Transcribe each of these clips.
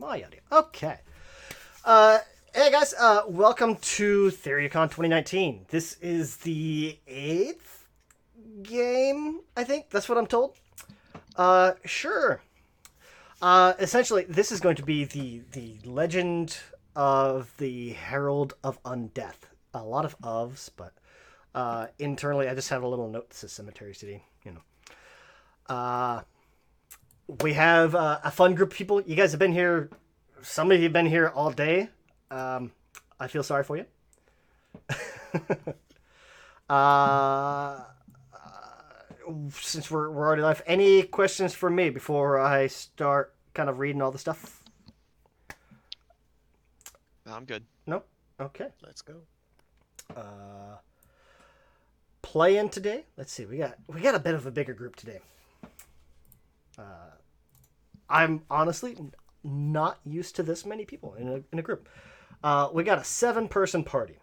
My audio. Okay. Hey guys, welcome to TheriaCon 2019. This is the 8th game, I think. That's what I'm told. Sure. Essentially, this is going to be the legend of the Herald of Undeath. A lot of ofs, but internally, I just have a little note that says Cemetery City. We have a fun group of people. You guys have been here. Some of you have been here all day. I feel sorry for you. uh, since we're already live, any questions for me before I start kind of reading all the stuff? I'm good. No? Okay. Let's go. Playing today. Let's see. We got a bit of a bigger group today. I'm honestly not used to this many people in a group. We got a 7-person party.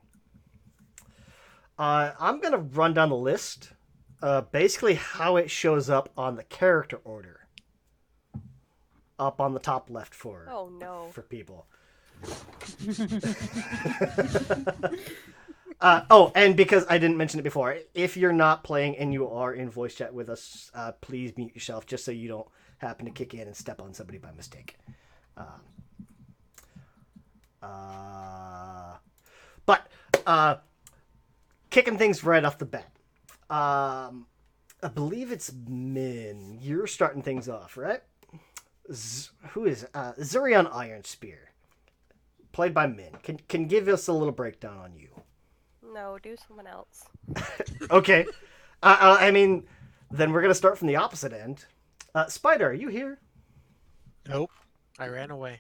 I'm gonna run down the list. Basically, how it shows up on the character order. Up on the top left for people. And because I didn't mention it before, if you're not playing and you are in voice chat with us, please mute yourself just so you don't happen to kick in and step on somebody by mistake. But kicking things right off the bat. I believe it's Min. You're starting things off, right? Who is Zurion Ironspear, played by Min. Can give us a little breakdown on you. No, do someone else. Okay. I mean, then we're gonna start from the opposite end. Spider, are you here? Nope. I ran away.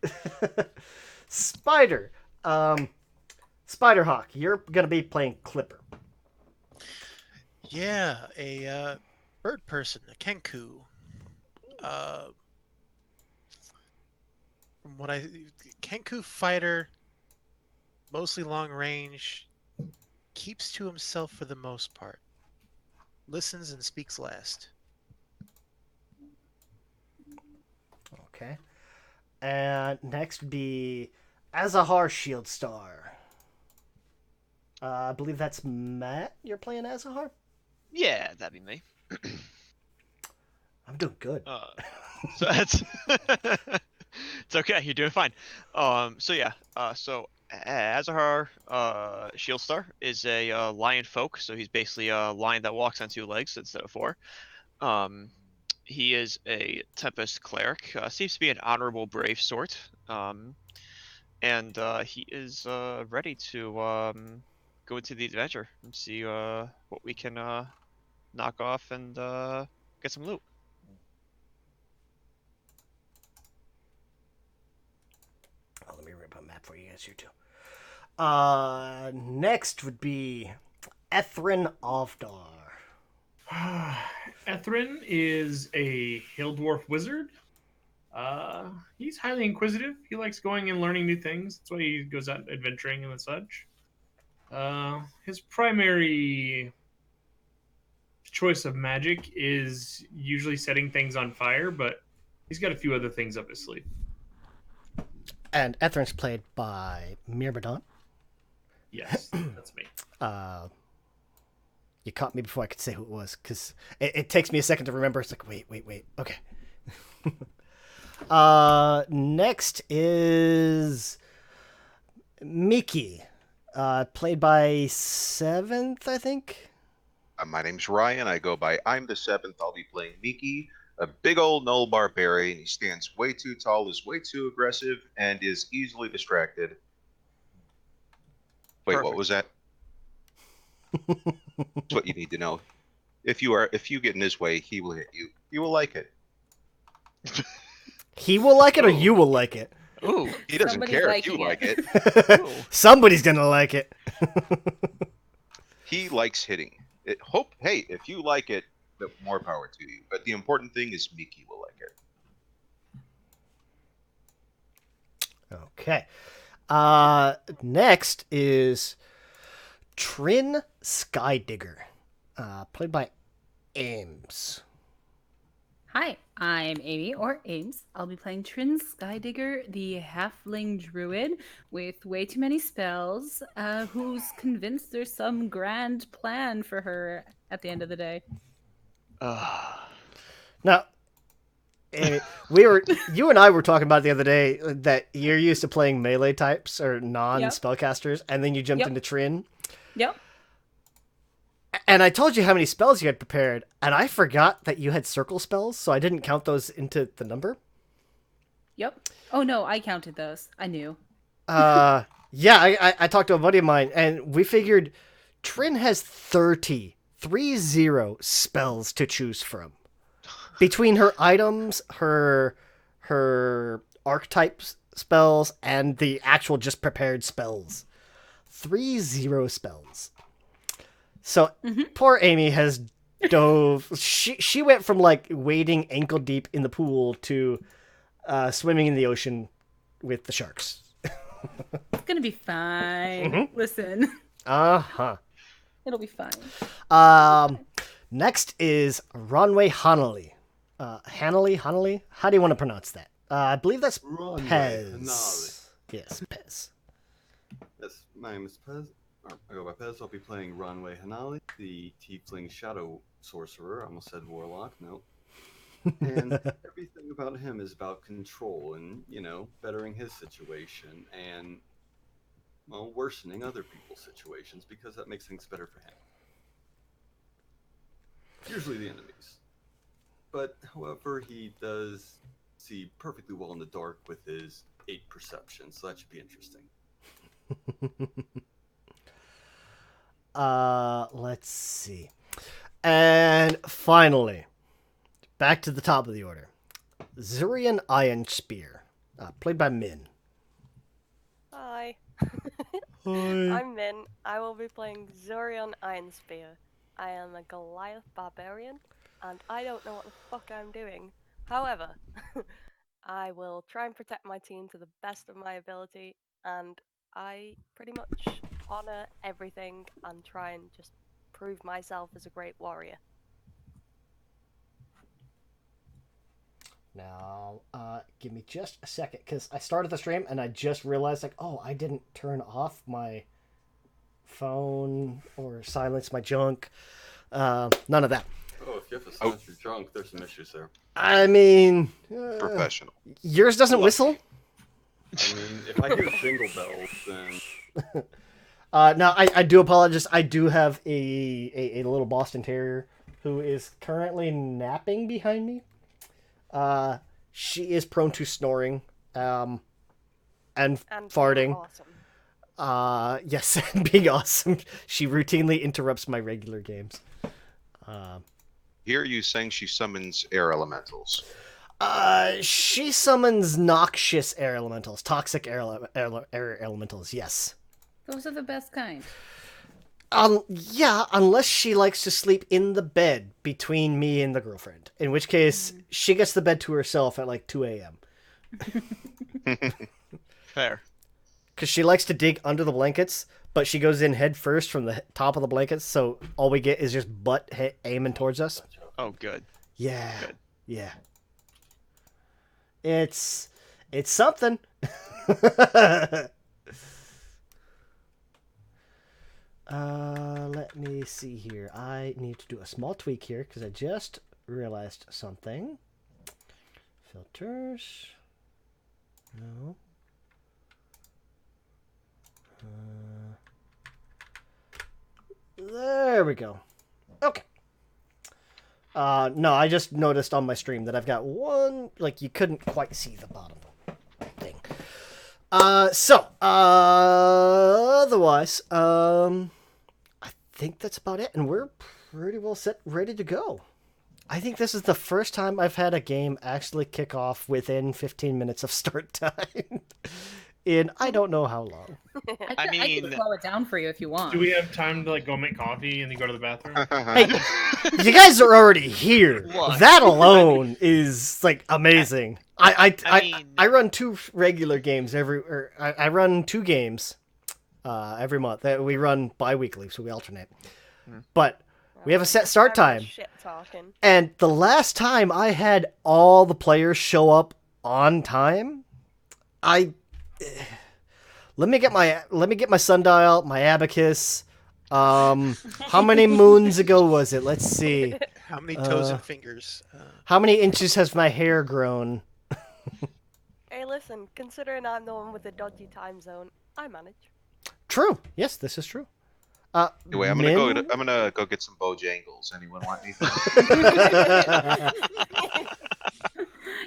Spider. Spiderhawk, you're gonna be playing Clipper. Yeah, a bird person, a kenku. From what kenku fighter, mostly long range, keeps to himself for the most part. Listens and speaks last. Okay. And next would be Azahar Shieldstar. I believe that's Matt. You're playing Azahar? Yeah, that'd be me. I'm doing good. So that's it's okay. You're doing fine. So Azahar Shieldstar is a lion folk. So he's basically a lion that walks on 2 legs instead of 4. He is a Tempest cleric. Seems to be an honorable, brave sort. And he is ready to go into the adventure and see what we can knock off and get some loot. Let me rip a map for you guys here too. Next would be Ethrin Ovdar. Ethrin is a hill dwarf wizard. He's highly inquisitive. He likes going and learning new things. That's why he goes out adventuring and such. His primary choice of magic is usually setting things on fire, but he's got a few other things up his sleeve. And Ethrin's played by Mirmidon. Yes, that's me. You caught me before I could say who it was, because it takes me a second to remember. It's like, wait. Okay. Next is Miki, played by 7th, I think. My name's Ryan. I go by I'm the 7th. I'll be playing Miki, a big old null barbarian. He stands way too tall, is way too aggressive, and is easily distracted. Wait, Perfect. What was that? That's what you need to know. If you get in his way, he will hit you. You will like it. He will like it, or you will like it? Ooh, he doesn't Somebody's care if you liking like it. Ooh. Somebody's gonna like it. He likes hitting. Hey, if you like it, more power to you. But the important thing is Miki will like it. Okay. Next is Trin Skydigger, played by Ames. Hi, I'm Amy, or Ames. I'll be playing Trin Skydigger, the halfling druid with way too many spells, who's convinced there's some grand plan for her at the end of the day. Now, Amy, you and I were talking about the other day that you're used to playing melee types or non-spellcasters, and then you jumped Yep. into Trin. Yep. And I told you how many spells you had prepared, and I forgot that you had circle spells, so I didn't count those into the number. Yep. Oh no, I counted those. I knew. Yeah, I talked to a buddy of mine, and we figured Trin has 30 spells to choose from. Between her items, her archetype spells, and the actual just prepared spells. 30 spells. So poor Amy has dove. She went from like wading ankle deep in the pool to swimming in the ocean with the sharks. It's gonna be fine. Listen, Uh-huh. it'll be fine. Next is Runway Hanali. Hanali? How do you want to pronounce that? I believe that's Runway Pez. Hanali. Yes, Pez. Yes, my name is Pez. I go by Pez. I'll be playing Runway Hanali, the Tiefling Shadow Sorcerer. I almost said Warlock. No. And everything about him is about control and, bettering his situation and, well, worsening other people's situations because that makes things better for him. Usually the enemies. But, however, he does see perfectly well in the dark with his 8 perception, so that should be interesting. Let's see. And finally, back to the top of the order. Zurian Iron Spear, played by Min. Hi. Hi. I'm Min. I will be playing Zorion Ironspear. I am a Goliath barbarian, and I don't know what the fuck I'm doing. However, I will try and protect my team to the best of my ability, and I pretty much honor everything and try and just prove myself as a great warrior. Now, give me just a second, because I started the stream and I just realized, I didn't turn off my phone or silence my junk. None of that. Oh, if you have to silence your junk, there's some issues there. I mean... Professional. Yours doesn't whistle? I mean, if I hear jingle bells, then... No, I do apologize. I do have a little Boston Terrier who is currently napping behind me. She is prone to snoring, and farting. Awesome. Yes, being awesome. She routinely interrupts my regular games. Here you saying she summons air elementals. She summons noxious air elementals, toxic air elementals. Yes. Those are the best kind. Yeah, unless she likes to sleep in the bed between me and the girlfriend. In which case, she gets the bed to herself at like 2 a.m. Fair. Because she likes to dig under the blankets, but she goes in head first from the top of the blankets, so all we get is just butt aiming towards us. Oh, good. Yeah. Good. Yeah. It's something. Let me see here. I need to do a small tweak here because I just realized something. Filters. No. There we go. Okay. No, I just noticed on my stream that I've got one, you couldn't quite see the bottom thing. Otherwise, I think that's about it, and we're pretty well set, ready to go. I think this is the first time I've had a game actually kick off within 15 minutes of start time. In I don't know how long. I can slow it down for you if you want. Do we have time to go make coffee and then go to the bathroom? Hey, you guys are already here. Look, That alone is amazing. I run 2 regular games I run 2 games every month. We run bi-weekly, so we alternate. But We have a set start time. Shit talking. And the last time I had all the players show up on time, let me get my sundial, my abacus. How many moons ago was it? Let's see. How many toes and fingers? How many inches has my hair grown? Hey, listen, considering I'm the one with the dodgy time zone, I manage. True. Yes, this is true. Anyway, I'm gonna go get some Bojangles. Anyone want anything?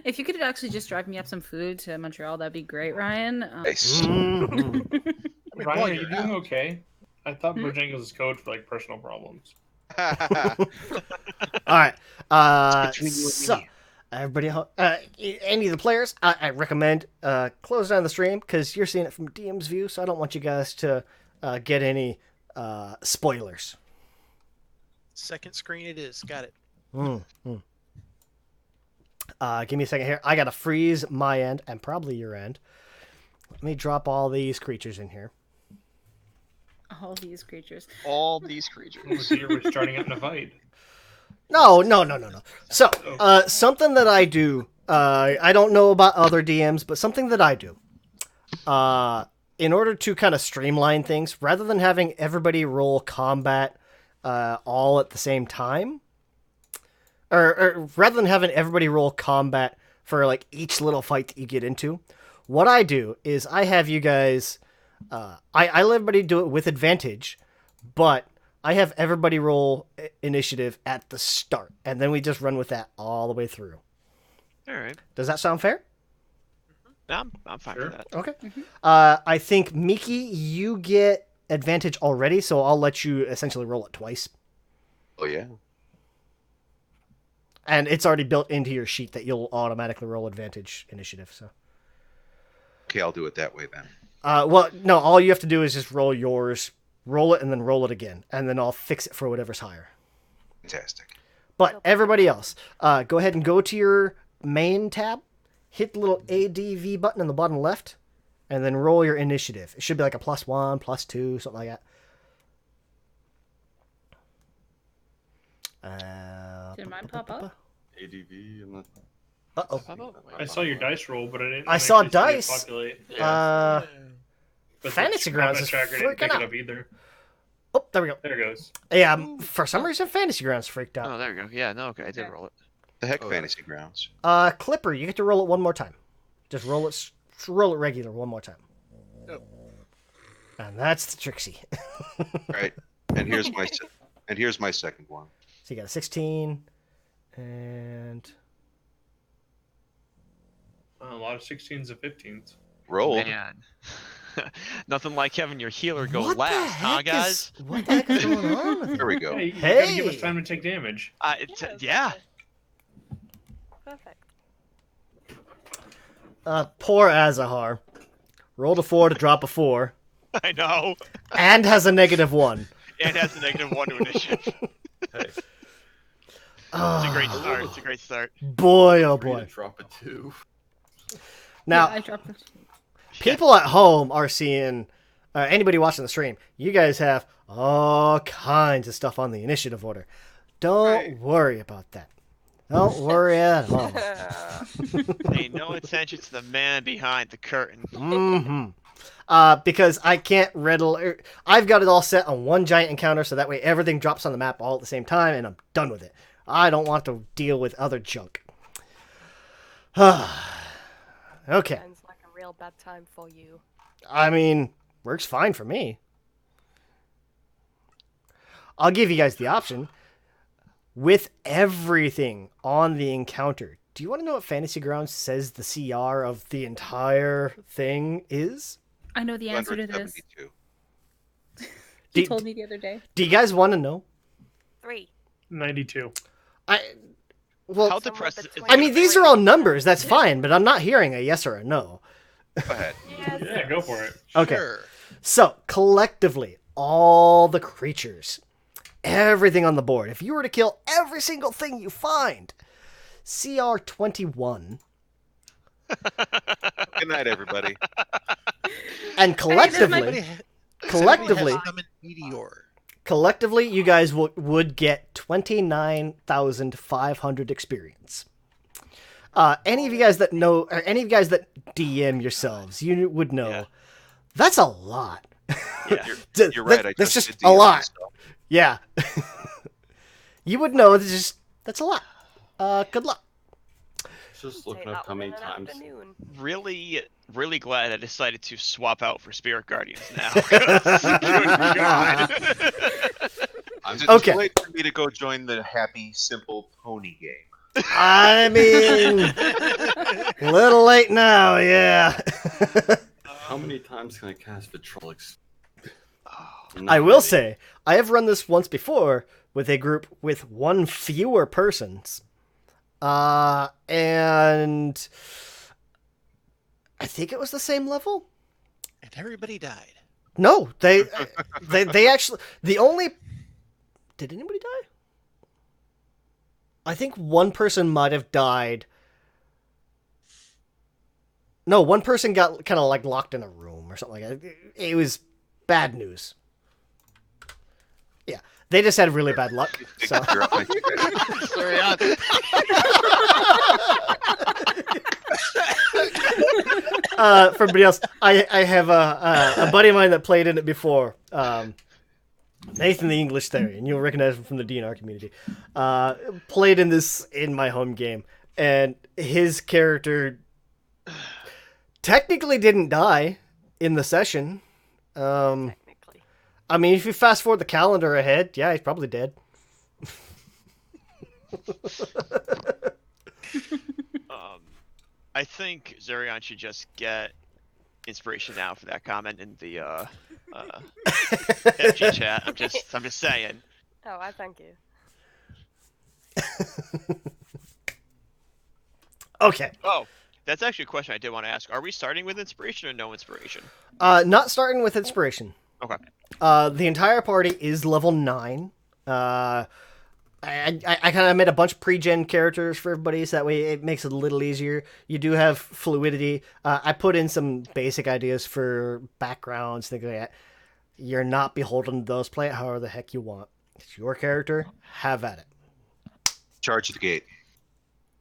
If you could actually just drive me up some food to Montreal, that'd be great, Ryan. Nice. Mhm. Ryan, are you doing okay? I thought Bojangles is code for like personal problems. All right. Between you and So, me. everybody, any of the players, I recommend close down the stream because you're seeing it from DM's view, so I don't want you guys to get any spoilers. Second screen it is. Got it. Give me a second here. I gotta freeze my end and probably your end. Let me drop all these creatures in here. All these creatures. All these Oh, creatures. so you're starting out in a fight. No. So, something that I do, I don't know about other DMs, but something that I do, in order to kind of streamline things, rather than having everybody roll combat all at the same time, or rather than having everybody roll combat for like each little fight that you get into, what I do is I have you guys, I let everybody do it with advantage, but I have everybody roll initiative at the start, and then we just run with that all the way through. All right. Does that sound fair? I'm fine Sure. with that. Okay. I think, Miki, you get advantage already, so I'll let you essentially roll it twice. Oh yeah. And it's already built into your sheet that you'll automatically roll advantage initiative. So, Okay, I'll do it that way then. well, no, all you have to do is just roll yours, roll it, and then roll it again, and then I'll fix it for whatever's higher. Fantastic. But everybody else, go ahead and go to your main tab, hit the little ADV button in the bottom left, and then roll your initiative. It should be like a +1, +2, something like that. Did mine pop up? ADV. I'm not. Uh-oh. I saw your dice roll, but I didn't. I saw actually see it dice. populate. Uh, But Fantasy the Grounds combat is tracker didn't freaking pick out. it up either. Oh, there we go. There it goes. Yeah, for some reason, Fantasy Grounds freaked out. Oh, there we go. Yeah, no, okay, I did roll it. The heck, Oh, yeah. Fantasy Grounds. Clipper, you get to roll it one more time. Just roll it regular one more time. Oh. And that's the Trixie. Right. And here's my second one. So you got a 16, and A lot of 16s and 15s. Roll. Man. Nothing like having your healer go what last, the huh, heck guys? what the heck is going on with There you? we go. Hey, you gotta give us Hey! time to take damage. Yeah. Perfect. Poor Azahar. Rolled a 4 to drop a 4, I know. and has a -1. And has a -1 to initiative. Hey, It's a great Oh, start. It's a great start. boy, oh free to boy. drop a 2. Now, Yeah, I dropped it. people at home are seeing, anybody watching the stream, you guys have all kinds of stuff on the initiative order. Don't Right. worry about that. Don't worry at all. Pay no attention to the man behind the curtain. Because I can't riddle. I've got it all set on one giant encounter, so that way everything drops on the map all at the same time, and I'm done with it. I don't want to deal with other junk. Okay. Sounds like a real bad time for you. I mean, works fine for me. I'll give you guys the option. With everything on the encounter, do you want to know what Fantasy Grounds says the CR of the entire thing is? I know the answer to this. 272. He Do- told me the other day. Do you guys want to know? 3. 92. Well, How Somewhere depressed is between I mean, these are all numbers. That's fine, but I'm not hearing a yes or a no. Go ahead. Yes. Yeah, go for it. Okay. Sure. So, collectively, all the creatures, everything on the board, if you were to kill every single thing you find, CR 21, Good night, everybody. and collectively, Somebody collectively, has summoned Meteor. collectively, you guys would get 29,500 experience. Any of you guys that know, or any of you guys that DM yourselves, you would know Yeah. that's a lot. Yeah. You're right. I That's just just did a DM lot. myself. Yeah. You would know that's a lot. Good luck. Just Take looking up that how one many in an times. afternoon. Really, really glad I decided to swap out for Spirit Guardians now. 'Cause good God. It's Okay. late for me to go join the happy, simple pony game. I mean, a little late now, yeah. How many times can I cast Vitrolix? I will say, I have run this once before with a group with one fewer persons. And I think it was the same level. And everybody died. No, they actually, the only, did anybody die? I think one person might have died. No, one person got kind of like locked in a room or something like that. It was bad news. Yeah, they just had really bad luck. So. You're up next. Sorry, For everybody else, I have a buddy of mine that played in it before. Nathan the English Therian, you'll recognize him from the DNR community. Played in this in my home game, and his character technically didn't die in the session. Technically. I mean, if you fast forward the calendar ahead, yeah, he's probably dead. I think Zurion should just get inspiration now for that comment in the FG chat. I'm just saying. Oh, I thank you. Okay. Oh, that's actually a question I did want to ask. Are we starting with inspiration or no inspiration? Not starting with inspiration. Okay. The entire party is level 9. I kind of made a bunch of pre-gen characters for everybody, so that way it makes it a little easier. You do have fluidity. I put in some basic ideas for backgrounds, things like that. You're not beholden to those. Play it however the heck you want. It's your character. Have at it. Charge the gate.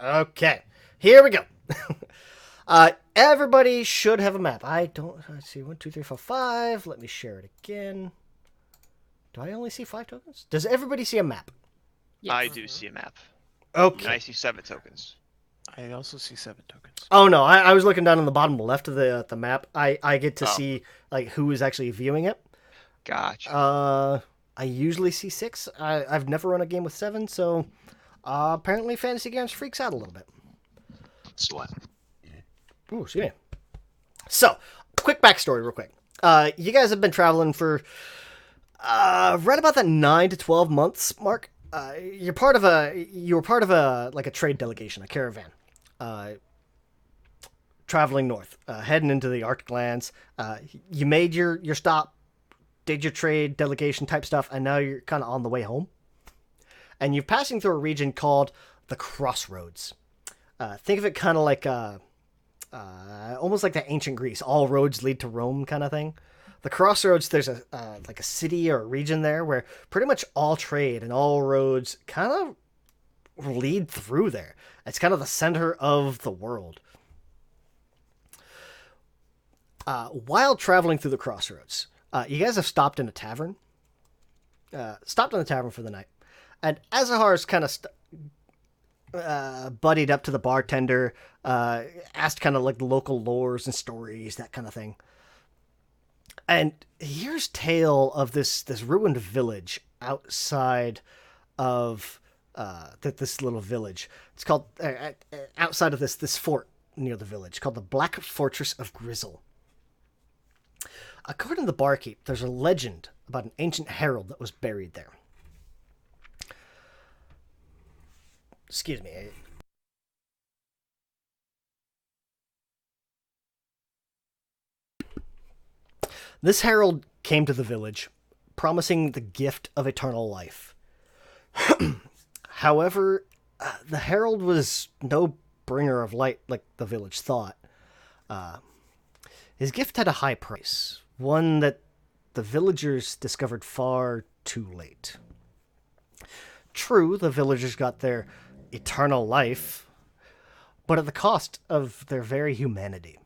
Okay, here we go. Everybody should have a map. Let's see, 1, 2, 3, 4, 5. Let me share it again. Do I only see 5 tokens? Does everybody see a map? Yes. I do see a map. Okay. And I see 7 tokens. I also see 7 tokens. Oh no, I was looking down on the bottom left of the map. I get to Oh. see like who is actually viewing it. Gotcha. I usually see 6. I've never run a game with 7, so apparently Fantasy Games freaks out a little bit. Excellent. Ooh, excuse me. So, quick backstory, real quick. You guys have been traveling for right about that 9 to 12 months mark. You were part of a like a trade delegation, a caravan, traveling north, heading into the Arctic lands. You made your stop, did your trade delegation type stuff, and now you're kind of on the way home. And you're passing through a region called the Crossroads. Think of it kind of like almost like the ancient Greece, all roads lead to Rome kind of thing. The Crossroads, there's a like a city or a region there where pretty much all trade and all roads kind of lead through there. It's kind of the center of the world. While traveling through the Crossroads, you guys have stopped in a tavern. Stopped in the tavern for the night. And Azahar's kind of buddied up to the bartender, asked kind of like the local lores and stories, that kind of thing. And here's tale of this ruined village outside of this little village. It's called outside of this fort near the village called the Black Fortress of Grizzle. According to the barkeep, there's a legend about an ancient herald that was buried there. Excuse me. This herald came to the village, promising the gift of eternal life. However, the herald was no bringer of light like the village thought. His gift had a high price, one that the villagers discovered far too late. True, the villagers got their eternal life, but at the cost of their very humanity.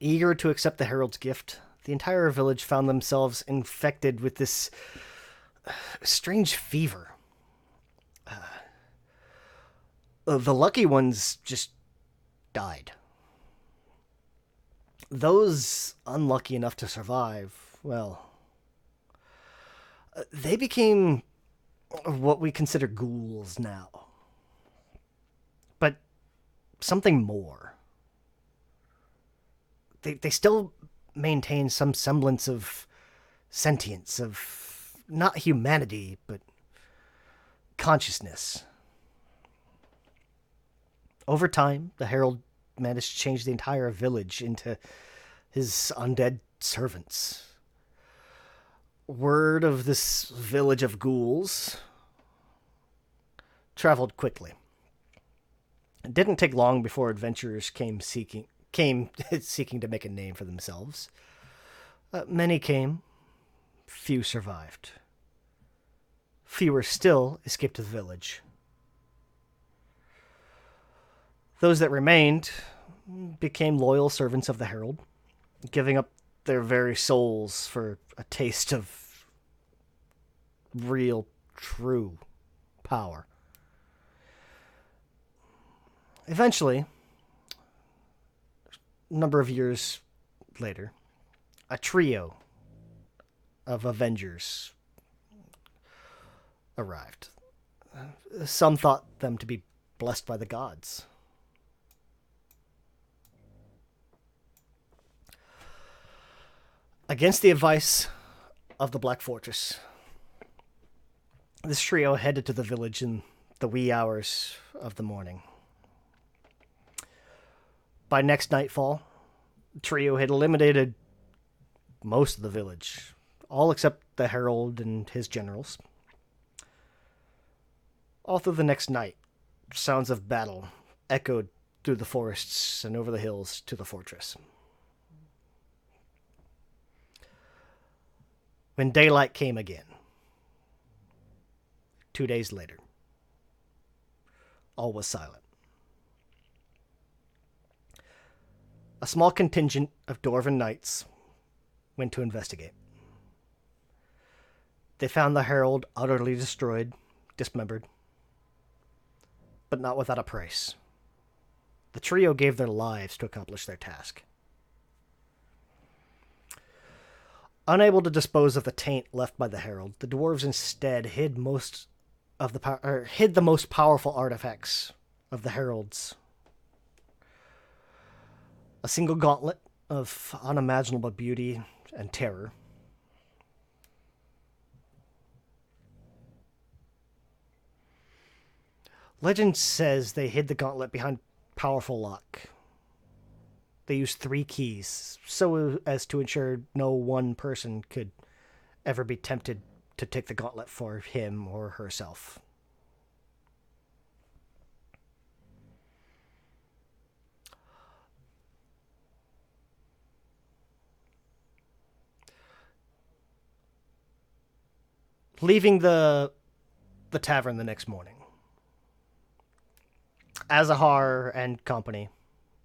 Eager to accept the Herald's gift, the entire village found themselves infected with this strange fever. The lucky ones just died. Those unlucky enough to survive, well, they became what we consider ghouls now. But something more. They still maintain some semblance of sentience, of not humanity, but consciousness. Over time, the Herald managed to change the entire village into his undead servants. Word of this village of ghouls traveled quickly. It didn't take long before adventurers came seeking to make a name for themselves. Many came, few survived. Fewer still escaped the village. Those that remained became loyal servants of the Herald, giving up their very souls for a taste of real, true power. Eventually, a number of years later, a trio of Avengers arrived. Some thought them to be blessed by the gods. Against the advice of the Black Fortress, this trio headed to the village in the wee hours of the morning. By next nightfall, the trio had eliminated most of the village, all except the Herald and his generals. All through the next night, sounds of battle echoed through the forests and over the hills to the fortress. When daylight came again, 2 days later, all was silent. A small contingent of Dwarven knights went to investigate. They found the Herald utterly destroyed, dismembered, but not without a price. The trio gave their lives to accomplish their task. Unable to dispose of the taint left by the Herald, the dwarves instead hid the most powerful artifacts of the Heralds. A single gauntlet of unimaginable beauty and terror. Legend says they hid the gauntlet behind powerful lock. They used 3 keys, so as to ensure no one person could ever be tempted to take the gauntlet for him or herself. Leaving the tavern the next morning, Azahar and company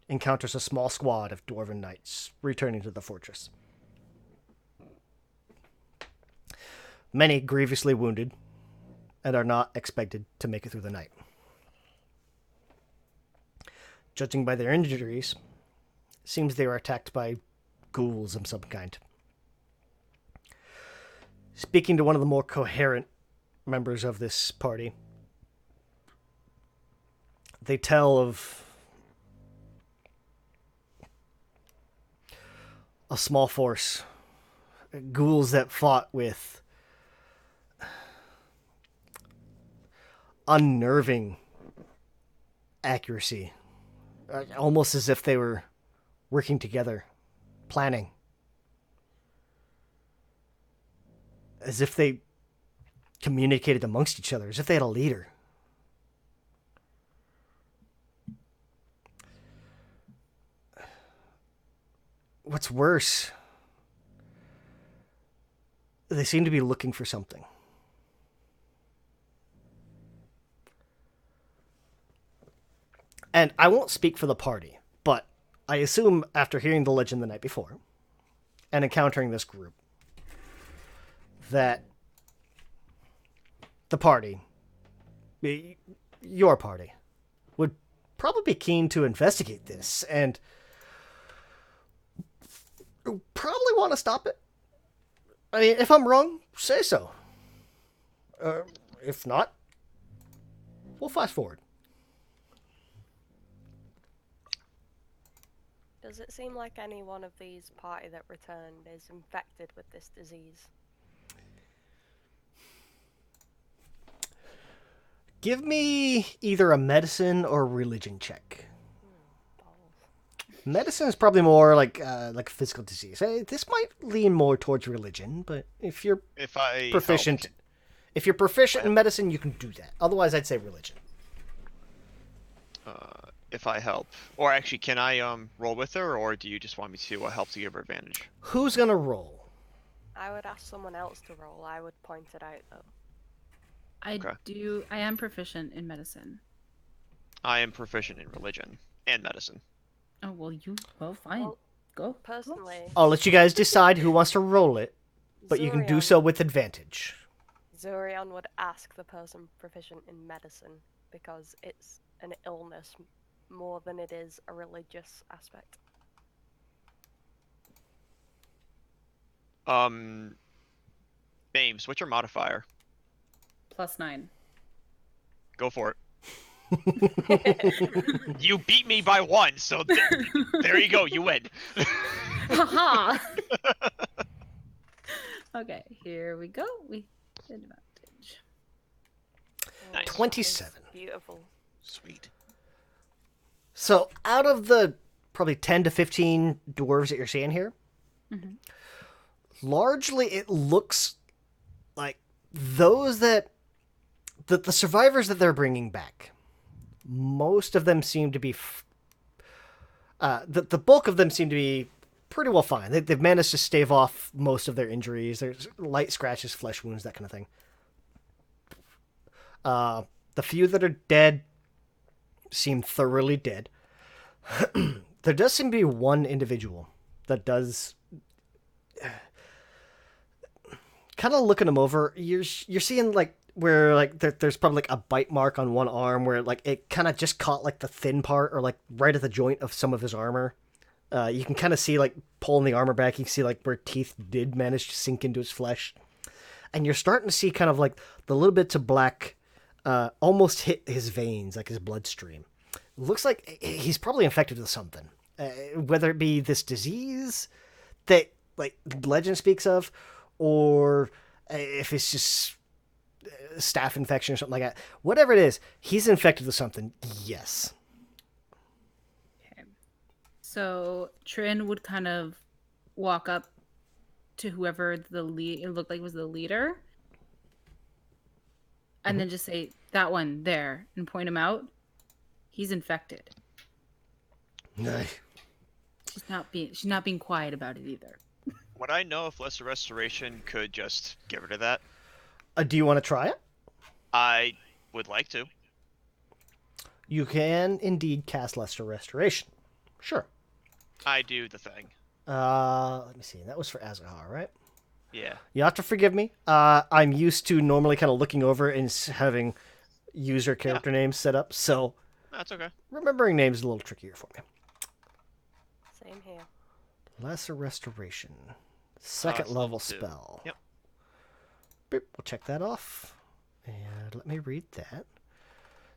encounters a small squad of Dwarven knights returning to the fortress. Many grievously wounded and are not expected to make it through the night. Judging by their injuries, it seems they were attacked by ghouls of some kind. Speaking to one of the more coherent members of this party, they tell of a small force, ghouls that fought with unnerving accuracy, almost as if they were working together, planning, as if they communicated amongst each other, as if they had a leader. What's worse, they seem to be looking for something. And I won't speak for the party, but I assume after hearing the legend the night before and encountering this group that the party, your party, would probably be keen to investigate this and probably want to stop it. I mean, if I'm wrong, say so. If not, we'll fast forward. Does it seem like any one of these party that returned is infected with this disease? Give me either a medicine or religion check. Balls. Medicine is probably more like physical disease. This might lean more towards religion, but if you're If I proficient, helped, if you're proficient in medicine, you can do that. Otherwise, I'd say religion. if I help, or actually, can I roll with her, or do you just want me to help to give her advantage? Who's gonna roll? I would ask someone else to roll. I would point it out though. I am proficient in medicine. I am proficient in religion and medicine. Oh, well, fine. Well, Go. Personally, I'll let you guys decide who wants to roll it, but you can do Zorion- so with advantage. Zorion would ask the person proficient in medicine because it's an illness more than it is a religious aspect. Ames, what's your modifier? +9. Go for it. You beat me by 1, so there you go. You win. Haha! Okay, here we go. We advantage. Nice. 27. Beautiful. Sweet. So, out of the probably 10 to 15 dwarves that you're seeing here, largely it looks like those that the survivors that they're bringing back, most of them seem to be the bulk of them seem to be pretty well fine. They've managed to stave off most of their injuries. There's light scratches, flesh wounds, that kind of thing. The few that are dead seem thoroughly dead. There does seem to be one individual that does kind of looking them over. You're seeing like where like there's probably like a bite mark on one arm where like it kind of just caught like the thin part or like right at the joint of some of his armor. You can kind of see like pulling the armor back. You can see like where teeth did manage to sink into his flesh, and you're starting to see kind of like the little bits of black almost hit his veins, like his bloodstream. Looks like he's probably infected with something, whether it be this disease that like legend speaks of, or if it's just staph infection or something like that. Whatever it is, he's infected with something. Yes. Okay. So Trin would kind of walk up to whoever it looked like was the leader, and then just say, "That one there," and point him out. He's infected. Nice. She's not being quiet about it either. Would I know if Lesser Restoration could just get rid of that? Do you want to try it? I would like to. You can indeed cast Lesser Restoration. Sure. I do the thing. Let me see. That was for Azahar, right? Yeah. You have to forgive me. I'm used to normally kind of looking over and having user character names set up, so That's okay. remembering names is a little trickier for me. Same here. Lesser Restoration. Second It's level level 2. spell. Yep. Boop, we'll check that off. And let me read that.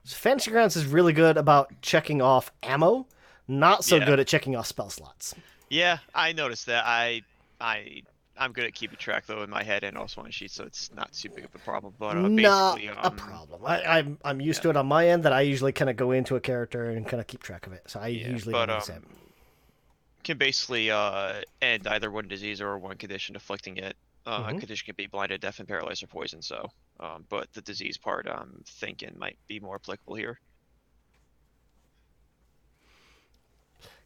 So Fantasy Grounds is really good about checking off ammo, not so Yeah. good at checking off spell slots. Yeah, I noticed that. I'm good at keeping track though in my head and also on sheets, so it's not too big of a problem. But Not basically, a problem. I'm used to it on my end that I usually kind of go into a character and kind of keep track of it. So I usually don't notice it. Can basically end either one disease or one condition afflicting it. A condition can be blinded, deaf, and paralyzed, or poison. So, but the disease part, I'm thinking might be more applicable here.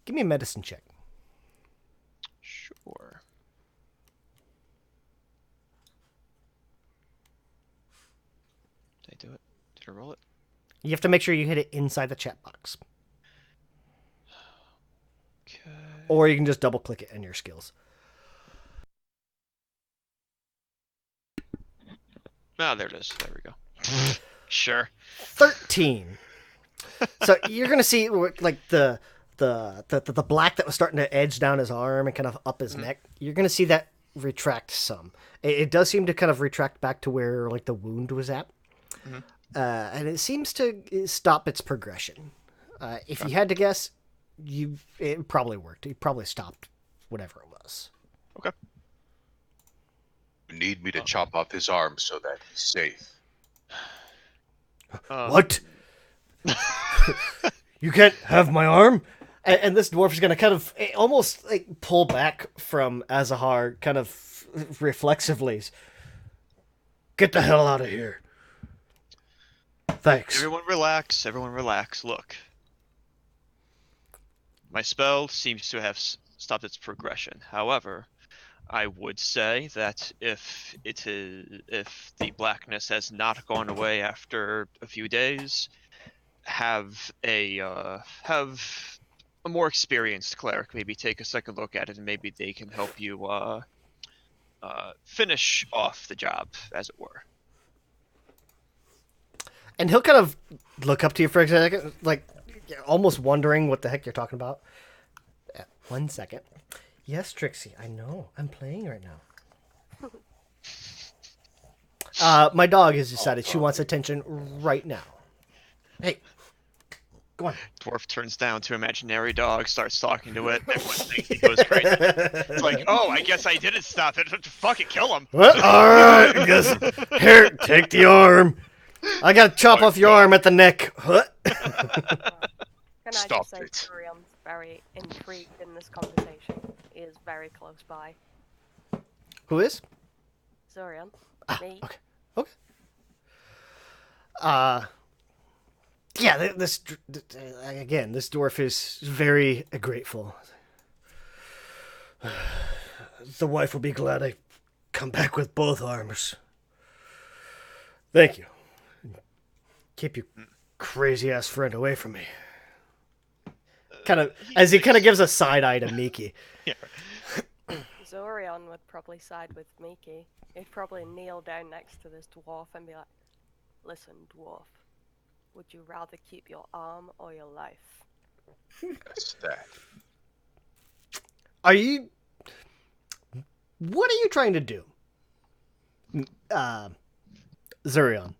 Give me a medicine check. Sure. Did I roll it? You have to make sure you hit it inside the chat box. Okay. Or you can just double click it in your skills. Ah, there it is. There we go. Sure. 13. So you're gonna see like the black that was starting to edge down his arm and kind of up his neck. You're gonna see that retract some. It does seem to kind of retract back to where like the wound was at, and it seems to stop its progression. If you had to guess, it probably worked. It probably stopped whatever it was. Okay. You need me to chop off his arm so that he's safe. What? You can't have my arm? And this dwarf is going to kind of almost like pull back from Azahar kind of reflexively. Get the hell out of here. Thanks. Everyone relax. Everyone relax. Look. My spell seems to have stopped its progression. However, I would say that if the blackness has not gone away after a few days, have a more experienced cleric maybe take a second look at it, and maybe they can help you finish off the job, as it were. And he'll kind of look up to you for a second, like almost wondering what the heck you're talking about. 1 second. Yes, Trixie, I know. I'm playing right now. My dog has decided she wants attention right now. Hey, go on. Dwarf turns down to imaginary dog, starts talking to it. Everyone thinks he goes crazy. It's like, oh, I guess I didn't stop it. Fucking kill him. Well, all right, I guess. Here, take the arm. I gotta chop off your arm at the neck. What? Can I Stop just say it. Zorion's very intrigued in this conversation. He is very close by. Who is? Zorion. Me. Okay. Okay. Yeah, this dwarf is very grateful. The wife will be glad I come back with both arms. Thank you. Keep your crazy ass friend away from me. Kind of as he kind of gives a side eye to Miki. Yeah. Zorion would probably side with Miki. He'd probably kneel down next to this dwarf and be like, "Listen, dwarf, would you rather keep your arm or your life?" That's that. What are you trying to do? Zurion.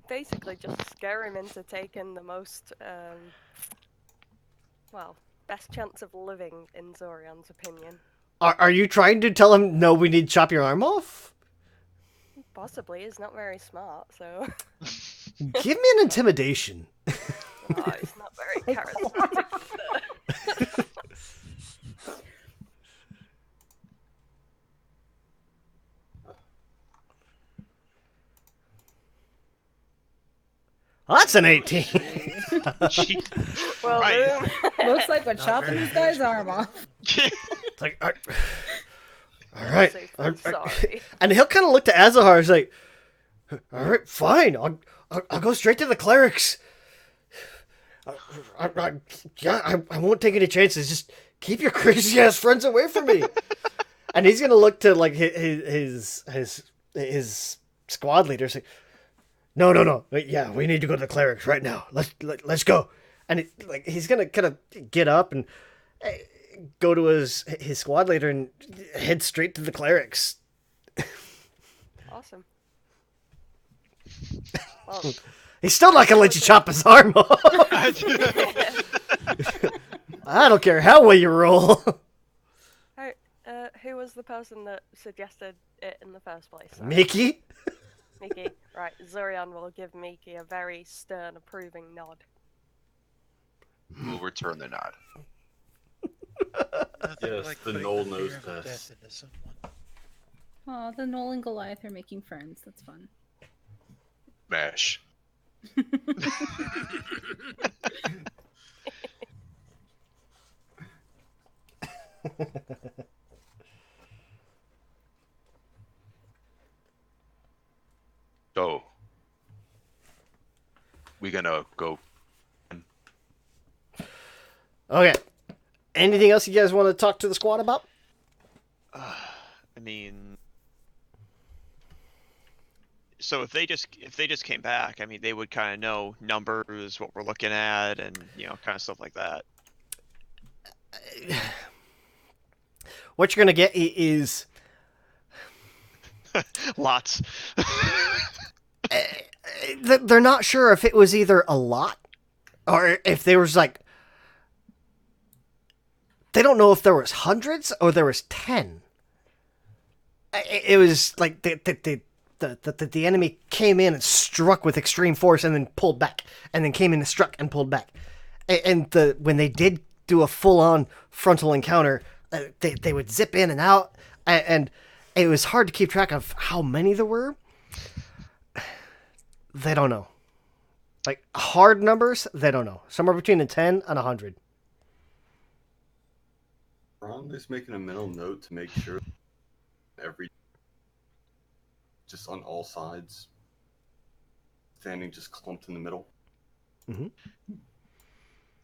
Basically, just scare him into taking the most, best chance of living, in Zorion's opinion. Are you trying to tell him, no, we need to chop your arm off? Possibly, he's not very smart, so... Give me an intimidation. Oh, he's not very charismatic. Well, that's an 18. Well, Right. boom. Looks like we're chopping this guy's arm off. It's like, all right. Super sorry. And he'll kind of look to Azahar. He's like, all right, fine. I'll go straight to the clerics. I won't take any chances. Just keep your crazy ass friends away from me. And he's gonna look to like his squad leader. Say, no. Yeah, we need to go to the clerics right now. Let's go. And he's gonna kind of get up and go to his squad leader and head straight to the clerics. Awesome. Well, He's still not gonna let you chop his arm off. I don't care how well you roll. who was the person that suggested it in the first place? Sorry. Mickey? Miki. Right, Zorion will give Miki a very stern, approving nod. We'll return the nod. Nothing Yes, like the putting Knoll fear knows of best. death into someone. Oh, the Knoll and Goliath are making friends. That's fun. Mash. So, go. Okay. Anything else you guys want to talk to the squad about? I mean, so if they just came back, I mean, they would kind of know numbers, what we're looking at, and kind of stuff like that. What you're gonna get is Lots. they're not sure if it was either a lot or if there was like they don't know if there was hundreds or there was 10. It was like the enemy came in and struck with extreme force and then pulled back, and then came in and struck and pulled back. And when they did do a full-on frontal encounter, they would zip in and out, and it was hard to keep track of how many there were. They don't know. Like, hard numbers, they don't know. Somewhere between a 10 and 100. Ron is making a mental note to make sure just on all sides, standing just clumped in the middle. Mm-hmm.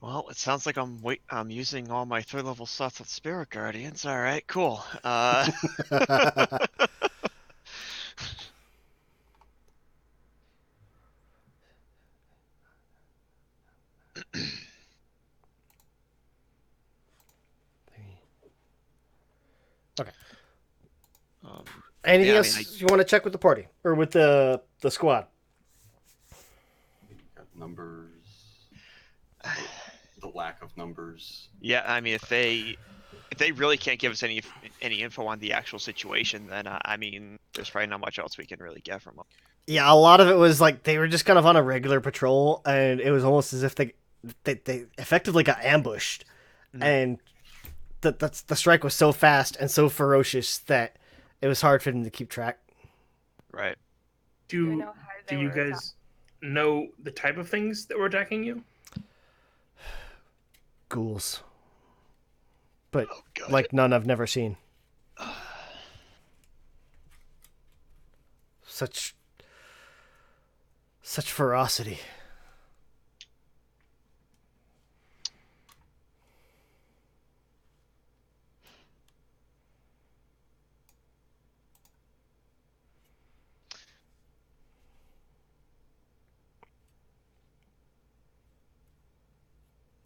Well, it sounds like I'm using all my 3rd level slots with Spirit Guardians. All right, cool. Okay. Um, Anything yeah, I else mean, you want to check with the party or with the squad? Got numbers. The lack of numbers. Yeah, I mean, if they really can't give us any info on the actual situation, then I mean, there's probably not much else we can really get from them. Yeah, a lot of it was like they were just kind of on a regular patrol, and it was almost as if they effectively got ambushed, and the strike was so fast and so ferocious that it was hard for them to keep track. Right. Do we Do know how they you were guys know the type of things that were attacking you? Ghouls, but Oh, God. like none I've never seen. Such ferocity.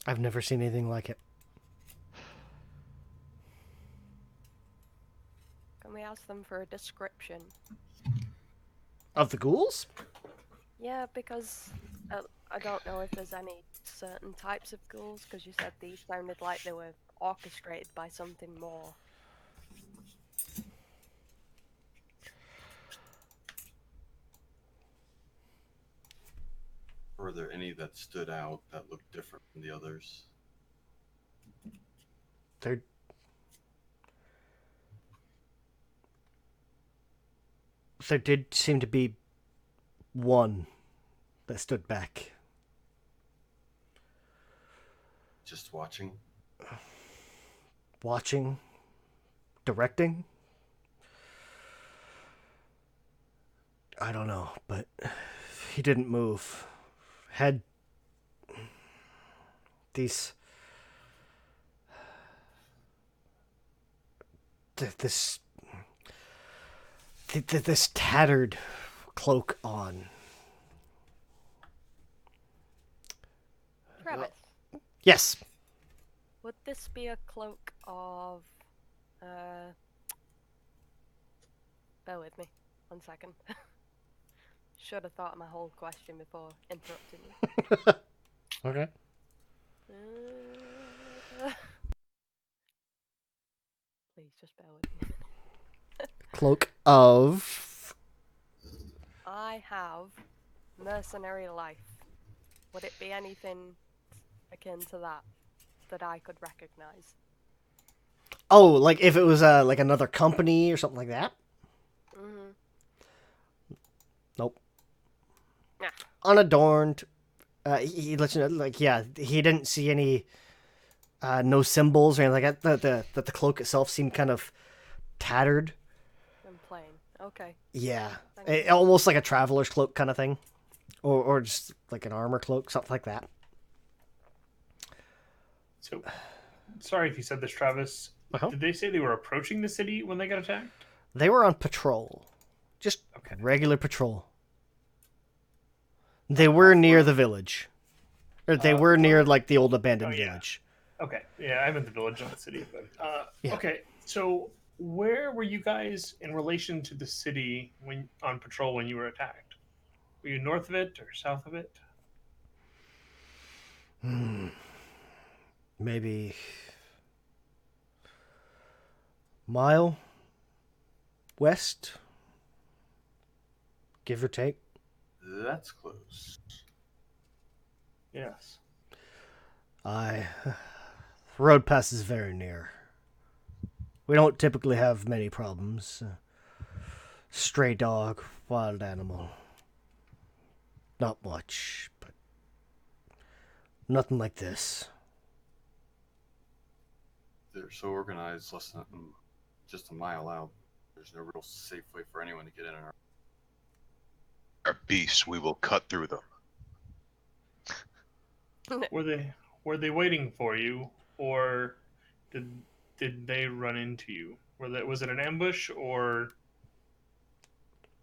I've never seen anything like it. Can we ask them for a description? Of the ghouls? Yeah, because I don't know if there's any certain types of ghouls, because you said these sounded like they were orchestrated by something more. Were there any that stood out that looked different from the others? There did seem to be one that stood back. Just watching? Watching? Directing? I don't know, but he didn't move. Had these... This tattered cloak on. Travis, Yes. would this be a cloak of... Bear with me. 1 second. Should have thought of my whole question before interrupting you. Okay. Please, just bear with me. Cloak of... I have mercenary life. Would it be anything akin to that I could recognize? Oh, like if it was like another company or something like that? Mm-hmm. Nope. Nah. Unadorned. He lets you know, like, yeah, he didn't see any no symbols or anything like that. The cloak itself seemed kind of tattered. I'm plain. Okay. Yeah. Thank you. Almost like a traveler's cloak kind of thing. or just like an armor cloak, something like that. So, sorry if you said this, Travis. Uh-huh. Did they say they were approaching the city when they got attacked? They were on patrol, just Okay. regular patrol. They were near the village, or they were near like the old abandoned village. Okay. Yeah, I'm in the village, not the city. But Yeah. okay. So, where were you guys in relation to the city when on patrol when you were attacked? Were you north of it or south of it? Maybe mile west, give or take. That's close. Yes. The road passes very near. We don't typically have many problems. Stray dog, wild animal. Not much, but nothing like this. They're so organized, less than just a mile out. There's no real safe way for anyone to get in. Our beasts, we will cut through them. Were they waiting for you, or did they run into you? Was it an ambush, or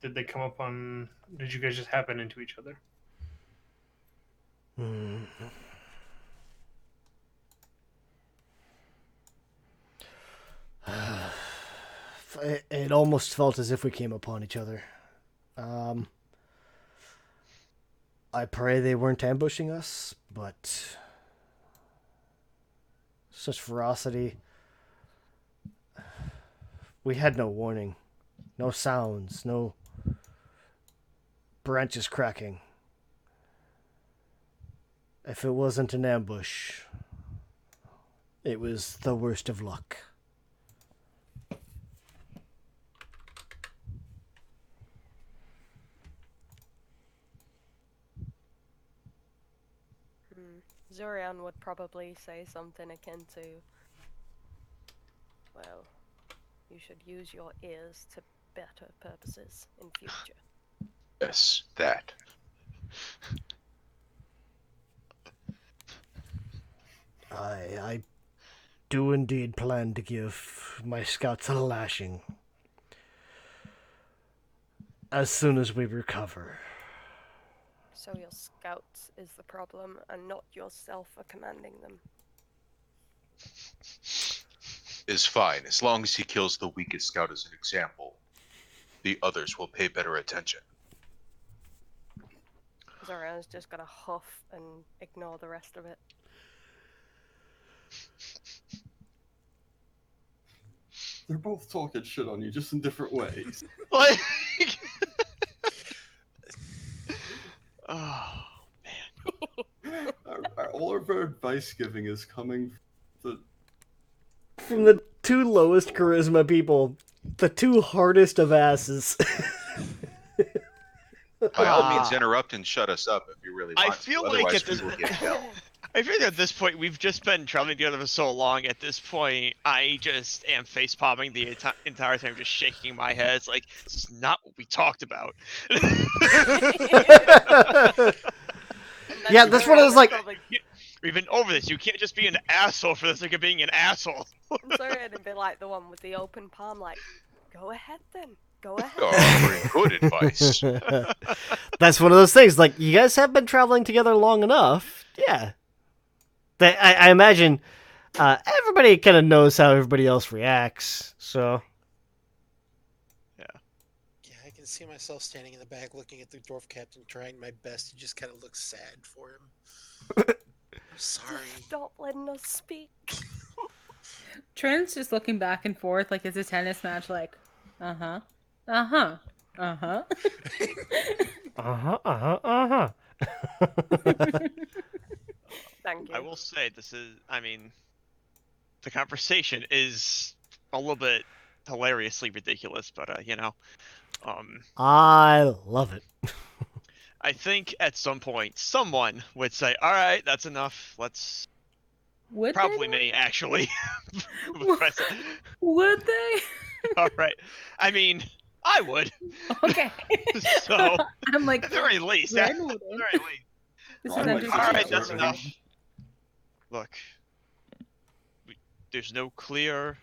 did they come up on? Did you guys just happen into each other? It almost felt as if we came upon each other. I pray they weren't ambushing us, but such ferocity. We had no warning, no sounds, no branches cracking. If it wasn't an ambush, it was the worst of luck. Zorian would probably say something akin to, well, you should use your ears to better purposes in future. Yes, that. I do indeed plan to give my scouts a lashing as soon as we recover. So your scouts is the problem, and not yourself for commanding them. Is fine, as long as he kills the weakest scout as an example. The others will pay better attention. Zorian's just gonna huff and ignore the rest of it. They're both talking shit on you, just in different ways. Like, oh man. All of our advice giving is coming From the two lowest charisma people, the two hardest of asses. By all means, interrupt and shut us up if you really want I feel to. like Otherwise, at this we will get hell. I feel like at this point we've just been traveling together for so long. At this point, I just am face palming the entire time, just shaking my head. It's like, this is not what we talked about. Yeah, that's one of those like. We've been over this. You can't just be an asshole for the sake of being an asshole. Zorian would be like the one with the open palm, like, go ahead then. Go ahead. Oh, good advice. That's one of those things. Like, you guys have been traveling together long enough. Yeah. I imagine everybody kind of knows how everybody else reacts. So. Yeah, I can see myself standing in the back looking at the dwarf captain, trying my best to just kind of look sad for him. I'm sorry. Stop letting us speak. Trent's just looking back and forth like it's a tennis match, like, uh-huh, uh-huh, uh-huh. Uh-huh, uh-huh, uh-huh. Thank you. I will say the conversation is a little bit hilariously ridiculous, but I love it. I think at some point someone would say, "All right, that's enough. Let's." Would Probably they? me, actually. Would they? All right. I mean, I would. Okay. So, I'm like, at the very least, yeah. At Ren the wouldn't. very least. This is Ron under might the All right, just that's observe enough. him. Look, there's no clear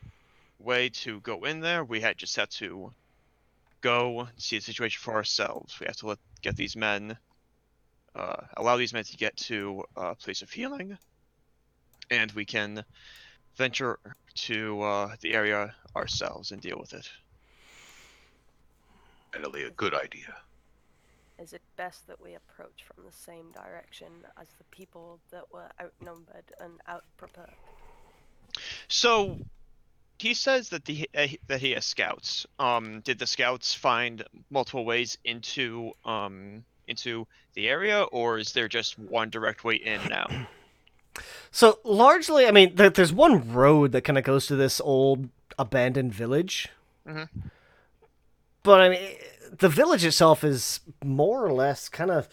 way to go in there. We just have to go see the situation for ourselves. We have to get these men, allow these men to get to a place of healing, and we can venture to the area ourselves and deal with it. Finally, a good idea. Is it best that we approach from the same direction as the people that were outnumbered and outprepared? So he says that that he has scouts. Did the scouts find multiple ways into the area, or is there just one direct way in now? So largely, I mean, there's one road that kind of goes to this old abandoned village. Mhm. But I mean, the village itself is more or less kind of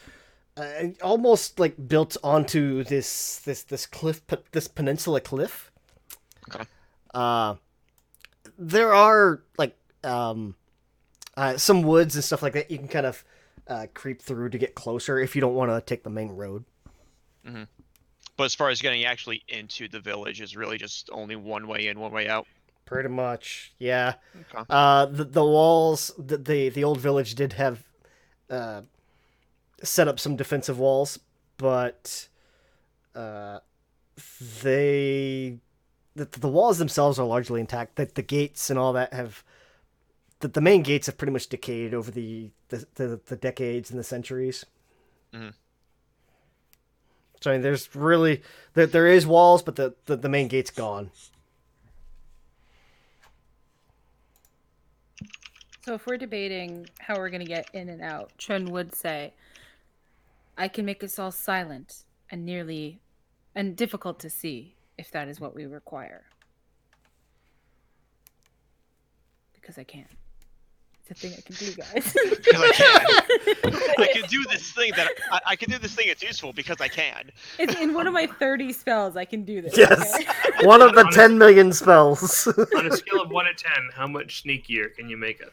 almost like built onto this cliff, this peninsula cliff. Okay. There are like some woods and stuff like that you can kind of creep through to get closer if you don't want to take the main road. Mm-hmm. But as far as getting actually into the village is really just only one way in, one way out. Pretty much, yeah. Okay. The walls, the old village did have set up some defensive walls, but the walls themselves are largely intact. The gates and all that have the main gates have pretty much decayed over the decades and the centuries. Mm-hmm. So I mean, there's really there is walls, but the main gate's gone. So if we're debating how we're going to get in and out, Chun would say, I can make us all silent and difficult to see if that is what we require. Because I can. It's a thing I can do, guys. Because I can. I can do this thing I can do this thing that's useful because I can. It's in one of my 30 spells, I can do this. Yes, Okay? one of the 10 million spells. On a scale of 1 to 10, how much sneakier can you make it?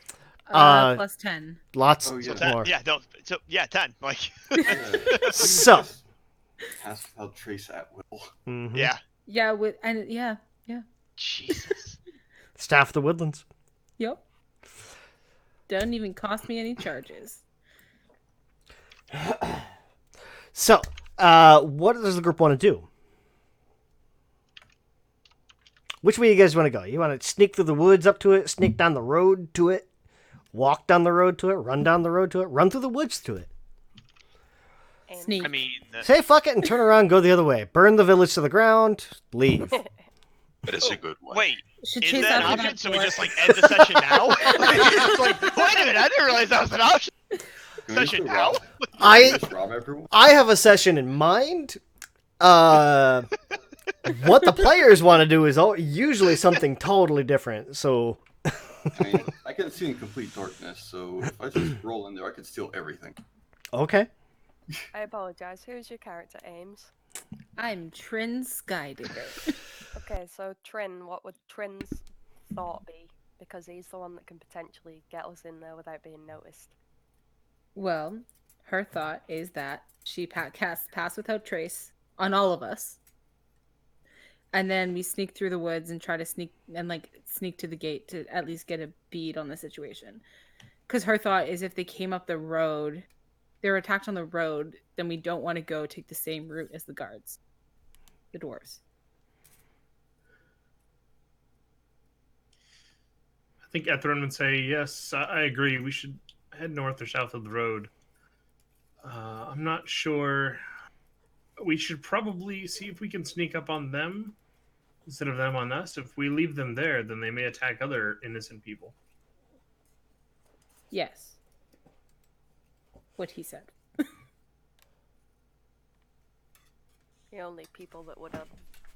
Plus 10. Lots Oh, yeah. more. Yeah, no. So yeah, 10. Like. So. Cast without trace at will. Mm-hmm. Yeah. Yeah, yeah. Jesus. Staff of the Woodlands. Yep. Doesn't even cost me any charges. So, what does the group want to do? Which way you guys want to go? You want to sneak through the woods up to it, sneak down the road to it, walk down the road to it, run down the road to it, run through the woods to it? Sneak. I mean. Say fuck it and turn around, go the other way. Burn the village to the ground, leave. But it's a good one. Wait. Should Is chase that an after option? that So we dwarf. just like end the session now? It's like, wait a minute, I didn't realize that was an option. Can we Session just now? rob- I just rob everyone? I have a session in mind. What the players want to do is usually something totally different. So I mean, I can see in complete darkness, so if I just roll in there, I could steal everything. okay. I apologize. Who's your character, Ames? I'm Trin Skydigger. Okay, so Trin, what would Trin's thought be? Because he's the one that can potentially get us in there without being noticed. Well, her thought is that she casts Pass Without Trace on all of us. And then we sneak through the woods and try to sneak to the gate to at least get a bead on the situation. Because her thought is if they came up the road, they were attacked on the road, then we don't want to go take the same route as the guards, the dwarves. I think Ethrin would say, yes, I agree. We should head north or south of the road. I'm not sure. We should probably see if we can sneak up on them instead of them on us. If we leave them there, then they may attack other innocent people. Yes. What he said. The only people that would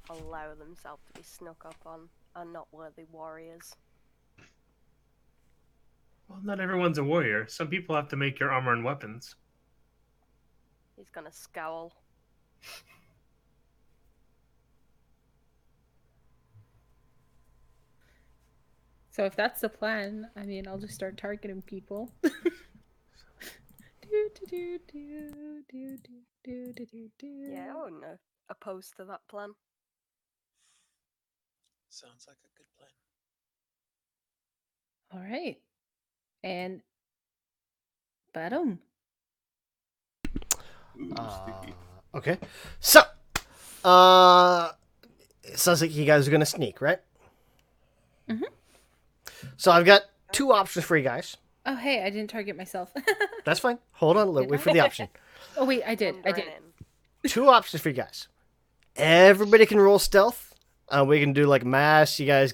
allow themselves to be snuck up on are not worthy warriors. Well, not everyone's a warrior. Some people have to make your armor and weapons. He's gonna scowl. So if that's the plan, I mean, I'll just start targeting people. Yeah, I wouldn't opposed to that plan. Sounds like a good plan. All right. And boom. Ooh, sticky. Okay. So, it sounds like you guys are gonna sneak, right? Mhm. So I've got two options for you guys. Oh, hey, I didn't target myself. That's fine. Hold on, Did wait I? for the option. Oh, wait, I did. I Wandering did. in. Two options for you guys. Everybody can roll stealth. We can do like mass. You guys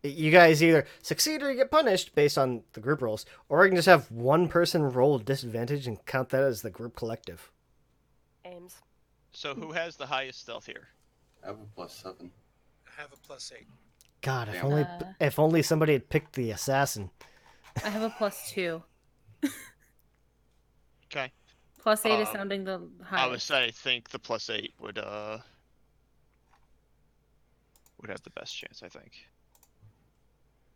either succeed or you get punished based on the group rolls, or we can just have one person roll disadvantage and count that as the group collective. Ames. So who has the highest stealth here? I have a +7. I have a +8. God, Damn. if only somebody had picked the assassin. I have a +2. Okay. +8 is sounding the highest. I think the +8 would have the best chance, I think.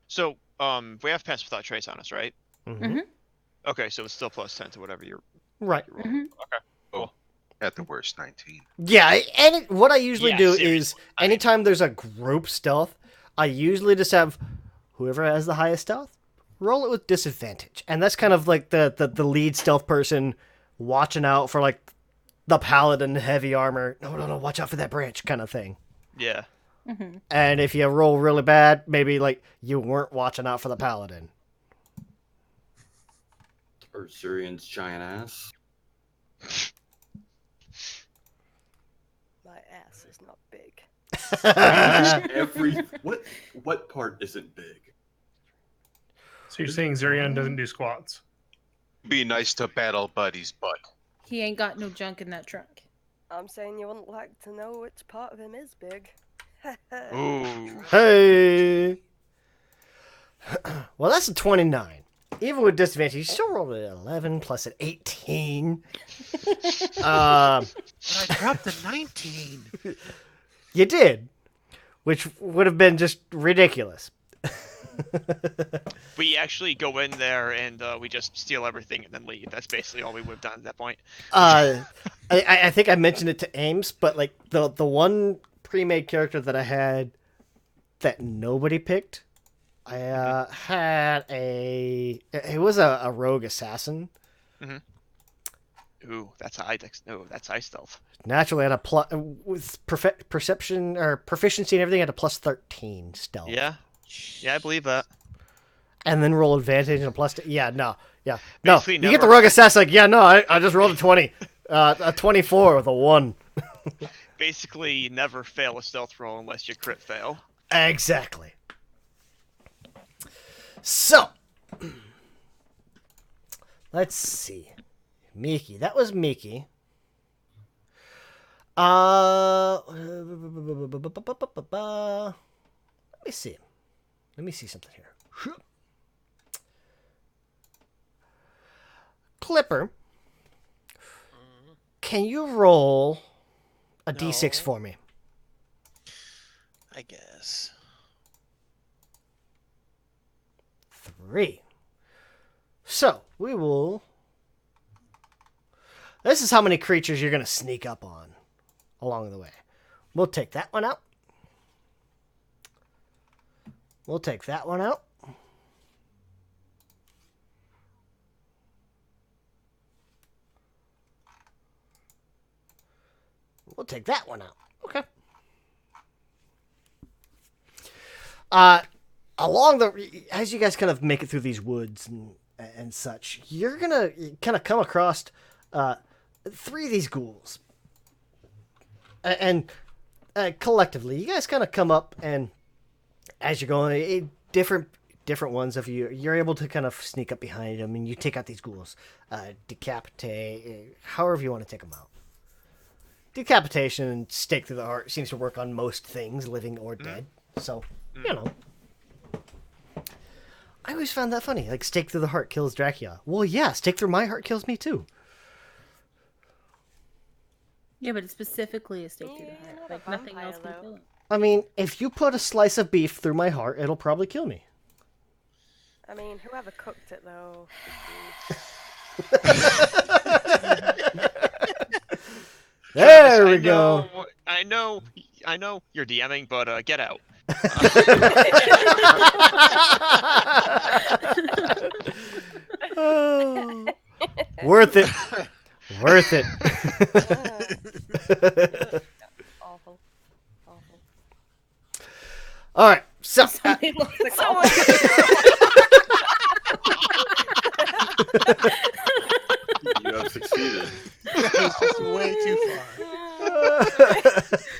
So, we have pass without trace on us, right? Mm-hmm. Okay, so it's still +10 to whatever you're Right. rolling. Okay. Cool. At the worst, 19. Yeah, and what I usually Yeah, do seriously. is anytime there's a group stealth, I usually just have whoever has the highest stealth roll it with disadvantage, and that's kind of like the lead stealth person watching out for like the paladin heavy armor. No, watch out for that branch kind of thing. Yeah. Mm-hmm. And if you roll really bad, maybe like you weren't watching out for the paladin. Or Syrian's giant ass. My ass is not big. What part isn't big? So you're saying Zerion doesn't do squats? Be nice to battle buddy's butt. He ain't got no junk in that trunk. I'm saying you wouldn't like to know which part of him is big. Ooh. Hey. Well, that's a 29. Even with disadvantage, you still rolled an 11 plus an 18. But I dropped the 19. You did, which would have been just ridiculous. We actually go in there and we just steal everything and then leave. That's basically all we would have done at that point. I think I mentioned it to Ames, but like the one pre-made character that I had that nobody picked, I had it was a rogue assassin. Ooh, that's high dex. No, that's high stealth. Naturally, I had with perception or proficiency and everything, I had a +13 stealth. Yeah, I believe that. And then roll advantage and a +2. Yeah, no. Basically You get never- the rogue assassin. Like, yeah, no. I just rolled a 20, a 24 with a 1. Basically, never fail a stealth roll unless you crit fail. Exactly. So, let's see. Miki. That was Miki. Let me see. Let me see something here. Clipper, can you roll a d6 No. for me? I guess. 3. So, we will... This is how many creatures you're going to sneak up on along the way. We'll take that one out. We'll take that one out. We'll take that one out. Okay. Along the... As you guys kind of make it through these woods and such, you're going to kind of come across 3 of these ghouls. And collectively, you guys kind of come up, and as you're going, different ones of you, you're able to kind of sneak up behind them, and you take out these ghouls. Decapitate, however you want to take them out. Decapitation and stake through the heart seems to work on most things, living or dead. So, you know. I always found that funny. Like, stake through the heart kills Dracula. Well, yeah, stake through my heart kills me too. Yeah, but it's specifically a stake through the Yeah, heart. not a Like, nothing else vampire, can though. kill him. I mean, if you put a slice of beef through my heart, it'll probably kill me. I mean, whoever cooked it though. There we go. I know you're DMing, but get out. Oh, worth it. Worth it. Awful. Awful. All right. So, Somebody looks like Someone- You have succeeded. It's just way too far.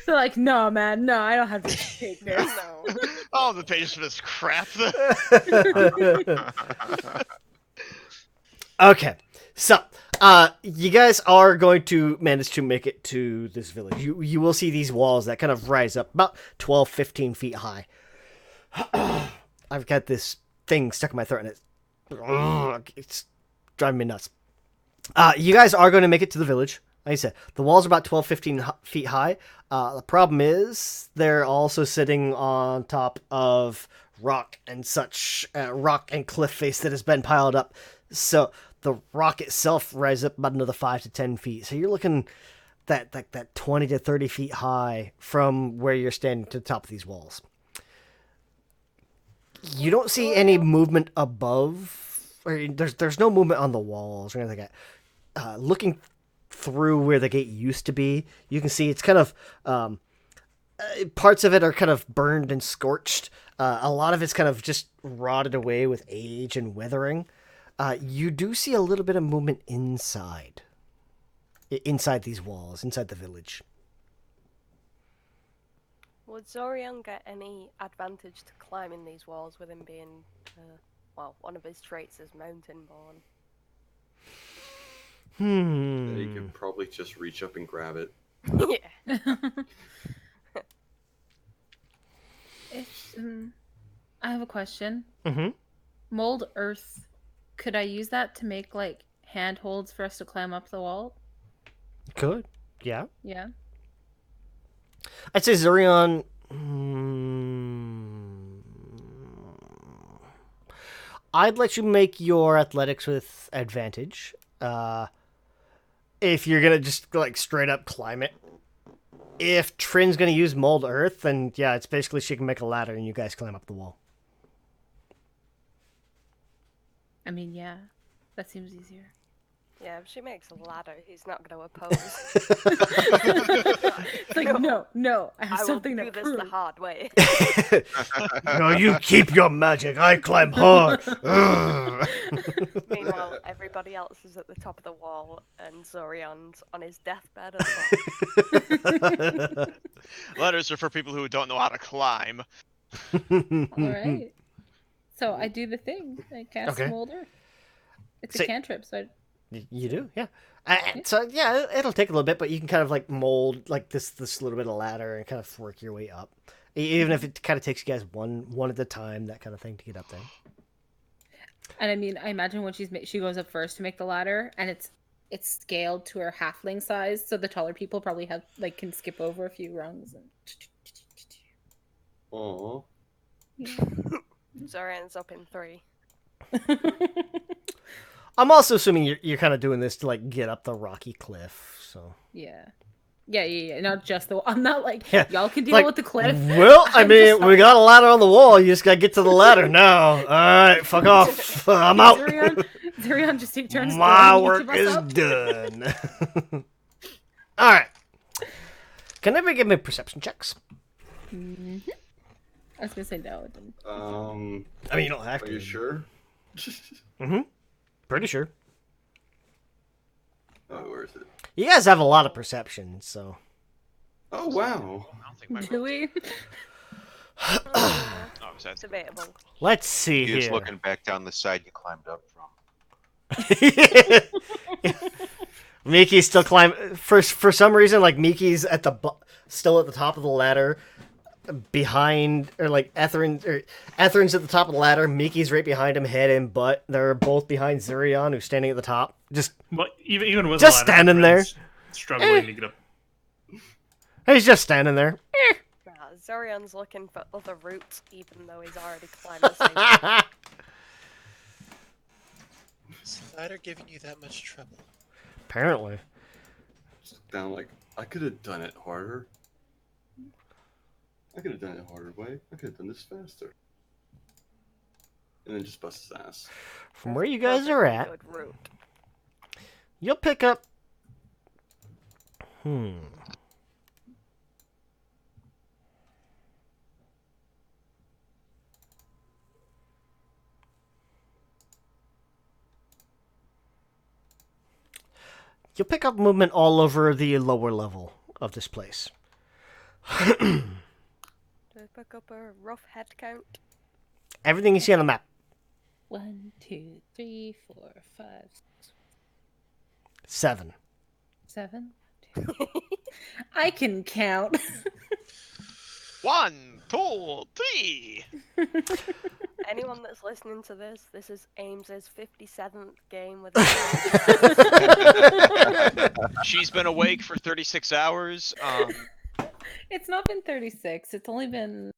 They're like, no, man, no, I don't have to take this. No. Oh, the pages for this crap. okay. So, you guys are going to manage to make it to this village. You will see these walls that kind of rise up about 12, 15 feet high. I've got this thing stuck in my throat, and it's driving me nuts. You guys are going to make it to the village. Like I said, the walls are about 12, 15 feet high. The problem is they're also sitting on top of rock and such, rock and cliff face that has been piled up. So the rock itself rises up about another 5 to 10 feet. So you're looking that 20 to 30 feet high from where you're standing to the top of these walls. You don't see any movement above, or there's no movement on the walls or anything like that. Looking through where the gate used to be, you can see it's kind of parts of it are kind of burned and scorched. A lot of it's kind of just rotted away with age and weathering. You do see a little bit of movement inside these walls, inside the village. Would Zorion get any advantage to climbing these walls with him being, well, one of his traits is mountain born? You could probably just reach up and grab it. Yeah. I have a question. Mm-hmm. Mold earth. Could I use that to make like handholds for us to climb up the wall? Good. Yeah. Yeah. I'd say Zurion. I'd let you make your athletics with advantage. If you're gonna just like straight up climb it. If Trin's gonna use mold earth, then yeah, it's basically she can make a ladder and you guys climb up the wall. I mean, yeah. That seems easier. Yeah, if she makes a ladder, he's not going to oppose. It's like, no, I have I will something do to this prove. the hard way. No, you keep your magic. I climb hard. Meanwhile, everybody else is at the top of the wall, and Zorion's on his deathbed at the bottom. Letters are for people who don't know how to climb. All right. So I do the thing. I cast Okay. Mold Earth. It's So- a cantrip, so You do, yeah. So yeah, it'll take a little bit, but you can kind of like mold like this little bit of ladder and kind of work your way up. Even if it kind of takes you guys one at a time, that kind of thing to get up there. And I mean, I imagine when she goes up first to make the ladder, and it's scaled to her halfling size, so the taller people probably have can skip over a few rungs. And... Aww. Zorion's up in 3. I'm also assuming you're kind of doing this to like get up the rocky cliff. So Yeah. Not just the. I'm not like Yeah, y'all can deal like, with the cliff. Well, I I'm mean, just we got a ladder on the wall. You just gotta get to the ladder now. All right, fuck off. I'm out. Zurion, just take turns. My throwing each work of us is up. done. All right. Can everybody give me perception checks? Mm-hmm. I was gonna say no. It didn't. I mean, you don't have Are to. you sure? Mm-hmm. Pretty sure. Oh, where is it? You guys have a lot of perception, so. Oh, wow. I don't think my Do we? Oh, so that's Debatable. Let's see He was here. looking back down the side you climbed up from. Miki's still climbing. For some reason, like Miki's at the still at the top of the ladder, behind or like Etherin's at the top of the ladder. Miki's right behind him, head and butt. They're both behind Zurion, who's standing at the top. Just But even with Just a ladder, standing my there. friend's struggling to get up. he's just standing there. Zorion's looking for other routes, even though he's already climbed the same. Fighter giving you that much trouble? Apparently. Just look down like, I could have done it harder. I could have done it a harder way. I could have done this faster. And then just bust his ass. From where you guys are at, Good route. you'll pick up... You'll pick up movement all over the lower level of this place. Do I pick up a rough head count? Everything you see on the map. 1, 2, 3, 4, 5, 7. 7. I can count. 1, 2, 3. Anyone that's listening to this is Ames's 57th game with She's been awake for 36 hours. It's not been 36. It's only been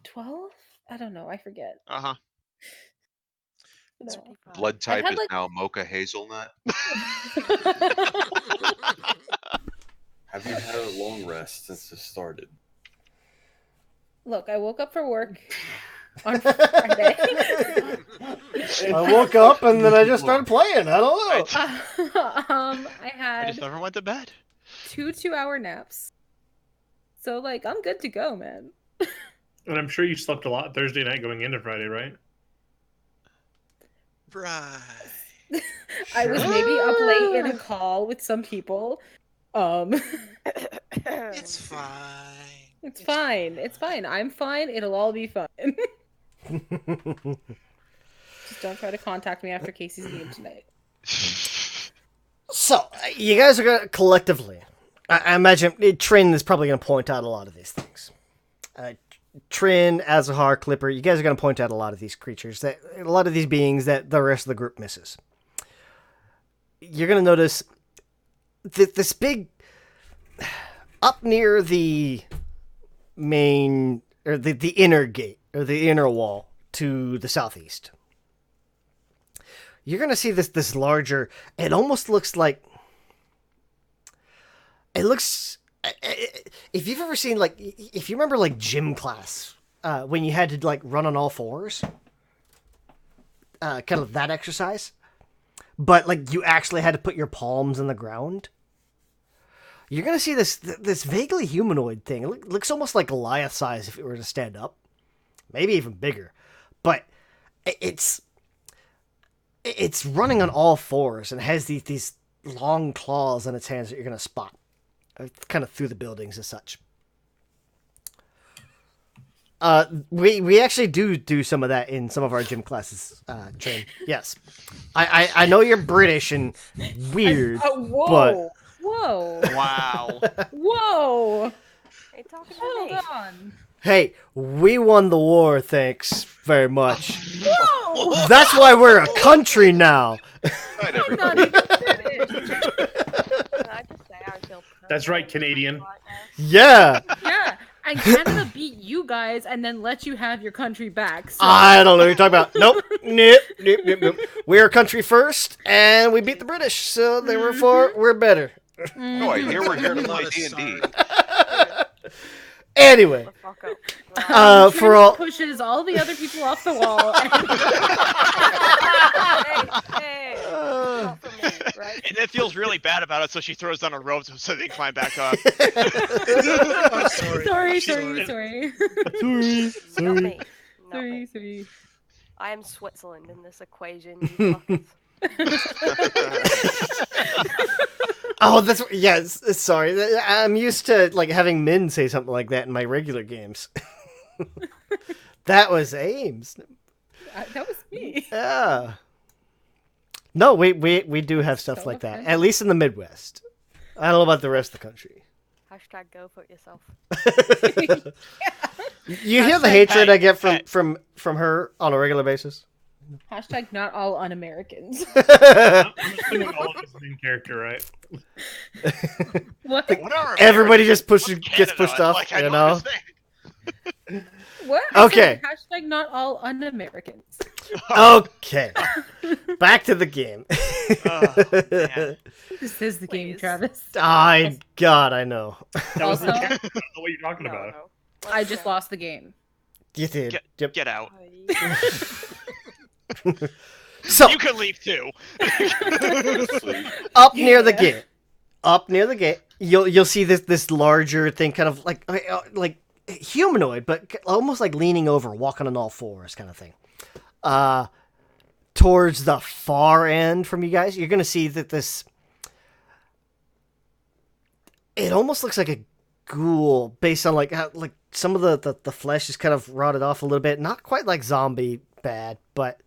12? I don't know. I forget. Uh-huh. No. Blood type had, is like- now mocha hazelnut. Have you had a long rest since it started? Look, I woke up for work on Friday. I woke up and then I just started playing. I don't know. I I had just never went to bed. 2 2-hour naps. So, like, I'm good to go, man. And I'm sure you slept a lot Thursday night going into Friday, right? Right. I was maybe up late in a call with some people. It's fine. It's fine. It's fine. I'm fine. It'll all be fine. Just don't try to contact me after Casey's game tonight. So, you guys are going to collectively... I imagine Trin is probably going to point out a lot of these things. Trin, Azahar, Clipper, you guys are going to point out a lot of these creatures, a lot of these beings that the rest of the group misses. You're going to notice this big... Up near the main... or the inner gate, or the inner wall to the southeast. You're going to see this larger... It almost looks like... It looks... If you've ever seen, like... If you remember, like, gym class, when you had to, like, run on all fours. Kind of that exercise. But, like, you actually had to put your palms in the ground. You're going to see this vaguely humanoid thing. It looks almost like Goliath size if it were to stand up. Maybe even bigger. But it's running on all fours and has these long claws on its hands that you're going to spot. Kind of through the buildings as such. We actually do some of that in some of our gym classes, Trin. Yes. I know you're British and weird, Whoa! but... Whoa! Wow. Whoa! Are you talking to Hold me? on! Hey, we won the war, thanks very much. Whoa! That's why we're a country now. Right, I'm not everybody. even finished. Can I just say I feel That's right, personally Canadian. right now? Yeah. Yeah, and Canada beat you guys and then let you have your country back. So. I don't know what you're talking about. Nope. Nope. We're country first, and we beat the British, so therefore we're better. Oh, I hear we're here to I'm play not D&D. sorry. Anyway, The fuck up. Right. for all... pushes all the other people off the wall. hey, not for me, right? And then feels really bad about it, so she throws down a rope so they can climb back up. I'm sorry. sorry. Not me. Not me. Sorry. I am Switzerland in this equation, you fuckers. Oh, that's... Yeah, sorry. I'm used to, like, having Min say something like that in my regular games. That was Ames. That was me. Yeah. No, we do have stuff So like that. offended. At least in the Midwest. I don't know about the rest of the country. Hashtag go for it yourself. You hear the Hashtag- hatred I get Hey. from her on a regular basis? Hashtag not all un-Americans. I'm assuming all of his main character, right? What? What are Everybody Americans? just What's gets Canada? pushed off, Like, I you don't know? understand. What? I Okay. said hashtag not all un-Americans. Okay. Back to the game. Oh, man. This is the game, Please. Travis. God, I know. That was the Also- cat. I don't know what you're talking No, about. no. I Let's just go. lost the game. You did. Yep. Get out. So You can leave too. up near the Yeah. gate, you'll see this larger thing, kind of like humanoid, but almost like leaning over, walking on all fours, kind of thing. Towards the far end from you guys, you're gonna see that this. It almost looks like a ghoul, based on like how like some of the flesh is kind of rotted off a little bit. Not quite like zombie bad, but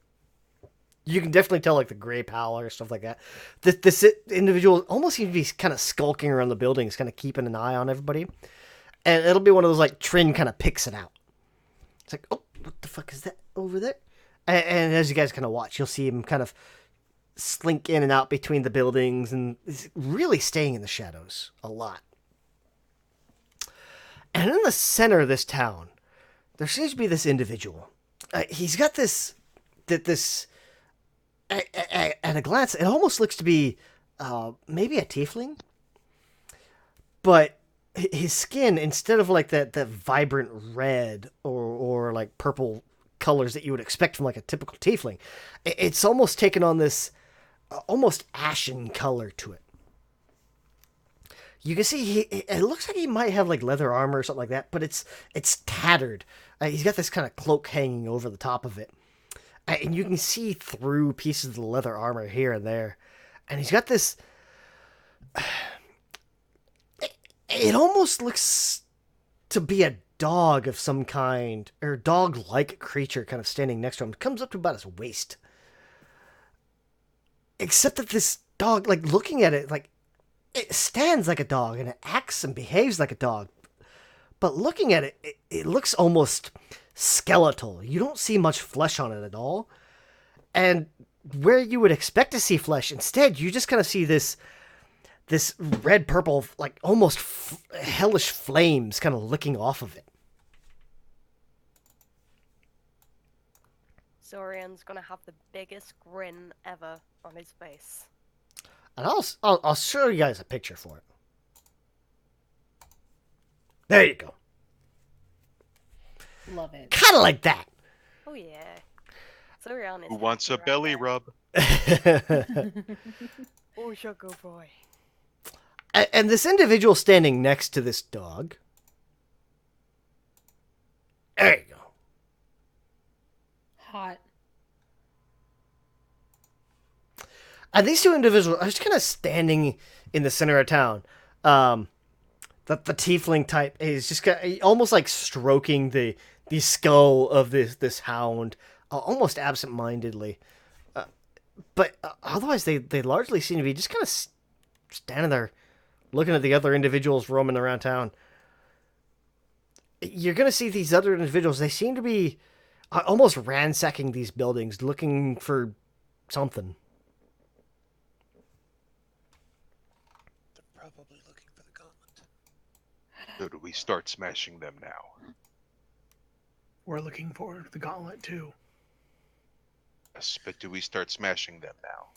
you can definitely tell like the gray pallor or stuff like that. This individual almost seems to be kind of skulking around the buildings, kind of keeping an eye on everybody. And it'll be one of those like Trin kind of picks it out. It's like, oh, what the fuck is that over there? And as you guys kind of watch, you'll see him kind of slink in and out between the buildings, and is really staying in the shadows a lot. And in the center of this town, there seems to be this individual. He's got this at a glance, it almost looks to be maybe a tiefling, but his skin, instead of like that vibrant red or like purple colors that you would expect from like a typical tiefling, it's almost taken on this almost ashen color to it. You can see it looks like he might have like leather armor or something like that, but it's tattered. He's got this kind of cloak hanging over the top of it. And you can see through pieces of the leather armor here and there. And he's got this. It almost looks to be a dog of some kind, or dog-like creature kind of standing next to him. It comes up to about his waist. Except that this dog, like looking at it, like it stands like a dog and it acts and behaves like a dog. But looking at it, it looks almost skeletal. You don't see much flesh on it at all. And where you would expect to see flesh, instead, you just kind of see this red purple, like almost hellish flames kind of licking off of it. Zorian's gonna have the biggest grin ever on his face. And I'll show you guys a picture for it. There you go. Love it. Kind of like that. Oh yeah. Zorian is Who wants a happy right belly now. rub? Oh, sugar boy. And this individual standing next to this dog. There you go. Hot. And these two individuals are just kind of standing in the center of town. The tiefling type is just almost like stroking the skull of this hound, almost absent-mindedly. But otherwise, they largely seem to be just kind of standing there, looking at the other individuals roaming around town. You're going to see these other individuals. They seem to be almost ransacking these buildings, looking for something. They're probably looking for the gauntlet. So do we start smashing them now? We're looking for the gauntlet too. Yes, but do we start smashing them now?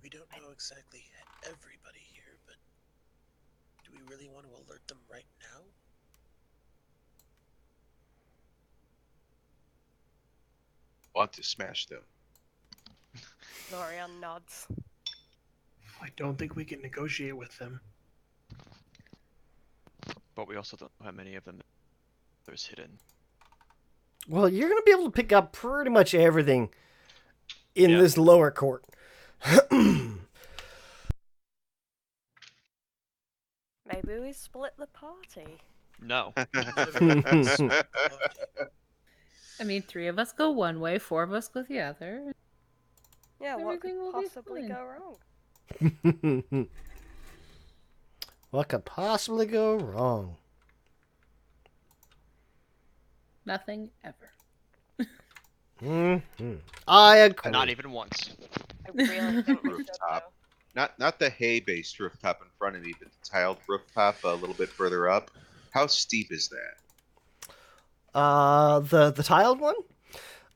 We don't know exactly everybody here, but do we really want to alert them right now? Want to smash them? Zorian nods. I don't think we can negotiate with them. But we also don't know how many of them there's hidden. Well, you're going to be able to pick up pretty much everything in Yeah. this lower court. Maybe we split the party. No. I mean, 3 of us go one way, 4 of us go the other. Yeah, what could Everything will be possibly fine. go wrong? What could possibly go wrong? Nothing ever. I agree. Not even once. I really think we should Rooftop. though. Not the hay-based rooftop in front of me, but the tiled rooftop a little bit further up. How steep is that? The tiled one?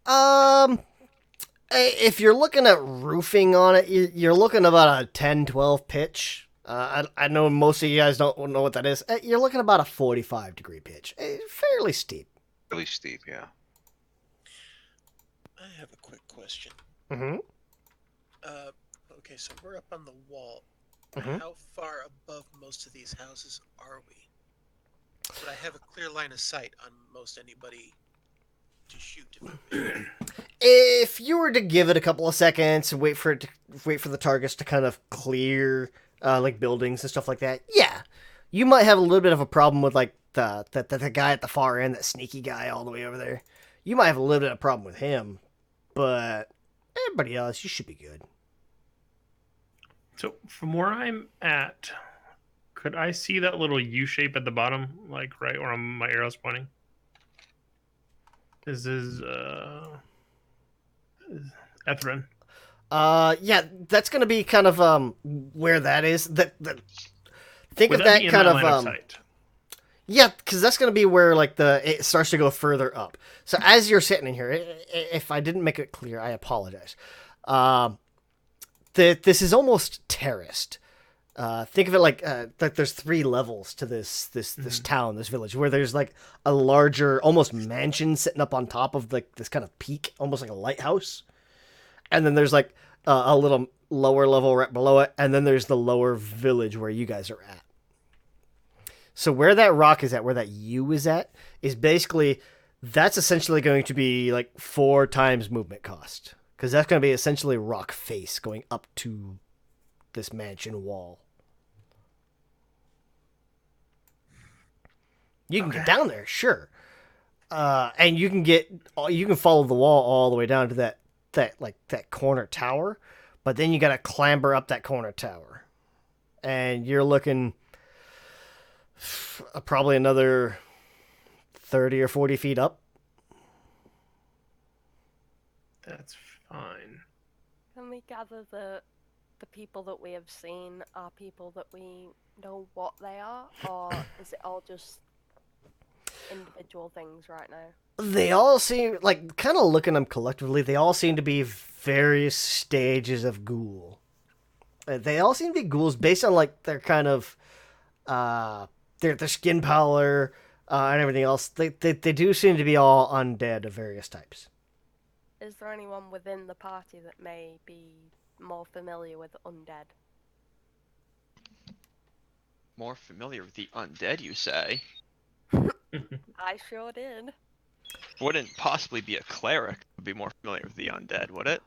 If you're looking at roofing on it, you're looking about a 10-12 pitch. I know most of you guys don't know what that is. You're looking about a 45-degree pitch. Fairly steep. Really steep, yeah. I have a quick question. Mm-hmm. Okay, so we're up on the wall. Mhm. How far above most of these houses are we? Would I have a clear line of sight on most anybody to shoot? If you were to give it a couple of seconds and wait for the targets to kind of clear, like buildings and stuff like that, yeah, you might have a little bit of a problem with like the guy at the far end, that sneaky guy all the way over there. You might have a little bit of a problem with him, but everybody else, you should be good. So from where I'm at, could I see that little U shape at the bottom, like right where my arrow's pointing? This is Ethrin. Yeah, that's gonna be kind of where that is. Think Would of that be in kind my of line of sight? Yeah, because that's going to be where like it starts to go further up. So as you're sitting in here, if I didn't make it clear, I apologize. This is almost terraced. Think of it like there's 3 levels to this town, this village, where there's like a larger, almost mansion sitting up on top of like this kind of peak, almost like a lighthouse. And then there's like a little lower level right below it, and then there's the lower village where you guys are at. So where that rock is at, where that U is at, is basically, that's essentially going to be like 4 times movement cost. Because that's going to be essentially rock face going up to this mansion wall. You can get down there, sure. And you can follow the wall all the way down to that corner tower. But then you got to clamber up that corner tower. And you're looking probably another 30 or 40 feet up. That's fine. Can we gather the people that we have seen are people that we know what they are, or is it all just individual things right now? They all seem, like, kind of looking at them collectively, they all seem to be various stages of ghoul. They all seem to be ghouls based on, like, their kind of, their skin color, and everything else. They do seem to be all undead of various types. Is there anyone within the party that may be more familiar with undead? More familiar with the undead, you say? I sure did. Wouldn't possibly be a cleric would be more familiar with the undead, would it?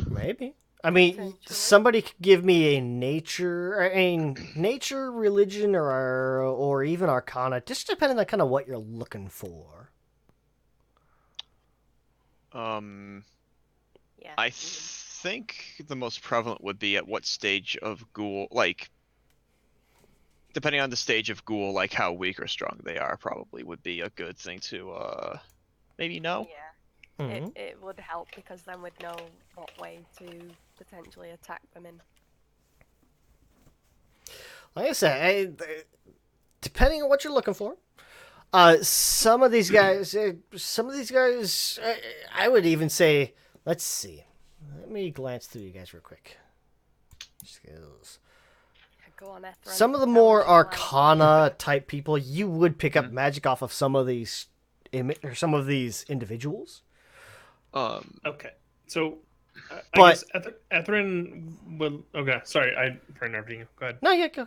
Maybe. I mean, somebody could give me a nature, religion, or even arcana, just depending on kind of what you're looking for. Yeah. I think the most prevalent would be at what stage of ghoul, like, depending on the stage of ghoul, like how weak or strong they are, probably would be a good thing to maybe know. Yeah. Mm-hmm. It would help because then we'd know what way to potentially attack them in. Like I said, depending on what you're looking for, some of these guys, I would even say, let's see. Let me glance through you guys real quick. Skills. Go on, Ethrin. Some of the Tell more us your plan. arcana type people, you would pick up magic off of some of these some of these individuals. Okay, so I But- guess Ethrin will. Okay, sorry, I interrupted you. Go ahead. No, yeah. Go.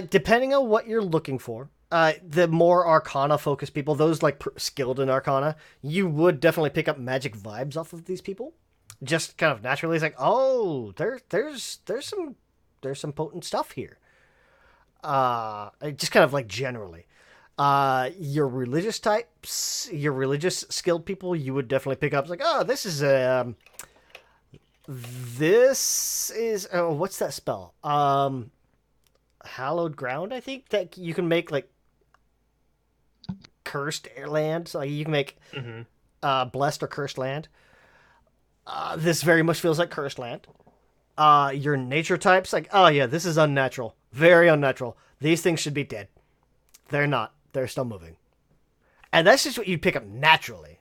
Depending on what you're looking for, the more arcana focused people, those like skilled in arcana, you would definitely pick up magic vibes off of these people. Just kind of naturally, it's like, oh, there's some potent stuff here. Just kind of like generally. Your religious types, your religious skilled people, you would definitely pick up. It's like, oh, this is what's that spell? Hallowed ground, I think, that you can make like cursed land. So you can make blessed or cursed land. This very much feels like cursed land. Your nature types, like, oh yeah, this is unnatural. Very unnatural. These things should be dead. They're not. They're still moving. And that's just what you pick up naturally.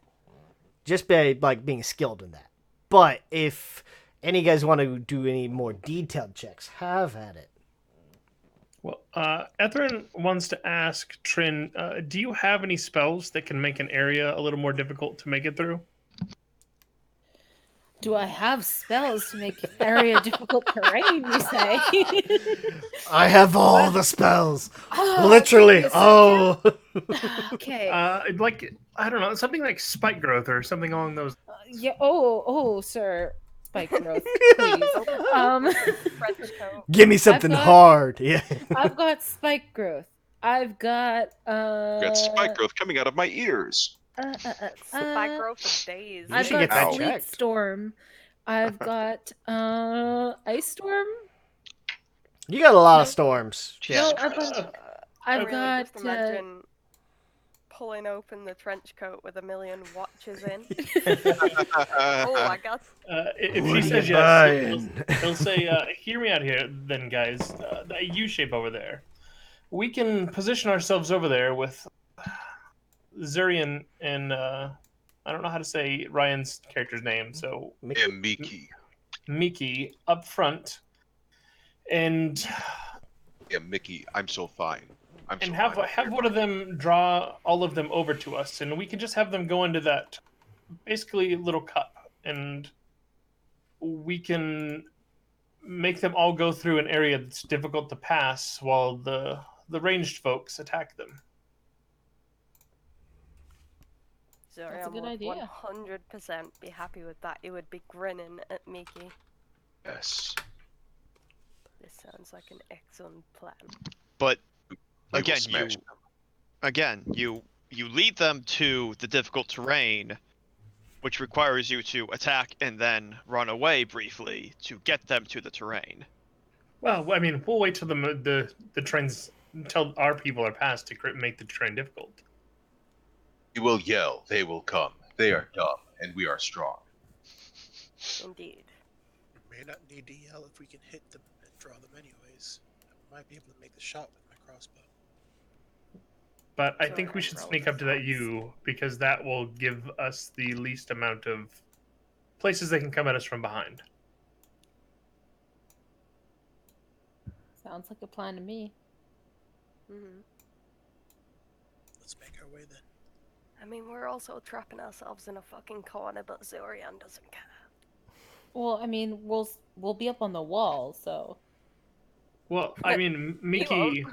just by like being skilled in that. But if any guys want to do any more detailed checks, have at it. Well, Etherin wants to ask Trin, do you have any spells that can make an area a little more difficult to make it through? Do I have spells to make area difficult terrain, you say? I have all the spells. Oh, Literally. give me a Oh. Okay. Like, I don't know, something like spike growth or something along those. Yeah. Oh, sir. Spike growth, please. French coat. Give me something got- hard. Yeah. I've got spike growth. I've got Got spike growth coming out of my ears. Spike growth for days. You I've should got get that Ow. sleet checked. storm. I've got ice storm. You got a lot of No. storms. Jesus No, I've Christ. got. I've Really got. just imagine pulling open the trench coat with a million watches in. Oh, I got If What she are says you yes, buying? he'll say, hear me out here, then, guys. That U shape over there. We can position ourselves over there with Zurian and I don't know how to say Ryan's character's name, so And Miki. Miki up front, and Yeah, Mickey, I'm so fine. I'm so have fine. have one of them draw all of them over to us, and we can just have them go into that basically little cup, and we can make them all go through an area that's difficult to pass while the ranged folks attack them. That's a Zorian good would idea. 100% be happy with that. He would be grinning at Miki. Yes. This sounds like an excellent plan. But We will again, smash you them. again you lead them to the difficult terrain, which requires you to attack and then run away briefly to get them to the terrain. Well, I mean, we'll wait till the trains until our people are past to make the train difficult. We will yell. They will come. They are dumb, and we are strong. Indeed. We may not need to yell if we can hit them and draw them anyways. I might be able to make the shot with my crossbow. But I Sorry, think we I should rolled sneak up to that thoughts. U because that will give us the least amount of places they can come at us from behind. Sounds like a plan to me. Hmm. Let's make our way then. I mean, we're also trapping ourselves in a fucking corner, but Zorian doesn't care. Well, I mean, we'll be up on the wall, so. Well, I mean, Miki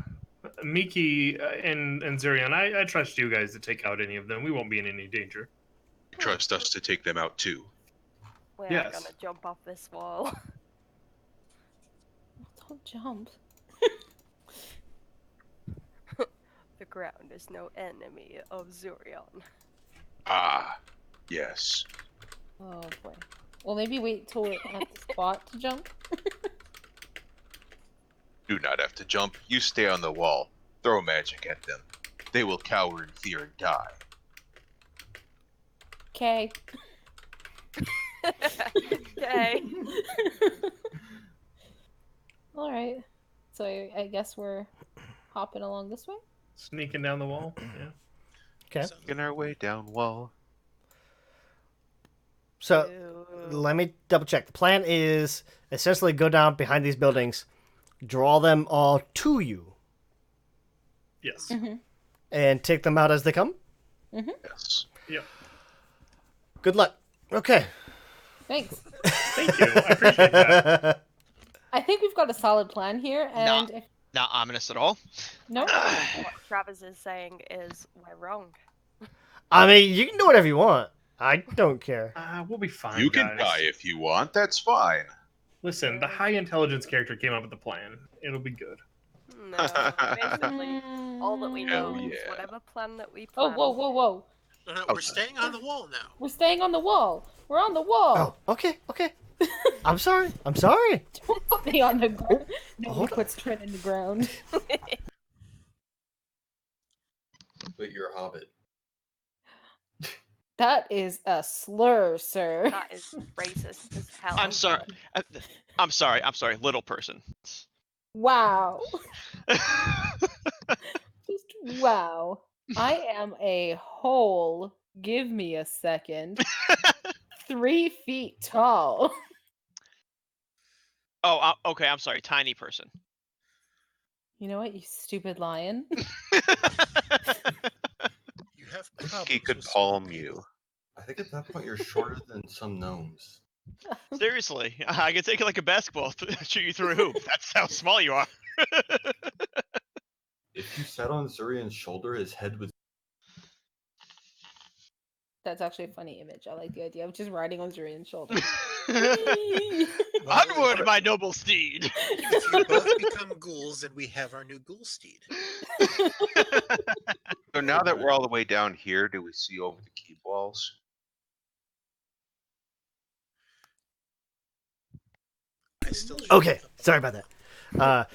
and Zurian, I trust you guys to take out any of them. We won't be in any danger. You trust us to take them out too. We're Yes. gonna jump off this wall. Don't jump. The ground is no enemy of Zorian. Ah, yes. Oh boy. Well, maybe wait till we're at the spot to jump. Do not have to jump. You stay on the wall. Throw magic at them. They will cower in fear and die. Okay. Okay. All right. So I guess we're hopping along this way. Sneaking down the wall. Yeah. Okay. So, Making our way down wall. So Ew. let me double check. The plan is essentially go down behind these buildings, draw them all to you, Yes. Mm-hmm. and take them out as they come. Yes. Good luck. Okay. Thanks. Thank you. I appreciate that. I think we've got a solid plan here, and if Not ominous at all. no, What Travis is saying is we're wrong. I mean, you can do whatever you want. I don't care. We'll be fine. You can guys. die if you want. That's fine. Listen, the high intelligence character came up with the plan. It'll be good. No, basically, all that we know Hell is yeah. whatever plan that we Oh, plan. whoa! no, Oh, we're staying on the wall now. We're staying on the wall. We're on the wall. Oh, okay. I'm sorry. Don't put me on the ground. Nobody Hold on. puts Trent in the ground. But you're a hobbit. That is a slur, sir. That is racist as hell. I'm sorry. I'm sorry. Little person. Wow. Just wow. I am a whole Give me a second. 3 feet tall. Oh, okay. I'm sorry. Tiny person. You know what, you stupid lion? You have I think problems he could with small palm people. you. I think at that point you're shorter than some gnomes. Seriously, I could take it like a basketball, shoot you through a hoop. That's how small you are. If you sat on Zurian's shoulder, his head would. That's actually a funny image. I like the idea of just riding on Zurian's shoulder. Well, Onward, my noble steed. if you both become ghouls, then we have our new ghoul steed. So now that we're all the way down here, do we see over the keep walls? I still Okay, sorry about that.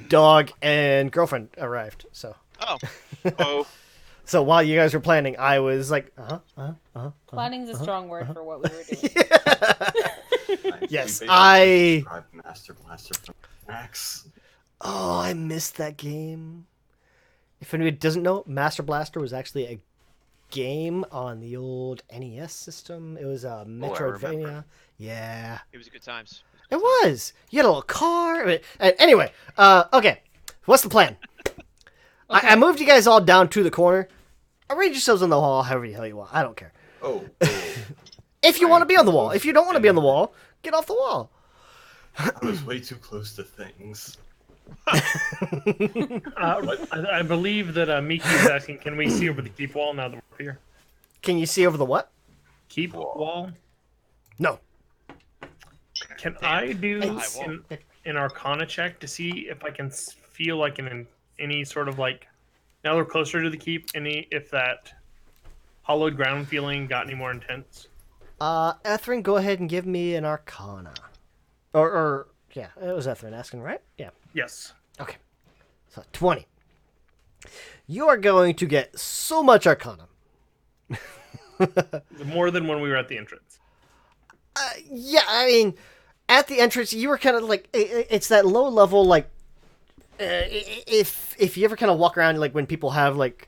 Dog and girlfriend arrived, so. Oh, Oh, So while you guys were planning, I was like, Planning's a strong word for what we were doing. Yes, We basically I- described Master Blaster from Max. Oh, I missed that game. If anybody doesn't know, Master Blaster was actually a game on the old NES system. It was a Metroidvania. remember. Yeah, it was good times. it was. You had a little car. Anyway, okay. What's the plan? I moved you guys all down to the corner. Arrange yourselves on the wall however the hell you want. I don't care. Oh, If you want to be on the wall. If you don't want to be on the wall, get off the wall. I was way too close to things. I believe that Miki is asking, can we see over the keep wall now that we're here? Can you see over the what? Keep wall? No. Can I do I won't. an Arcana check to see if I can feel like any sort of like, now we're closer to the keep, if that hollowed ground feeling got any more intense? Ethrin, go ahead and give me an Arcana. Or yeah, it was Ethrin asking, right? Yeah. Yes. Okay. So 20. You are going to get so much Arcana. More than when we were at the entrance. Yeah, I mean, at the entrance, you were kind of like, it's that low level, like, if you ever kind of walk around, like when people have like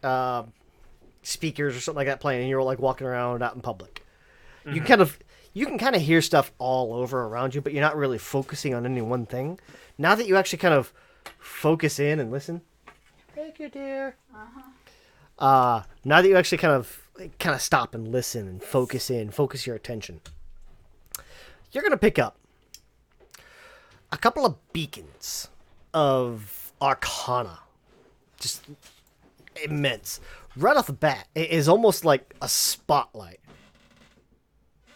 speakers or something like that playing, and you're like walking around out in public, you can kind of hear stuff all over around you, but you're not really focusing on any one thing. Now that you actually kind of focus in and listen, thank you, dear. Now that you actually kind of stop and listen and focus your attention, you're gonna pick up a couple of beacons of Arcana, just immense. Right off the bat, it is almost like a spotlight.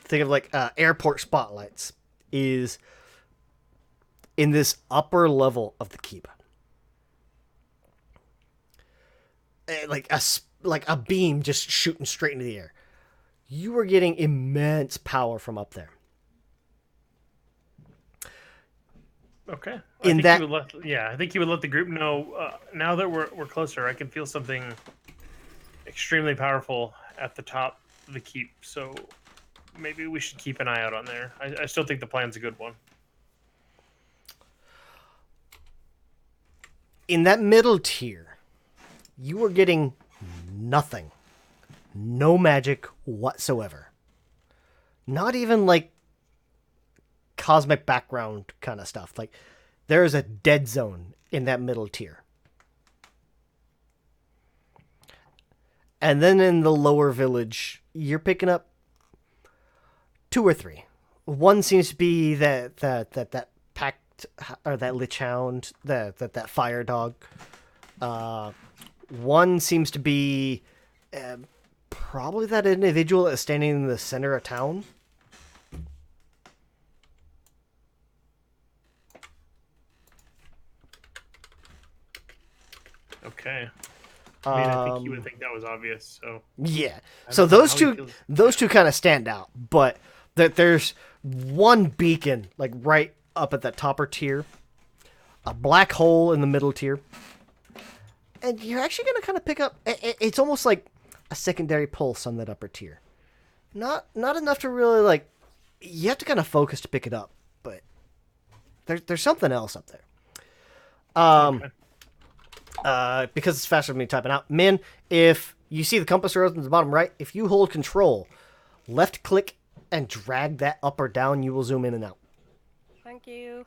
Think of like airport spotlights is in this upper level of the keep. Like a beam just shooting straight into the air. You are getting immense power from up there. Okay. I think he would let the group know. Now that we're closer, I can feel something extremely powerful at the top of the keep. So maybe we should keep an eye out on there. I still think the plan's a good one. In that middle tier, you are getting nothing. No magic whatsoever. Not even like cosmic background kind of stuff. Like there is a dead zone in that middle tier. And then in the lower village, you're picking up 2 or 3. One seems to be that pact or that lich hound, that fire dog. One seems to be probably that individual that is standing in the center of town. Okay. I mean, I think he would think that was obvious. So Yeah. I So don't know those how he two, feels. kind of stand out, but there's one beacon like right up at that topper tier, a black hole in the middle tier, and you're actually gonna kind of pick up. It's almost like a secondary pulse on that upper tier. Not enough to really like. You have to kind of focus to pick it up, but there's something else up there. Okay. Because it's faster than me typing out. Min, if You see the compass rose in the bottom right. If you hold control, left click and drag that up or down, you will zoom in and out. Thank you.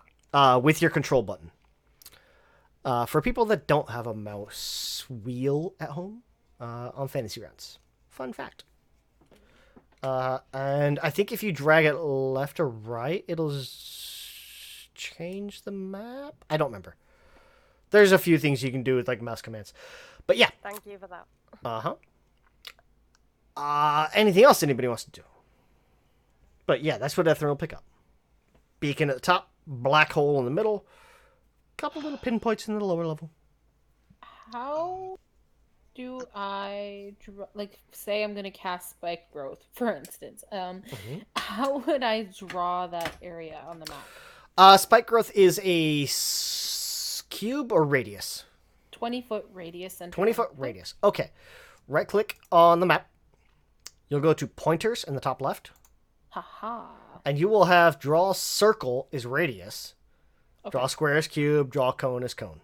With your control button. For people that don't have a mouse wheel at home, on Fantasy Grounds. Fun fact. And I think if you drag it left or right, it'll change the map. I don't remember. There's a few things you can do with like mouse commands. But yeah. Thank you for that. Anything else anybody wants to do? But yeah, that's what Ether will pick up. Beacon at the top, black hole in the middle, couple little pinpoints in the lower level. How do I say I'm gonna cast Spike Growth, for instance? How would I draw that area on the map? Spike Growth is a cube or radius? 20-foot radius and 20-foot radius. Okay. Right click on the map. You'll go to pointers in the top left. Haha. And you will have draw circle is radius. Okay. Draw square is cube. Draw cone is cone.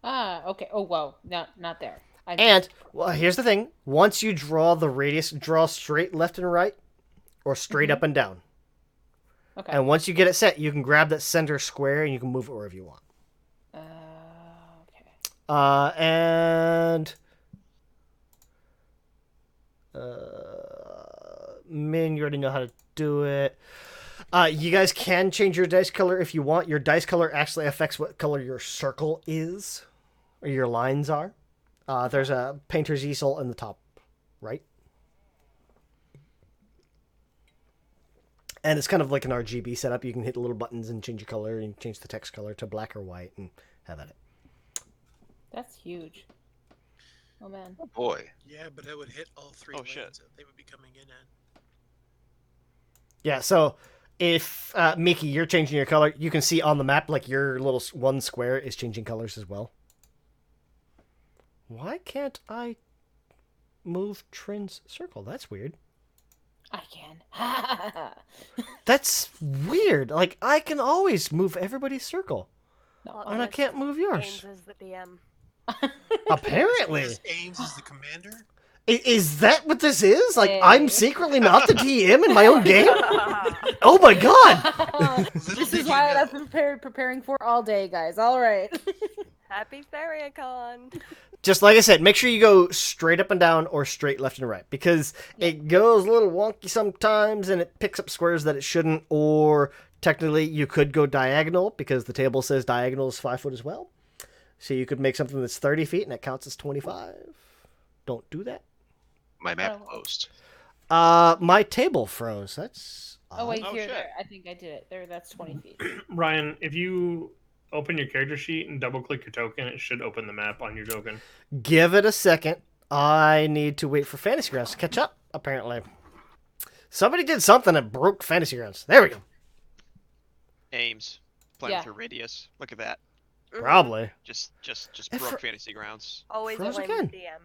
Okay. Oh, well, not there. Well, here's the thing. Once you draw the radius, draw straight left and right or straight up and down. Okay. And once you get it set, you can grab that center square and you can move it wherever you want. Okay. Min, you already know how to do it. You guys can change your dice color if you want. Your dice color actually affects what color your circle is, or your lines are. There's a painter's easel in the top right. And it's kind of like an RGB setup. You can hit the little buttons and change your color and change the text color to black or white and have at it. That's huge. Oh, man. Oh boy. Yeah, but it would hit all three lanes shit. that they would be coming in at. Yeah, so if, Mickey, you're changing your color, you can see on the map, like, your little one square is changing colors as well. Why can't I move Trin's circle? That's weird. I can. That's weird. Like, I can always move everybody's circle. No, And I can't move yours. James is the DM. Apparently. Ames is the commander. Is that what this is? Like, Hey. I'm secretly not the DM in my own game? Oh my god! This is what I've been preparing for all day, guys. All right. Happy TheriaCon! Just like I said, make sure you go straight up and down or straight left and right, because it goes a little wonky sometimes and it picks up squares that it shouldn't, or technically you could go diagonal because the table says diagonal is 5 foot as well. So you could make something that's 30 feet and it counts as 25. Don't do that. My map closed. My table froze. That's Oh, wait, Oh, here, shit. there. I think I did it. There, that's 20 feet. Ryan, if you open your character sheet and double click your token, it should open the map on your token. Give it a second. I need to wait for Fantasy Grounds to catch up, apparently. Somebody did something that broke Fantasy Grounds. There we go. Ames. Playing Yeah. with your radius. Look at that. Probably. Just It broke fro- Fantasy Grounds. Always Froze blame again. the DM.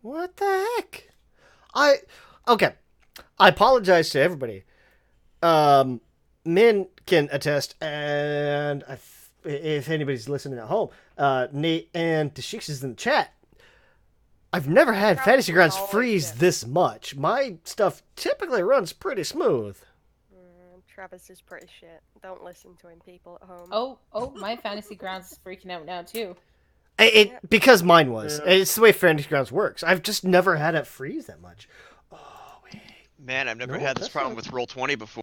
What the heck? Okay. I apologize to everybody. Min can attest, and if anybody's listening at home, Nate and Dashix is in the chat. I've never had Probably Fantasy Grounds always freeze did. this much. My stuff typically runs pretty smooth. Travis is pretty shit. Don't listen to him, people at home. Oh, my Fantasy Grounds is freaking out now, too. Because mine was. Yeah. It's the way Fantasy Grounds works. I've just never had it freeze that much. Oh, wait. Man, I've never No, had this that's problem not- with Roll20 before.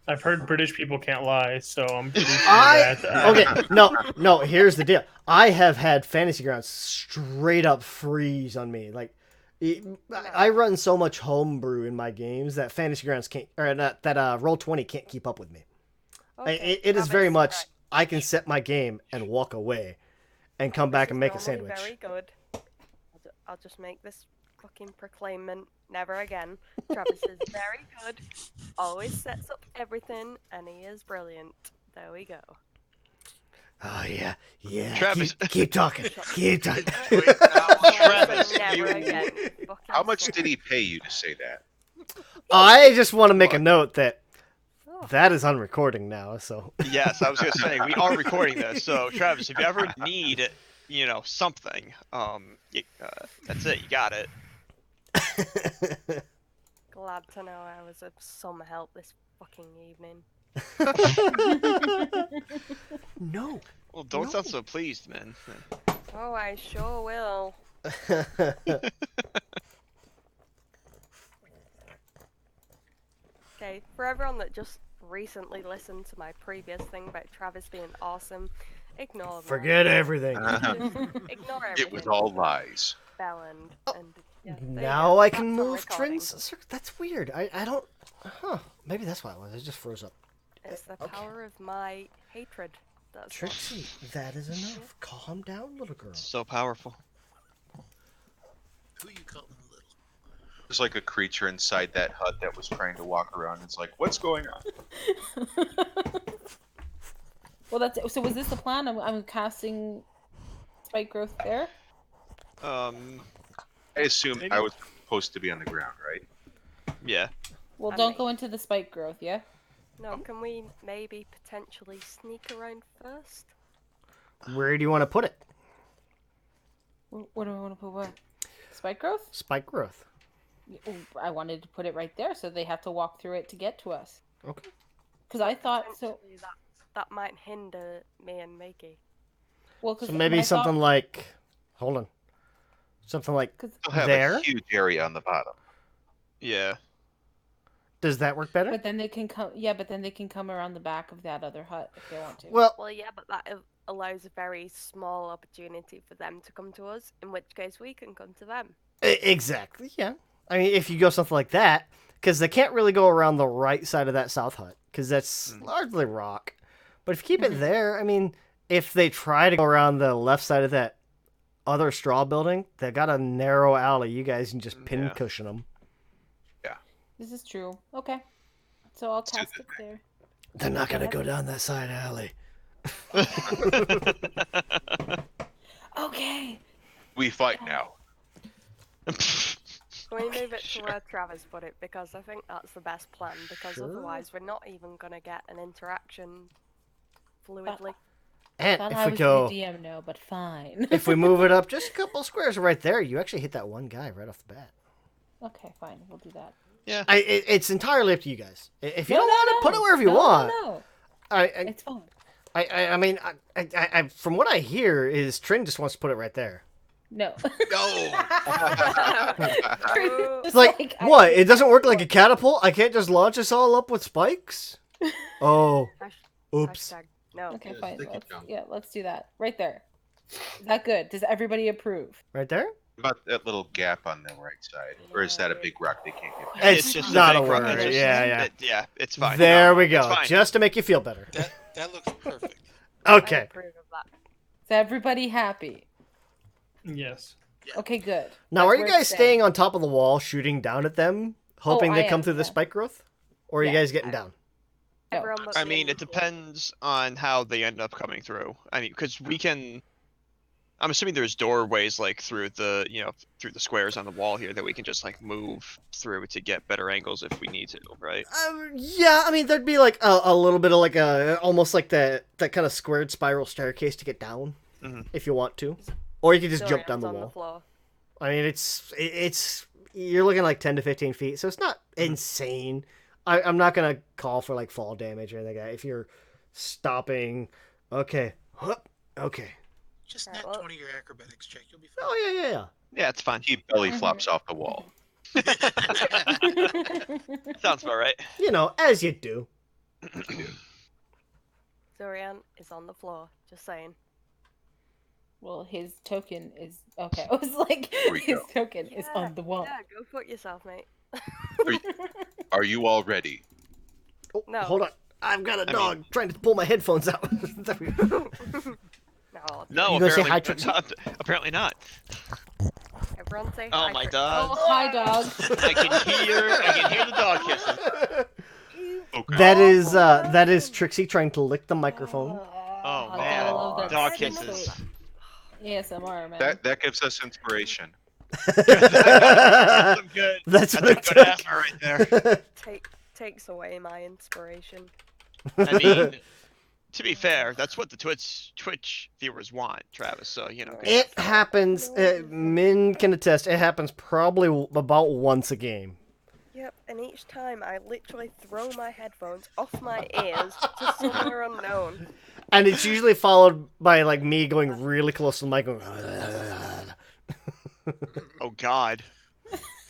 I've heard British people can't lie, so I'm pretty sure that. Okay, no, here's the deal. I have had Fantasy Grounds straight up freeze on me. Like, I run so much homebrew in my games that Fantasy Grounds can't, or that Roll20 can't keep up with me. Okay, It is very Travis, much, right. I can set my game and walk away and come back This and is make a normally sandwich. Very good. I'll just make this fucking proclaimment. Never again. Travis is very good. Always sets up everything, and he is brilliant. There we go. Oh, yeah. Travis. Keep talking. Keep talking. Travis, Never you- again. Fucking How much suck. did he pay you to say that? I just want to make a note that Oh, that is on recording now, so. Yes, I was gonna say we are recording this. So Travis, if you ever need something. That's it. You got it. Glad to know I was of some help this fucking evening. No. Well, don't No. sound so pleased, man. Oh, I sure will. Okay, for everyone that just recently listened to my previous thing about Travis being awesome, ignore me. Forget everything. Just ignore everything. It was all lies. Spell and yeah, there you Now go. I can That's on move recording. Trins. That's weird. I don't. Huh. Maybe that's why it was. It just froze up. It's the Okay. power of my hatred. That's what. Trixie, that is enough. Calm down, little girl. So powerful. Who you calling little? There's like a creature inside that hut that was trying to walk around. It's like, what's going on? Well, that's so. Was this the plan? I'm casting spike growth there. I assume Maybe. I was supposed to be on the ground, right? Yeah. Well, I don't mean- go into the spike growth, yeah. No, can we maybe potentially sneak around first? Where do you want to put it? What do I want to put? What? Spike growth? Spike growth. I wanted to put it right there, so they have to walk through it to get to us. Okay. Because I thought so. Potentially that might hinder me and Makey. Well, because So maybe something like. Hold on. Something like Because They'll have there. a huge area on the bottom. Yeah. Does that work better? but then they can come. Yeah, but then they can come around the back of that other hut if they want to. Well, Well, yeah, but that allows a very small opportunity for them to come to us, in which case we can come to them. exactly. Yeah. I mean, if you go something like that, because they can't really go around the right side of that south hut, because that's largely rock. But if you keep it there, I mean, if they try to go around the left side of that other straw building, they got a narrow alley. You guys can just pin Yeah. cushion them. This is true. Okay. So I'll do cast that. it there. They're not gonna go down that side alley. Okay. We fight now. Can we move it to where Travis put it? Because I think that's the best plan, because Sure. otherwise we're not even going to get an interaction fluidly. And Thought if I we was go, the DM, no, but fine. if we move it up just a couple squares right there, you actually hit that one guy right off the bat. Okay, fine. We'll do that. It's entirely up to you guys. If you No, don't no, want to no. put it wherever you No, want, No, I, it's fine. I mean, I, from what I hear is Trin just wants to put it right there. No. No. Oh, It's like, what? It doesn't work like a catapult? I can't just launch us all up with spikes? Oh, oops. hashtag no. Okay, Yeah, fine. stick it Let's, down. yeah, let's do that. Right there. Is that good? Does everybody approve? Right there? About that little gap on the right side, or is that a big rock they can't get past? It's just not a a big rock. worry. Yeah. Yeah, it's fine. There No, we it's go. fine. Just to make you feel better. That looks perfect. I Okay. approve of that. Is everybody happy? Yes. Okay, good. Now, That's are you where guys it's staying on top of the wall, shooting down at them, hoping I they come am, through the yeah. spike growth? Or are you Yeah. guys getting down? No. Everyone but I me mean, and it depends on how they end up coming through. I mean, because we can. I'm assuming there's doorways like through the through the squares on the wall here that we can just like move through to get better angles if we need to, right? Yeah, I mean, there'd be like a little bit of like almost like that kind of squared spiral staircase to get down, Mhm. if you want to. Or you could just jump down Dorian's the on wall. floor. I mean, it's you're looking like 10 to 15 feet, so it's not insane. I'm not gonna call for like fall damage or anything like that. If you're stopping, okay, Hup. Okay. Just Alright, net well- 20 your acrobatics check. You'll be fine. Oh yeah. Yeah, it's fine. He belly flops off the wall. Sounds about right. You know, as you do. Dorian is on the floor. Just saying. Well, his token is okay. I was like, we his go. token is Yeah, on the wall. Yeah, go fuck yourself, mate. Are you all ready? Oh, No. hold on. I've got a I dog trying to pull my headphones out. There we go. No. No, You gonna say apparently, hi, Trixie? apparently not. Everyone say Oh hi. my Trixie. dog. Oh, hi, dog. I can hear the dog kissing. Okay. That is Trixie trying to lick the microphone. Oh, I man. love that Dog so kisses. much. ASMR, man. That gives us inspiration. That's some good. That's That's what a it good took. asthma right there. Takes away my inspiration. I mean, To be fair, that's what the Twitch viewers want, Travis. So good It job. happens. Min can attest. It happens probably about once a game. Yep, and each time I literally throw my headphones off my ears to somewhere unknown. And it's usually followed by like me going really close to the mic, going. Oh God.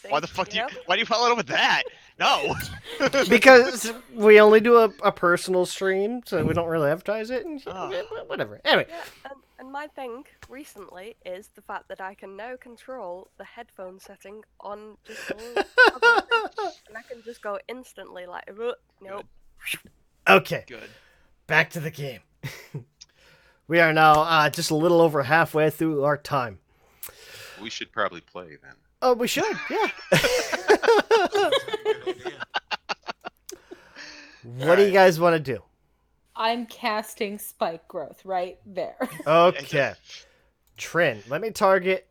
Why the fuck Yep. why do you follow it up with that? No. Because we only do a personal stream, so we don't really advertise it, and Oh. whatever. Anyway, Yeah, and my thing recently is the fact that I can now control the headphone setting on just a little toggle thing, and I can just go instantly like, nope. okay, Good. back to the game. We are now just a little over halfway through our time. We should probably play then. Oh, we should, yeah. What do you guys want to do? I'm casting spike growth right there. Okay. Trin, let me target.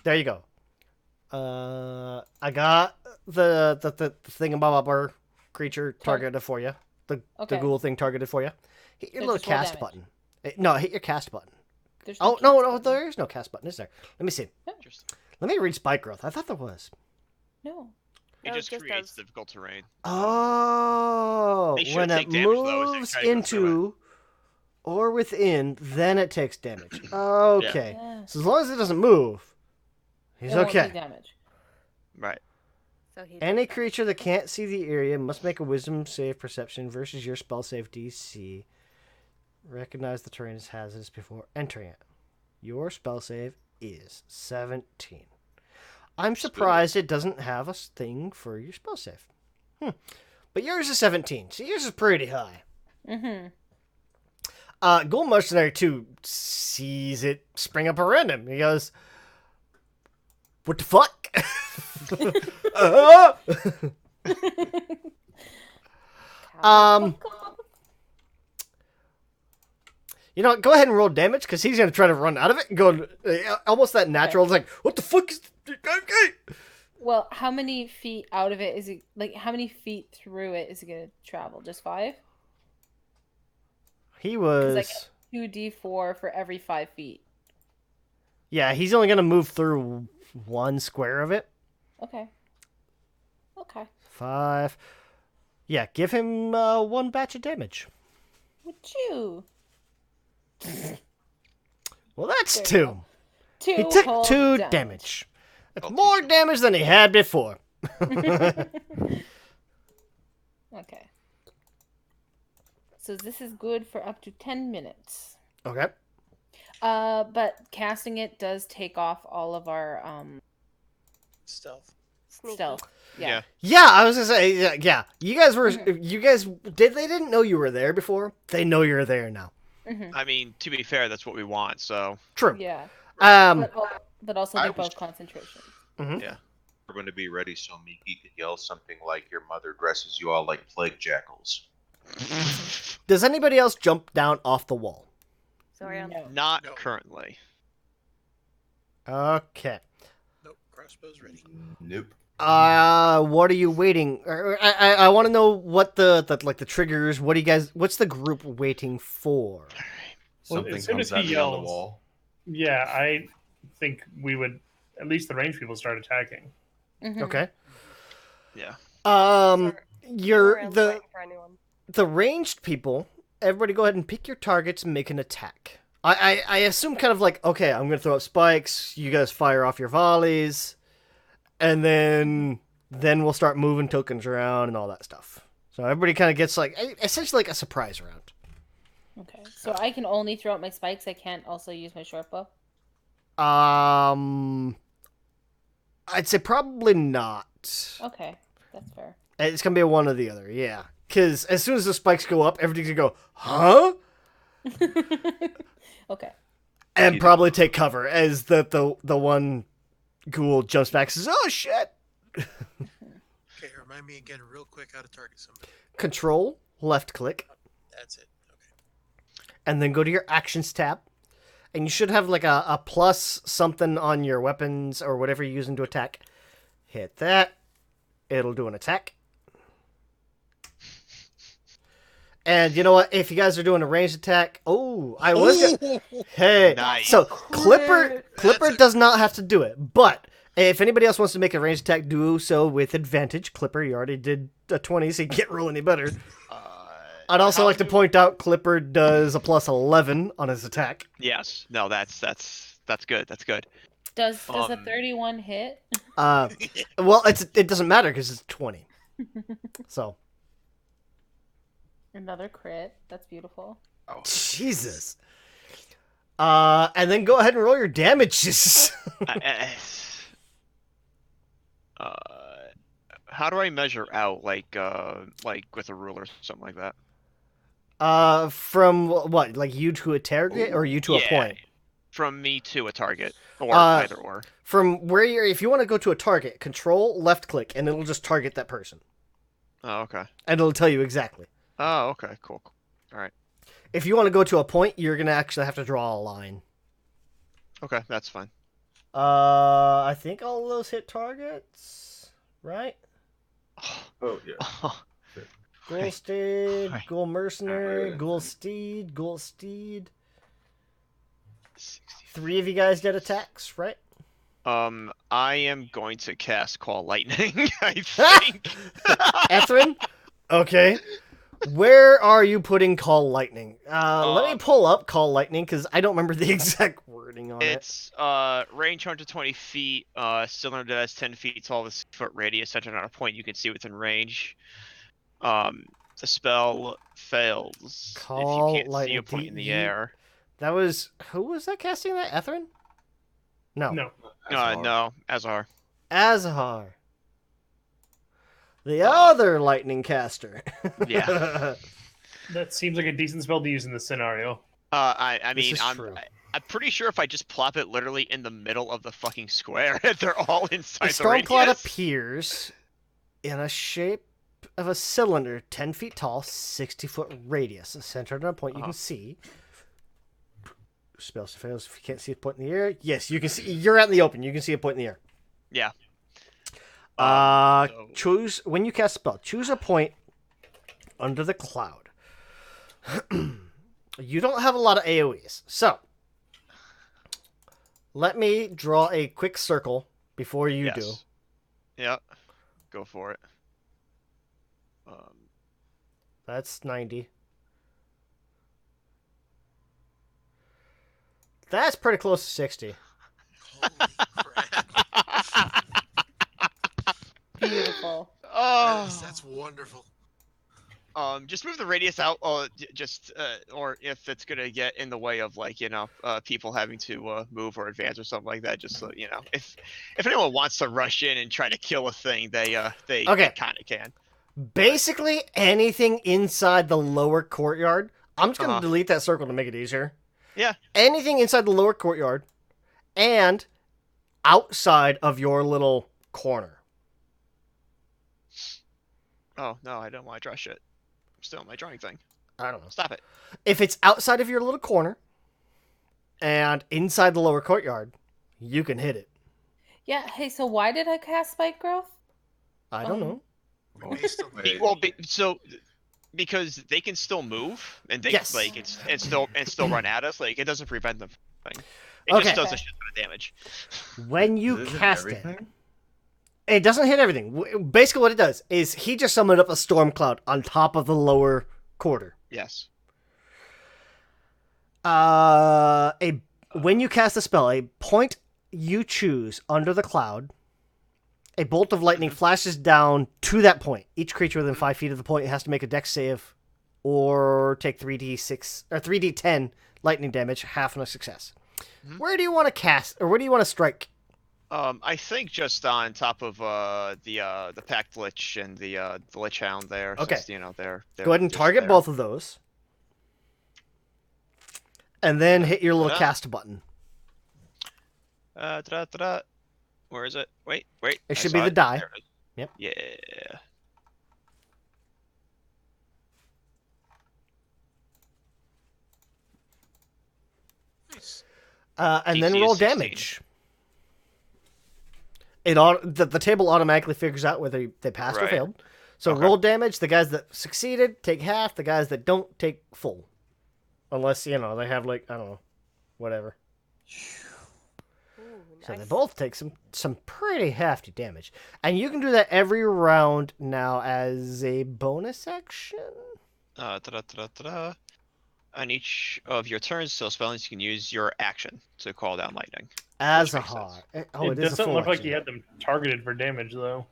There you go. I got the thingamabobber creature targeted for you. The ghoul thing targeted for you. Hit your So little just roll cast damage. button. No, hit your cast button. There's Oh, cast no, button. there is no cast button, is there? Let me see. Interesting. Let me read spike growth. I thought there was. No. It No, just it just creates does. difficult terrain. Oh, They should when it take damage, though, as they moves try to go through into or within, then it takes damage. Okay. Yeah. So as long as it doesn't move, he's It won't take okay. damage. Right. So he Any creature that can't see the area must make a wisdom save perception versus your spell save DC. Recognize the terrain as hazardous before entering it. Your spell save is 17. I'm surprised it doesn't have a thing for your spell save. But yours is 17, so yours is pretty high. Mm-hmm. Ghoul Mercenary 2 sees it spring up around him. He goes, what the fuck? You know, go ahead and roll damage, because he's going to try to run out of it and go almost that natural. It's like, what the fuck is... Okay. Well, how many feet out of it is it? Like, how many feet through it is it gonna travel? Just 5? He 'Cause I was... get 2d4 for every 5 feet. Yeah, he's only going to move through one square of it. Okay. Okay. 5. Yeah, give him 1 batch of damage. Would you? Well, that's There 2. you go. 2 He took whole 2 damage. That's more damage than he had before. Okay. So this is good for up to 10 minutes. Okay. But casting it does take off all of our Stealth. Sneaky. stealth. Yeah. Yeah, I was gonna say, yeah. You guys they didn't know you were there before. They know you're there now. Mm-hmm. I mean, to be fair, that's what we want. So True. Yeah. Um, But also I they're was- both concentration. yeah. We're going to be ready so Miki could yell something like, your mother dresses you all like plague jackals. does anybody else jump down off the wall? Sorry, No. Not No. currently. Okay. Nope. Crossbow's ready. Nope. What are you waiting? I want to know what the triggers. What do you guys? What's the group waiting for? Well, Something as soon comes as at he me on the yells- wall. Yeah, I think we would, at least the range people, start attacking. Mhm. Okay. Yeah. You're Sorry, I'm the waiting for anyone. ranged people. Everybody, go ahead and pick your targets and make an attack. I assume kind of like, okay, I'm gonna throw up spikes. You guys fire off your volleys, and then we'll start moving tokens around and all that stuff. So everybody kind of gets like essentially like a surprise round. Okay. So I can only throw out my spikes. I can't also use my short bow. I'd say probably not. Okay, that's fair. It's gonna be a one or the other, yeah. Because as soon as the spikes go up, everything's gonna go, huh? Okay. And You- probably take cover as the one ghoul jumps back and says, oh shit! Okay, remind me again real quick how to target somebody. Control, left click, That's it. Okay. and then go to your actions tab. And you should have like a plus something on your weapons or whatever you're using to attack. Hit that. It'll do an attack. And you know what? If you guys are doing a ranged attack, I was gonna... Hey, Nice. so Clipper That's a- does not have to do it, but if anybody else wants to make a ranged attack, do so with advantage. Clipper, you already did a 20, so you can't roll any better. I'd also How like to do- point out Clipper does a plus 11 on his attack. Yes. No, that's good. That's good. Does a Um, 31 hit? Well, it doesn't matter because it's 20. So, Another crit. That's beautiful. Oh, Jesus. And then go ahead and roll your damages. How do I measure out, like with a ruler or something like that? From what, like you to a target or you to a Yeah. point? From me to a target, or Uh, either or. From where if you want to go to a target, control left click and it'll just target that person. Oh, okay. And it'll tell you exactly. Oh, okay. Cool. All right. If you want to go to a point, you're going to actually have to draw a line. Okay, that's fine. I think all of those hit targets, right? Oh yeah. Ghoul Steed, Right. Ghoul Mercenary, Right. Ghoul Steed, Ghoul Steed. 60. 3 of you guys did attacks, right? I am going to cast Call Lightning, I think. Ethrin? Okay. Where are you putting Call Lightning? Let me pull up Call Lightning because I don't remember the exact wording on it. It's range 120 feet, cylinder that has 10 feet tall with 6-foot radius centered on a point you can see within range. The spell fails Call if you can't see Lightning. a point in the air. That was... Who was that casting that? Ethrin? No. No. No, Azar. Azahar. The other lightning caster. Yeah. That seems like a decent spell to use in this scenario. I This mean, is true. I'm pretty sure if I just plop it literally in the middle of the fucking square, they're all inside The the storm cloud radius. appears in a shape of a cylinder 10 feet tall, 60-foot radius, centered on a point you can see. Spells fails if you can't see a point in the air. Yes, you can see. You're out in the open. You can see a point in the air. Yeah. So- Choose when you cast a spell. Choose a point under the cloud. You don't have a lot of AOE's, so let me draw a quick circle before you do. Yes. Yeah. Go for it. That's 90. That's pretty close to 60. Holy crap. Beautiful. That's wonderful. Just move the radius out, or if it's gonna get in the way of people having to move or advance or something like that. Just so you know, if anyone wants to rush in and try to kill a thing, they Okay. kind of can. Basically, anything inside the lower courtyard. I'm just going to Uh-huh. delete that circle to make it easier. Yeah. Anything inside the lower courtyard and outside of your little corner. Oh no, I don't want to draw shit. I'm still on my drawing thing. I don't know. Stop it. If it's outside of your little corner and inside the lower courtyard, you can hit it. Yeah, hey, so why did I cast Spike Growth? I don't know. Based on Be- well, be, so because they can still move and they Yes. and still run at us. Like it doesn't prevent them from thing. It Okay. just does a shit ton of damage. When you Does it hit cast it, everything? it doesn't hit everything. Basically, what it does is he just summoned up a storm cloud on top of the lower quarter. Yes. When you cast a spell, a point you choose under the cloud, a bolt of lightning flashes down to that point. Each creature within 5 feet of the point has to make a dex save or take 3d6 or 3d10 lightning damage, half on a success. Mhm. Where do you want to cast, or where do you want to strike? I think just on top of the Pact Lich and the Lich Hound there. Okay. Since, they're Go ahead and just target there. both of those. And then hit your little Ta-da. cast button. Da-da-da-da. Where is it? Wait. It I should saw be the die. There it is. Yep. Yeah. Nice. And then DC is roll 16. damage. The table automatically figures out whether they passed or Right. failed. So Okay. roll damage. The guys that succeeded take half. The guys that don't take full. Unless, they have, I don't know, whatever. Ooh, So they nice. both take some pretty hefty damage. And you can do that every round now as a bonus action? Ta-da-ta-da-ta-da. On each of your turns, so spellings, you can use your action to call down lightning. As a makes sense. har. Oh, it it is a doesn't full look like action. you had them targeted for damage, though.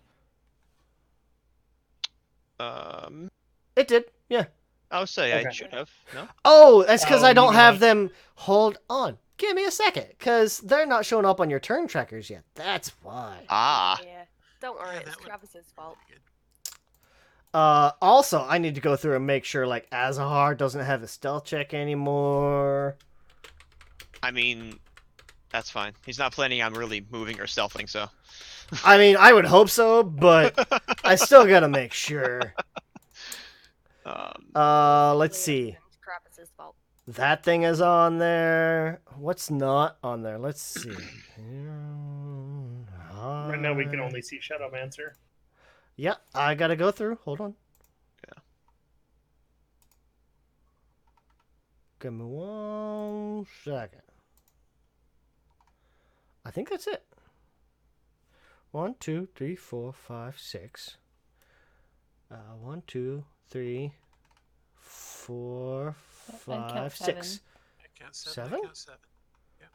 It did, yeah. I would say I Okay. should have. No. Oh, that's because I you don't mean have like- them. Hold on. Give me a second, because they're not showing up on your turn trackers yet. That's why. Ah. Yeah. Don't worry, Yeah, it's that would- Travis's fault. Also, I need to go through and make sure, Azahar doesn't have a stealth check anymore. I mean, that's fine. He's not planning on really moving or stealthing, so. I mean, I would hope so, but I still gotta make sure. Let's see. It's Travis's fault. That thing is on there. What's not on there? Let's see. Right now, we can only see Shadowmancer. Yeah, I gotta go through. Hold on. Yeah. Give me 1 second. I think that's it. 1, 2, 3, 4, 5, 6. 1, 2, 3, 4, I count 5, 6. I count 7. Seven? I count 7.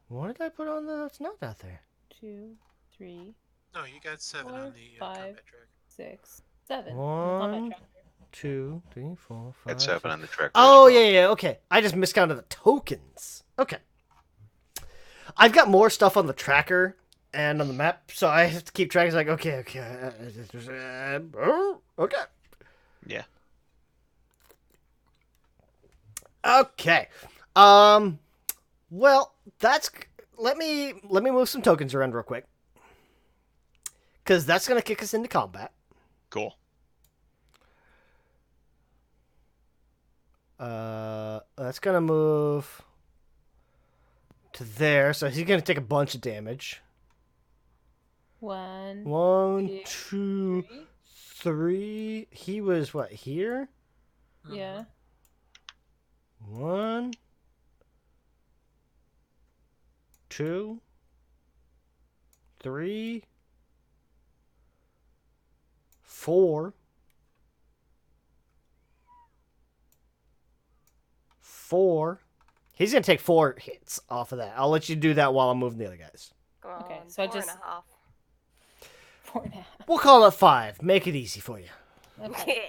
What did I put on there that's not out there? 2, 3, No, you got 7 4, on the 5. combat track. 6, 7. One, 2, 3, 4, 5. At 7 6. on the tracker. Oh, as well. yeah. Okay. I just miscounted the tokens. Okay. I've got more stuff on the tracker and on the map, so I have to keep track. It's like, okay. Okay. Yeah. Okay. Well, that's... Let me move some tokens around real quick. Because that's going to kick us into combat. Cool. That's going to move to there, so he's going to take a bunch of damage. 1, 1, 2, 3. 3. He was, what, here? Yeah. 1, 2, 3, 4, 4. He's gonna take 4 hits off of that. I'll let you do that while I'm moving the other guys. Come on, Okay, so I 4 and just- a half. 4.5. We'll call it 5. Make it easy for you. Okay. Yeah.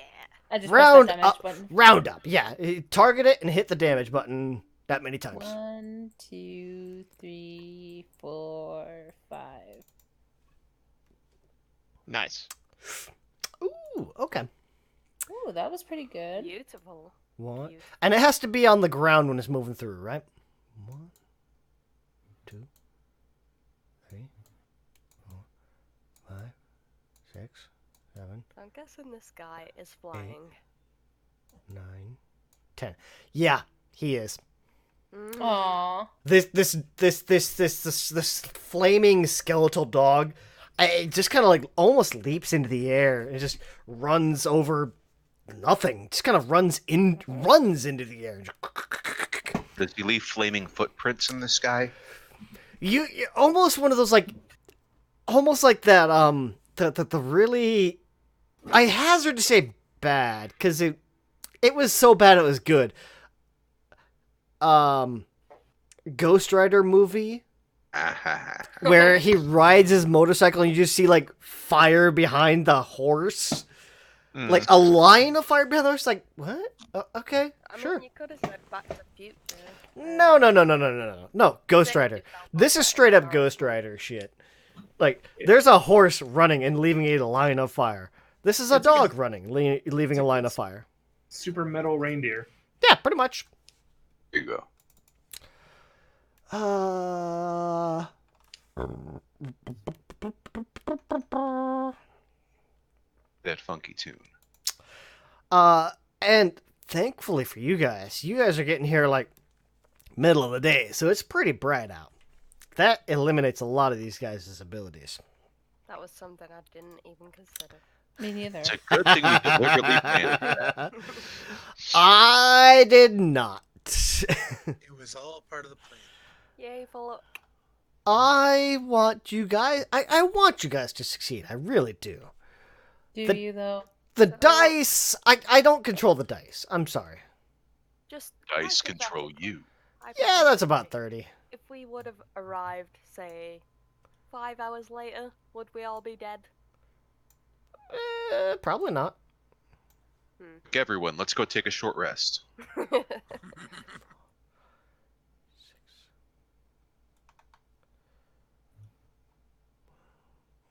I just Round pressed that damage up. button. Round up. Yeah. Target it and hit the damage button that many times. 1, 2, 3, 4, 5. Nice. Ooh, okay. Ooh, that was pretty good. Beautiful. 1. Beautiful. And it has to be on the ground when it's moving through, right? 1, 2, 3, 4, 5, 6, 7, I'm guessing this guy is flying. 9, 10. Yeah, he is. Mm. Aww. This flaming skeletal dog, it just kind of almost leaps into the air and just runs over nothing. Just kind of runs into the air. Does he leave flaming footprints in the sky? You almost one of those almost like that the really, I hazard to say bad because it was so bad it was good. Ghost Rider movie where he rides his motorcycle and you just see fire behind the horse. Like a line of fire behind the horse. Like, what? Okay, I sure. mean, you could have said Back to the Future. No. No, Ghost Rider. This is straight up Ghost Rider shit. There's a horse running and leaving a line of fire. This is a dog running, leaving a line of fire. Super metal reindeer. Yeah, pretty much. There you go. That funky tune. And thankfully for you guys are getting here middle of the day, so it's pretty bright out. That eliminates a lot of these guys' abilities. That was something I didn't even consider. Me neither. It's a good thing we deliberately planned that. I did not. It was all part of the plan. Yay for luck. I want you guys. I want you guys to succeed. I really do. Do The- you though? The So- dice. I don't control the dice. I'm sorry. Just Dice control hypothetically- you. Yeah, that's about hypothetically, 30. If we would have arrived, say, 5 hours later, would we all be dead? Probably not. Look, everyone, let's go take a short rest.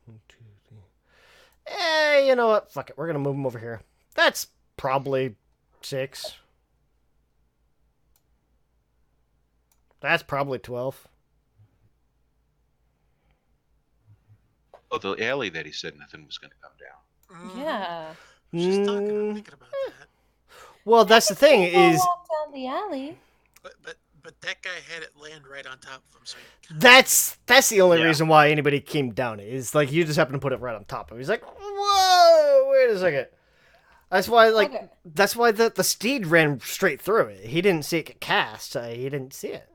1, 2, 3. You know what? Fuck it. We're gonna move them over here. That's probably 6. That's probably 12. Oh, the alley that he said nothing was going to come down. Mhm. Yeah. Just talking, Mm, I'm thinking about that. Well, that's the thing People is walk down the alley. But that guy had it land right on top of him, so he kinda- that's the only Yeah. reason why anybody came down. Is like you just happen to put it right on top of him. He's like, whoa, wait a second. That's why Okay. that's why the steed ran straight through it. He didn't see it get cast. He didn't see it.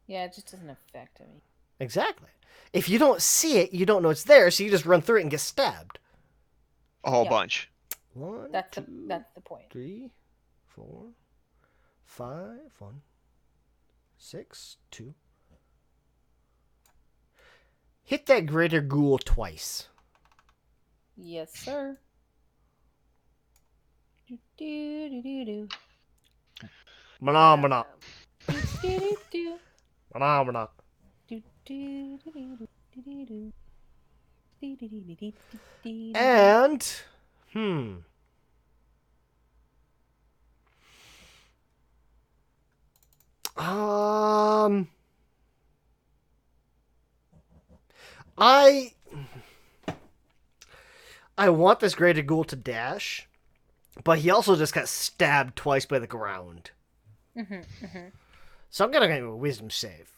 Yeah, it just doesn't affect me. Exactly. If you don't see it, you don't know it's there, so you just run through it and get stabbed. A whole Yeah. bunch. 1, That's 2, the point. 3, 4, 5, 1, 6, 2. Hit that greater ghoul twice. Yes, sir. Do do do do do. Phenomena. Do do do do. Phenomena. Do do do do do do do. Do do do do do do do. And I want this greater ghoul to dash, but he also just got stabbed twice by the ground. So I'm gonna give him a wisdom save.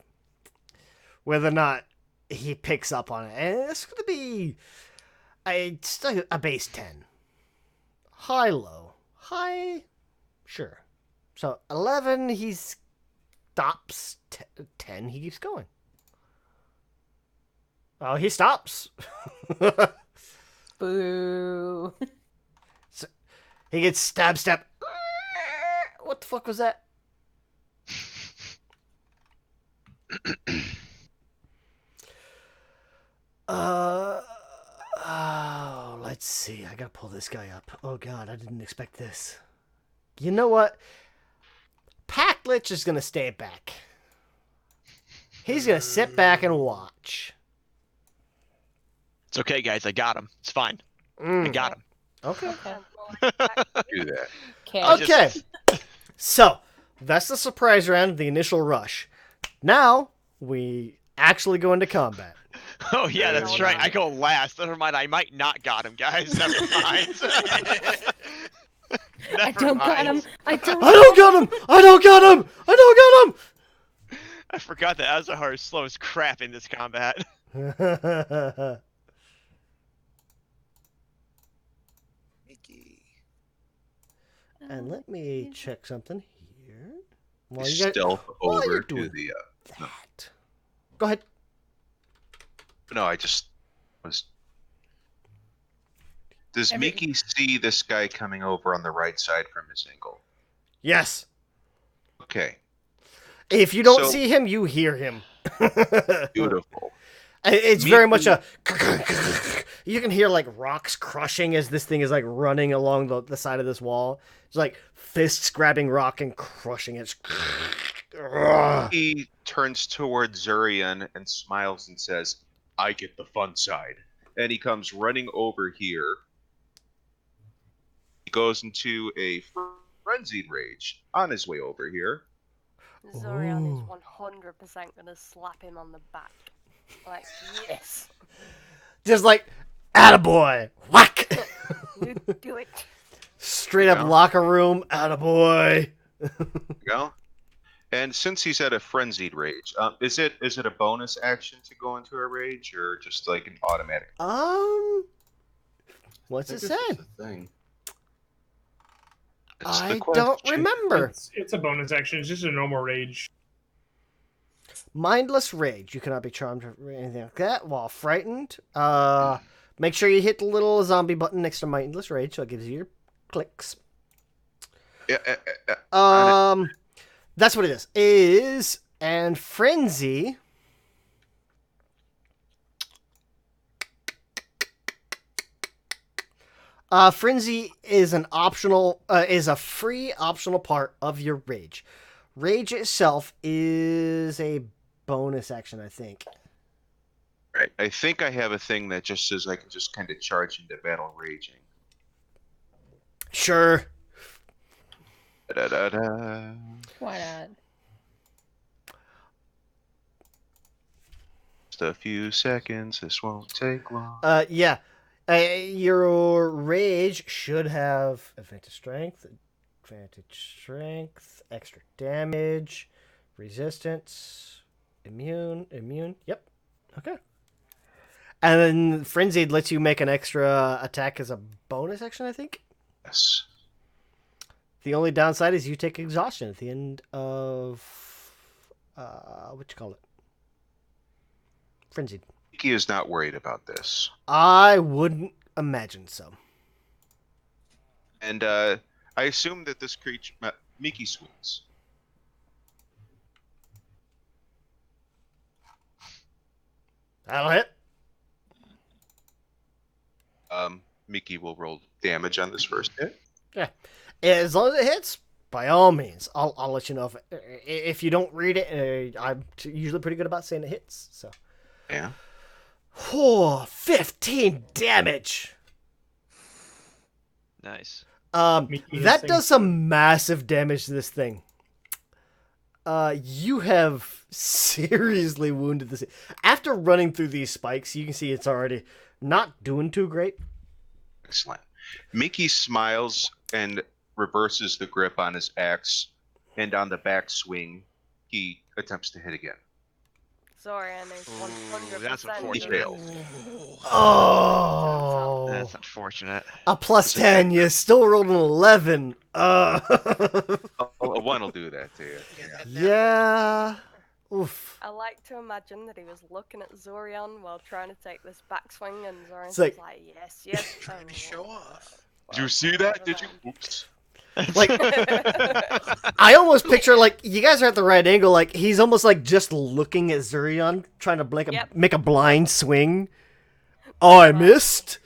Whether or not he picks up on it. And it's gonna be a base 10. High, low. High, sure. So 11, he stops. 10, he keeps going. Oh, he stops. Boo. He gets stab. What the fuck was that? Let's see. I gotta pull this guy up. Oh god, I didn't expect this. You know what? Packlich is gonna stay back. He's gonna sit back and watch. It's okay, guys. I got him. It's fine. I got him. Okay. Okay. Do that. Okay. I just- Okay. So, that's the surprise round, the initial rush. Now, we actually go into combat. Oh yeah, that's No, right. no. I go last. Never mind. I might not got him, guys. Never mind. I don't got him. I don't. I don't got him! I don't got him! I don't I forgot that Azahar is slow as crap in this combat. got him! Mickey. And let me check something here. While You you guys... stealth while you're over to doing the. that. Go ahead. No, I just was. Does Every- Miki see this guy coming over on the right side from his angle? Yes. Okay, If you don't So- see him, you hear him. beautiful. It's very much Miki- a. You can hear like rocks crushing as this thing is like running along the side of this wall. It's like fists grabbing rock and crushing it. He turns towards Zurian and smiles and says, "I get the fun side." And he comes running over here. He goes into a frenzied rage on his way over here. Zorion is Ooh. 100% gonna slap him on the back. Like, yes, Just like, attaboy! Whack! you do it. Straight up Yeah. locker room, attaboy! Go. And since he's at a frenzied rage, is it a bonus action to go into a rage or just like an automatic? What's I it think say? it's just a thing. That's the I don't question. remember. It's a bonus action. It's just a normal rage. Mindless rage. You cannot be charmed or anything like that while frightened. Make sure you hit the little zombie button next to mindless rage, so it gives you your clicks. Yeah, on it. That's what it is. And frenzy. Frenzy is an optional, is a free optional part of your rage. Rage itself is a bonus action, I think. Right. I think I have a thing that just says I can just kind of charge into battle raging. Sure. Da-da-da-da. Why not? Just a few seconds. This won't take long. Yeah. Your rage should have advantage strength, extra damage, resistance, immune. Yep. Okay. And then frenzied lets you make an extra attack as a bonus action, I think. Yes. The only downside is you take exhaustion at the end of what you call it? Frenzied. Mickey is not worried about this. I wouldn't imagine so. And I assume that this creature, Mickey swings. That'll hit. Mickey will roll damage on this first hit. Yeah. As long as it hits, by all means, I'll let you know if you don't read it. I'm usually pretty good about saying it hits. So. Yeah. Oh, 15 damage. Nice. That does some massive damage to this thing. You have seriously wounded this. After running through these spikes, you can see it's already not doing too great. Excellent. Mickey smiles and reverses the grip on his axe, and on the back swing, he attempts to hit again. Zorian is 100% that's gonna He unfortunate. failed. Oh, That's unfortunate. a plus 10. You still rolled an 11. A one will do that to you. Yeah. Oof. I like to imagine that he was looking at Zorian while trying to take this backswing, and Zorian It's was like- like, yes. Trying to show off. Did you see that? Did you? Oops. Like, I almost picture, like, you guys are at the right angle. Like, he's almost like just looking at Zurion, trying to make a blind swing. Oh, I missed?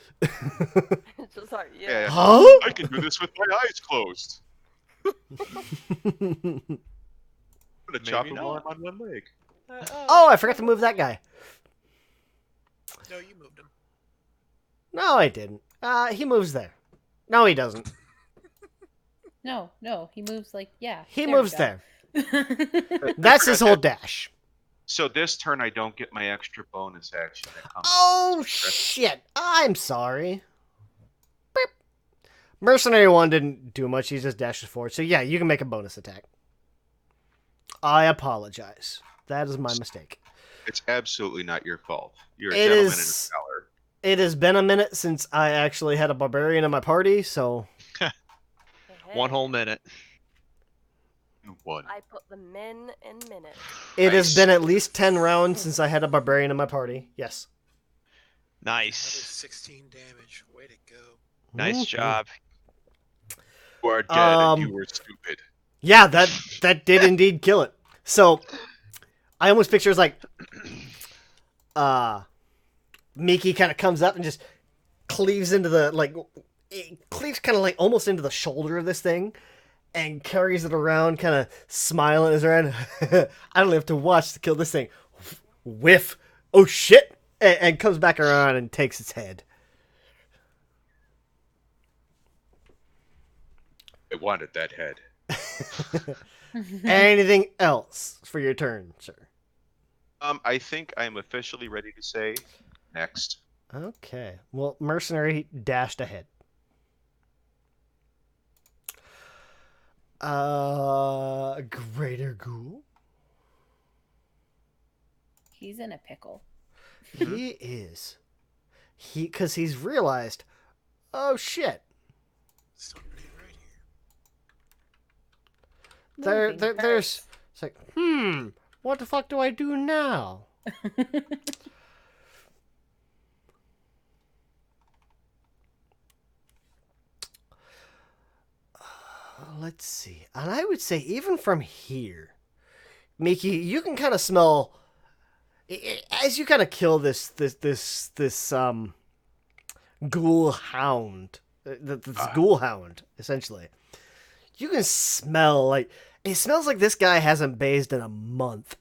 Just like, yeah. Huh? I can do this with my eyes closed. I'm gonna chop him while I'm on one leg. Oh, I forgot to move that guy. No, you moved him. No, I didn't. He moves there. No, he doesn't. No, he moves like, yeah. He there we moves go. there. That's his whole dash. So this turn, I don't get my extra bonus action that comes. Oh, shit. I'm sorry. Beep. Mercenary 1 didn't do much. He just dashes forward. So, yeah, you can make a bonus attack. I apologize. That is my mistake. It's absolutely not your fault. You're a It gentleman is- and a scholar. It has been a minute since I actually had a barbarian in my party, so... One whole minute. One. I put the min in minutes. It has Nice. been at least 10 rounds since I had a barbarian in my party. Yes. Another Nice. 16 damage. Way to go. Nice Mhm. job. You are dead and you Um, were stupid. Yeah, that did indeed kill it. So, I almost picture it's like... Miki kind of comes up and just cleaves into the, like... It cleaves kind of like almost into the shoulder of this thing and carries it around, kind of smiling as around. I don't have to watch to kill this thing. Whiff. Oh, shit. And comes back around and takes its head. I wanted that head. Anything else for your turn, sir? I think I'm officially ready to say next. Okay. Well, Mercenary dashed ahead. Greater Ghoul. He's in a pickle. He is. Because he's realized, Oh shit. Somebody right Moving There's. It's like, what the fuck do I do now? hurts. Let's see. And I would say even from here, Miki, you can kind of smell as you kind of kill this ghoul hound, this ghoul hound essentially. You can smell like it smells like this guy hasn't bathed in a month.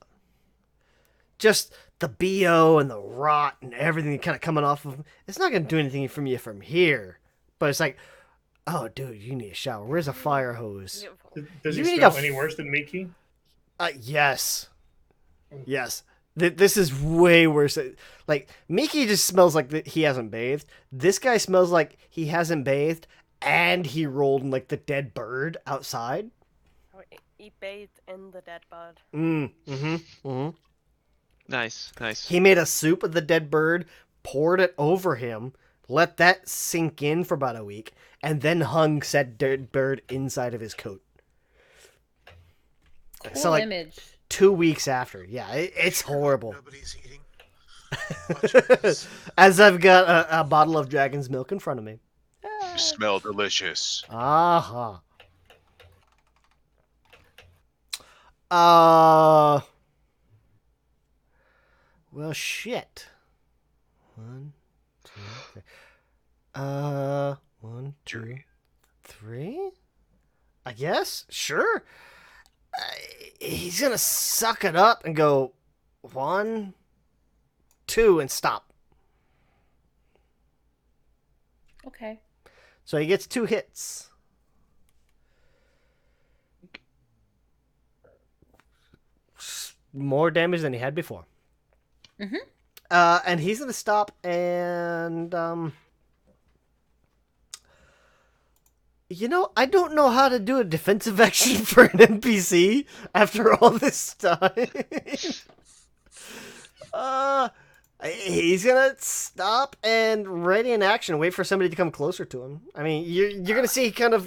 Just the BO and the rot and everything kind of coming off of him. It's not gonna do anything from you from here, but it's like, oh, dude, you need a shower. Where's a fire hose? Beautiful. Does You he need smell a any worse than Miki? Yes. Yes. This is way worse. Like, Miki just smells like he hasn't bathed. This guy smells like he hasn't bathed and he rolled in, like, the dead bird outside. Oh, he bathed in the dead bird. Mm-hmm. Nice, nice. He made a soup of the dead bird, poured it over him, let that sink in for about a week, and then hung said dead bird inside of his coat. Cool So, like, image. 2 weeks after. Yeah, it's horrible. Nobody's eating. Watch this. As I've got a bottle of dragon's milk in front of me. You smell delicious. Uh-huh. Well, shit. 1, 2, 3. 1, 2, 3. I guess. Sure. He's gonna suck it up and go 1, 2, and stop. Okay. So he gets 2 hits. More damage than he had before. Mhm. And he's gonna stop and I don't know how to do a defensive action for an NPC after all this time. He's gonna stop and ready in action, wait for somebody to come closer to him. I mean, you're gonna see he kind of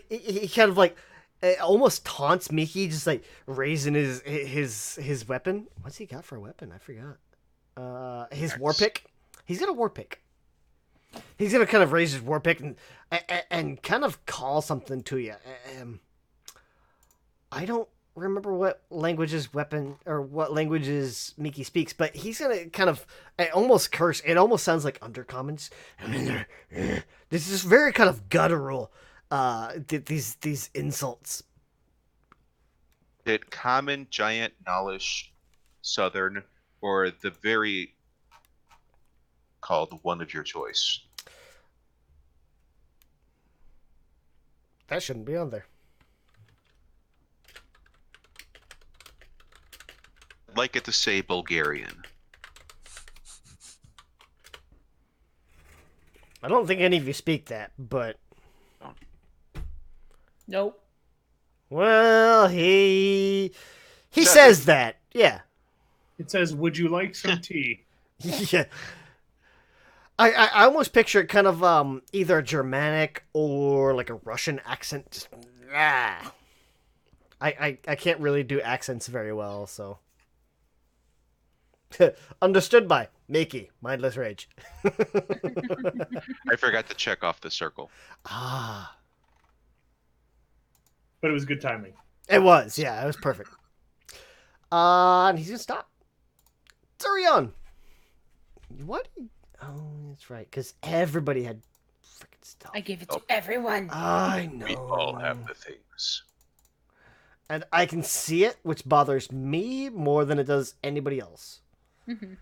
he kind of almost taunts Miki, just like raising his weapon. What's he got for a weapon? I forgot. His war pick. He's got a war pick. He's gonna kind of raise his war pick and kind of call something to you. I don't remember what languages Miki speaks, but he's gonna kind of almost curse. It almost sounds like undercommons. This is very kind of guttural. These insults. It common, giant, Nalish, southern, or the very called one of your choice. That shouldn't be on there. I'd like it to say Bulgarian. I don't think any of you speak that, but Nope. well, he Southern. says that. Yeah. It says, "Would you like some tea?" Yeah. I almost picture it kind of either a Germanic or like a Russian accent. Just, I can't really do accents very well, so. Understood by Miki, mindless rage. I forgot to check off the circle. Ah. But it was good timing. It was, yeah, it was perfect. And he's gonna stop. Zurion! What? Oh, that's right, because everybody had freaking stuff. I gave it to everyone. I know. We all have the things. And I can see it, which bothers me more than it does anybody else. Mhm.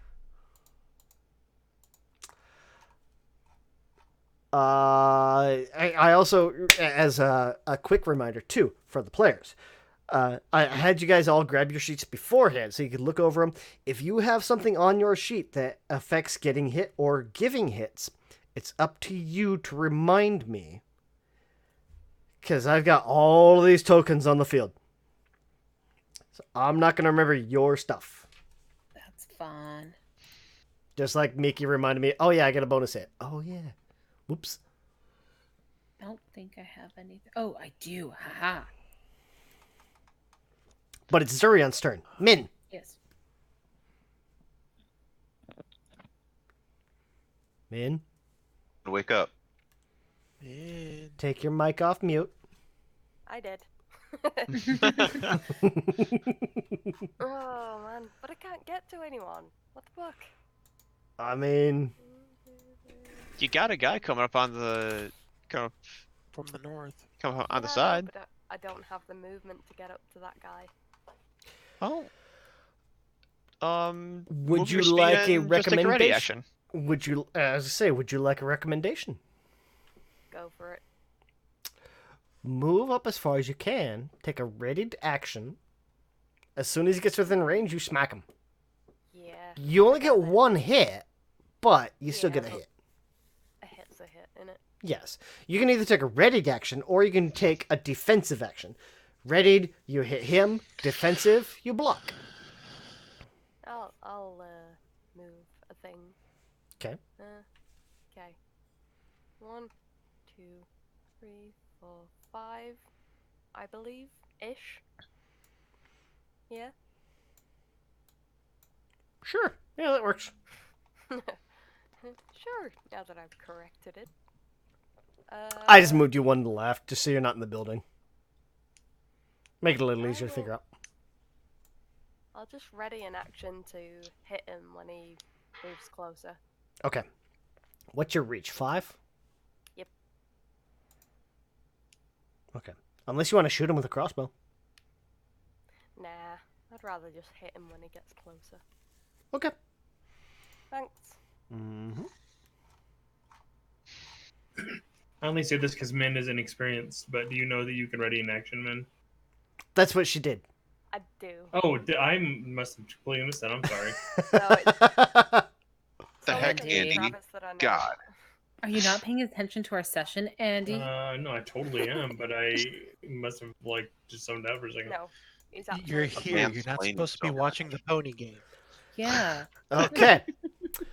I also, as a quick reminder too for the players, I had you guys all grab your sheets beforehand so you could look over them. If you have something on your sheet that affects getting hit or giving hits, it's up to you to remind me. Because I've got all of these tokens on the field. So I'm not going to remember your stuff. That's fun. Just like Miki reminded me, oh yeah, I get a bonus hit. Oh yeah. Whoops. I don't think I have anything. Oh, I do. Haha. But it's Zurion's turn. Min. Yes. Min, Wake up. And take your mic off mute. I did. Oh man, but I can't get to anyone. What the fuck? I mean, You got a guy coming up on the from the north. come up on the Yeah, I know, side. but I don't have the movement to get up to that guy. Oh. would move you your speed like a and just take a ready recommendation? action. Would you, as I say, would you like a recommendation? Go for it. Move up as far as you can. Take a readied action. As soon as he gets within range, you smack him. Yeah. You only I get that. one hit, but you still Yeah, get a but- hit. A hit's a hit, innit? Yes. You can either take a readied action or you can take a defensive action. Readied, you hit him. Defensive, you block. I'll move a thing. Okay. Okay. 1, 2, 3, 4, 5. I believe ish. Yeah. Sure. Yeah, that works. Sure. Now that I've corrected it. I just moved you one to the left, just so you're not in the building. Make it a little I easier to figure out. I'll just ready an action to hit him when he moves closer. Okay. What's your reach? 5? Yep. Okay. Unless you want to shoot him with a crossbow. Nah, I'd rather just hit him when he gets closer. Okay. Thanks. Mm-hmm. I only say this because Min is inexperienced, but do you know that you can ready an action, Min? That's what she did. I do. Oh, I must have completely missed that. I'm sorry. No, it's The someone heck, named Andy? Travis that I know. God. Are you not paying attention to our session, Andy? No, I totally am, but I must have just zoned out for a second. No, he's You're absolutely here. man's You're not playing supposed to be so watching much. the pony game. Yeah. Okay.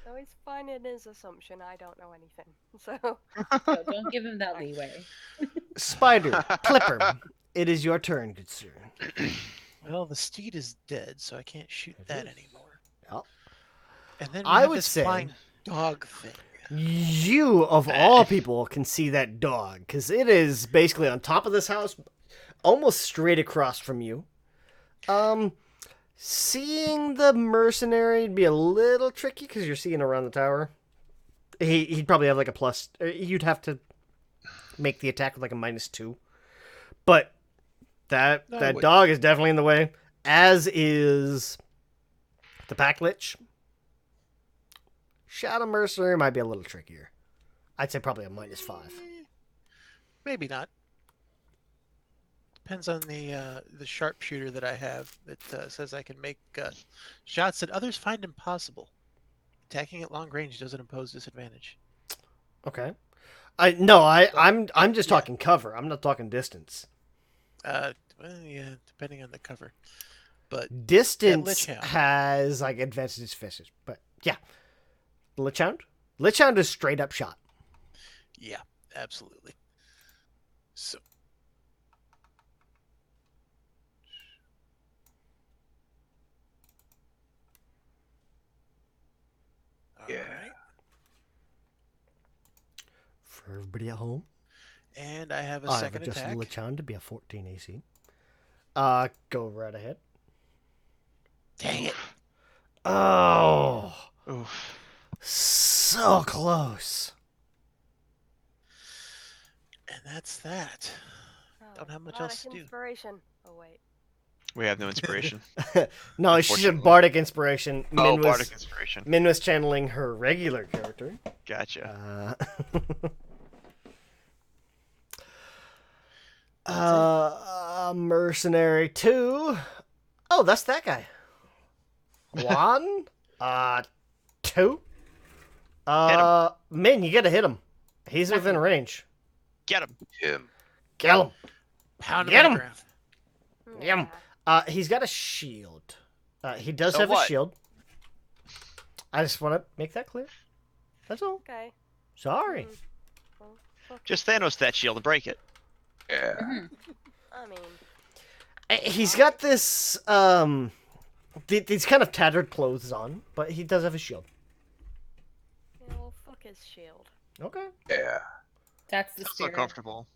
No, he's fine in his assumption. I don't know anything. So, So don't give him that leeway. Spider, Clipper, it is your turn, good sir. Well, the steed is dead, so I can't shoot It that is. anymore. Yep. And then we I have would this say- flying dog thing. You, of all people, can see that dog, because it is basically on top of this house, almost straight across from you. Seeing the mercenary would be a little tricky, because you're seeing around the tower. He'd probably have like a plus. You'd have to make the attack with like a -2. But that No, that wait. dog is definitely in the way, as is the pack lich. Shadow mercenary might be a little trickier. I'd say probably a -5. Maybe not. Depends on the sharpshooter that I have that says I can make shots that others find impossible. Attacking at long range doesn't impose disadvantage. Okay. I'm just Yeah. talking cover. I'm not talking distance. Well, yeah, depending on the cover. But Distance Lich Hound. has like advantage fishes, but yeah. Lich Hound? Lich Hound is straight up shot. yeah, absolutely. So Yeah. Alright. For everybody at home, And I have a I've second adjusted attack. Lich Hound to be a 14 AC. Go right ahead. Dang it. Oh, Oof. so close. And that's that. oh, Don't have much bardic else to do. inspiration. Oh wait. We have no inspiration. No, she said Unfortunately. bardic inspiration. Oh, bardic inspiration. Min was channeling her regular character. Gotcha. Mercenary 2. Oh, that's that guy. 1, 2. Min, you gotta hit him. He's within range. Get him. Him. Kill him. Pound Get him him. on the ground. Yum. Nah. He's got a shield. He does So have a what? shield. I just want to make that clear. That's all. Okay. Sorry. Well, fuck Just his Thanos that shield and break it. Yeah. Mhm. shield. I mean, He's got this these kind of tattered clothes on, but he does have a shield. yeah, well, fuck his shield. Okay. Yeah. That's the Sounds spirit. uncomfortable.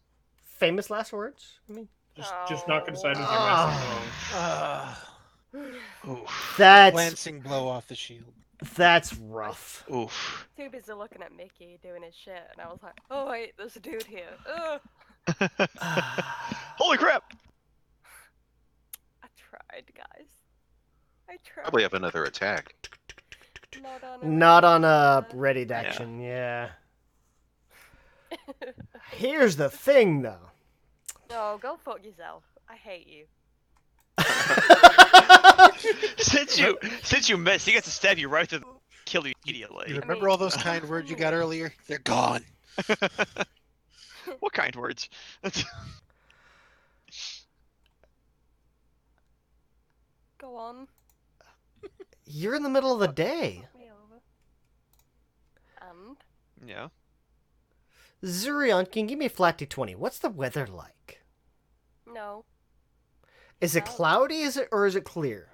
Famous last words. I mean, Just not gonna side with your Ah. messing Oof. that's Glancing blow off the shield. that's rough. Oof. Too busy looking at Mickey doing his shit, and I was like, oh wait, there's a dude here. Ugh. Holy crap! I tried, guys. I tried. Probably have another attack. Not on a regular- readied Yeah. action. Yeah. Here's the thing, though. No, go fuck yourself. I hate you. since you missed, he gets to stab you right through the kill you immediately. You remember all those kind words you got earlier? They're gone. What kind words? Go on. You're in the middle of the day. Fuck me over. And Yeah. Zurion, can you give me a flat d20? What's the weather like? no. Is it Cloudy. cloudy? Or is it clear?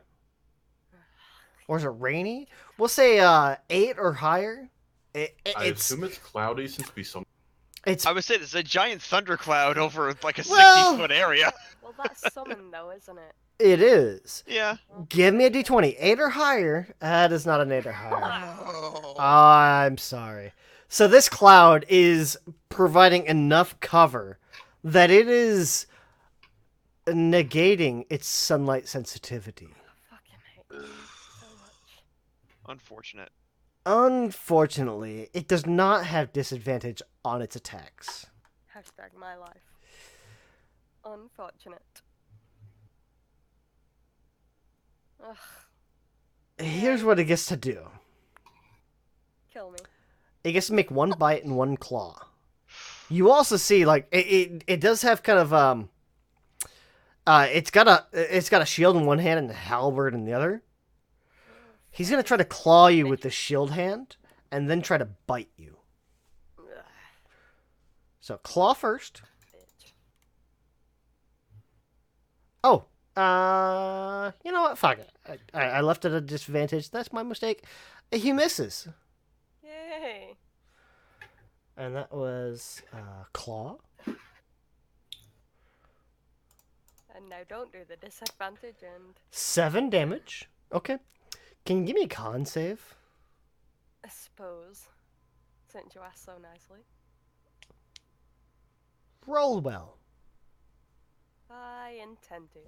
Or is it rainy? We'll say 8 or higher. I It's assume it's cloudy since we some. it's I would say there's a giant thundercloud over like a Well- 60-foot area. Well, that's summon though, isn't it? it is. Yeah. Give me a d20, 8 or higher. That is not an 8 or higher. Oh. I'm sorry. So this cloud is providing enough cover that it is negating its sunlight sensitivity. I fucking hate you so much. Unfortunate. Unfortunately, it does not have disadvantage on its attacks. Hashtag my life. Unfortunate. Ugh, Here's what it gets to do. kill me. It gets to make one bite and one claw. You also see, like, it does have kind of it's got a shield in one hand and a halberd in the other. He's gonna try to claw you with the shield hand, and then try to bite you. Ugh, So claw first. bitch. Oh, you know what? Fuck it. I left it at a disadvantage. That's my mistake. He misses, Yay. and that was claw. And now don't do the disadvantage and 7 damage. Okay. Can you give me a con save? I suppose. Since you asked so nicely. Roll well. I intend to.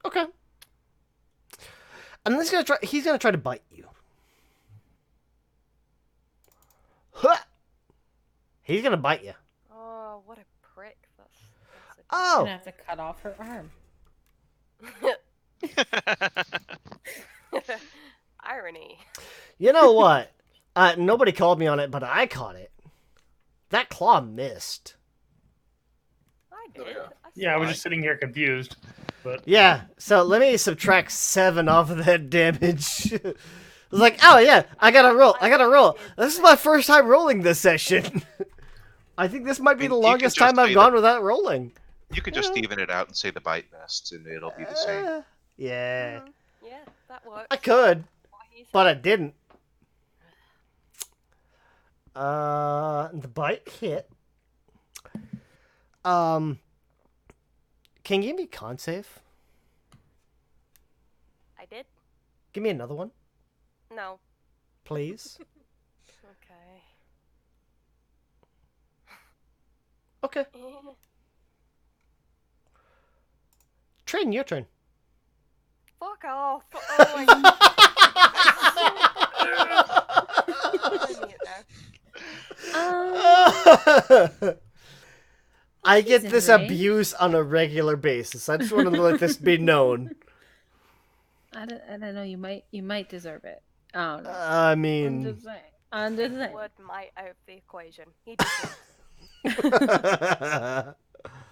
Okay. And he's gonna try to bite you. Huh! He's gonna bite you. Oh, what a prick. That's a Oh! Gonna have to cut off her arm. irony. You know what? Nobody called me on it, but I caught it. That claw missed. I did. yeah. I Yeah, I was saw just sitting here confused. But Yeah, so let me subtract 7 off of that damage. I was like, oh yeah, I gotta roll. This is my first time rolling this session. I think this might be I mean, the you can longest just time I've say gone that- without rolling. You can just even it out and say the bite missed, and it'll be the same. Yeah, Mhm. Yeah, that works. I could, What he but I said. didn't. The bite hit. Can you give me con save? I did? Give me another one, No. please. Okay. Okay, Trin, your turn. Fuck off. Oh my god. I'm mute now. I get She's this enraged. abuse on a regular basis. I just want to let this be known. I don't know. You might deserve it. I don't know. I I'm mean, just saying. I'm just saying. Word might out of the equation. He did.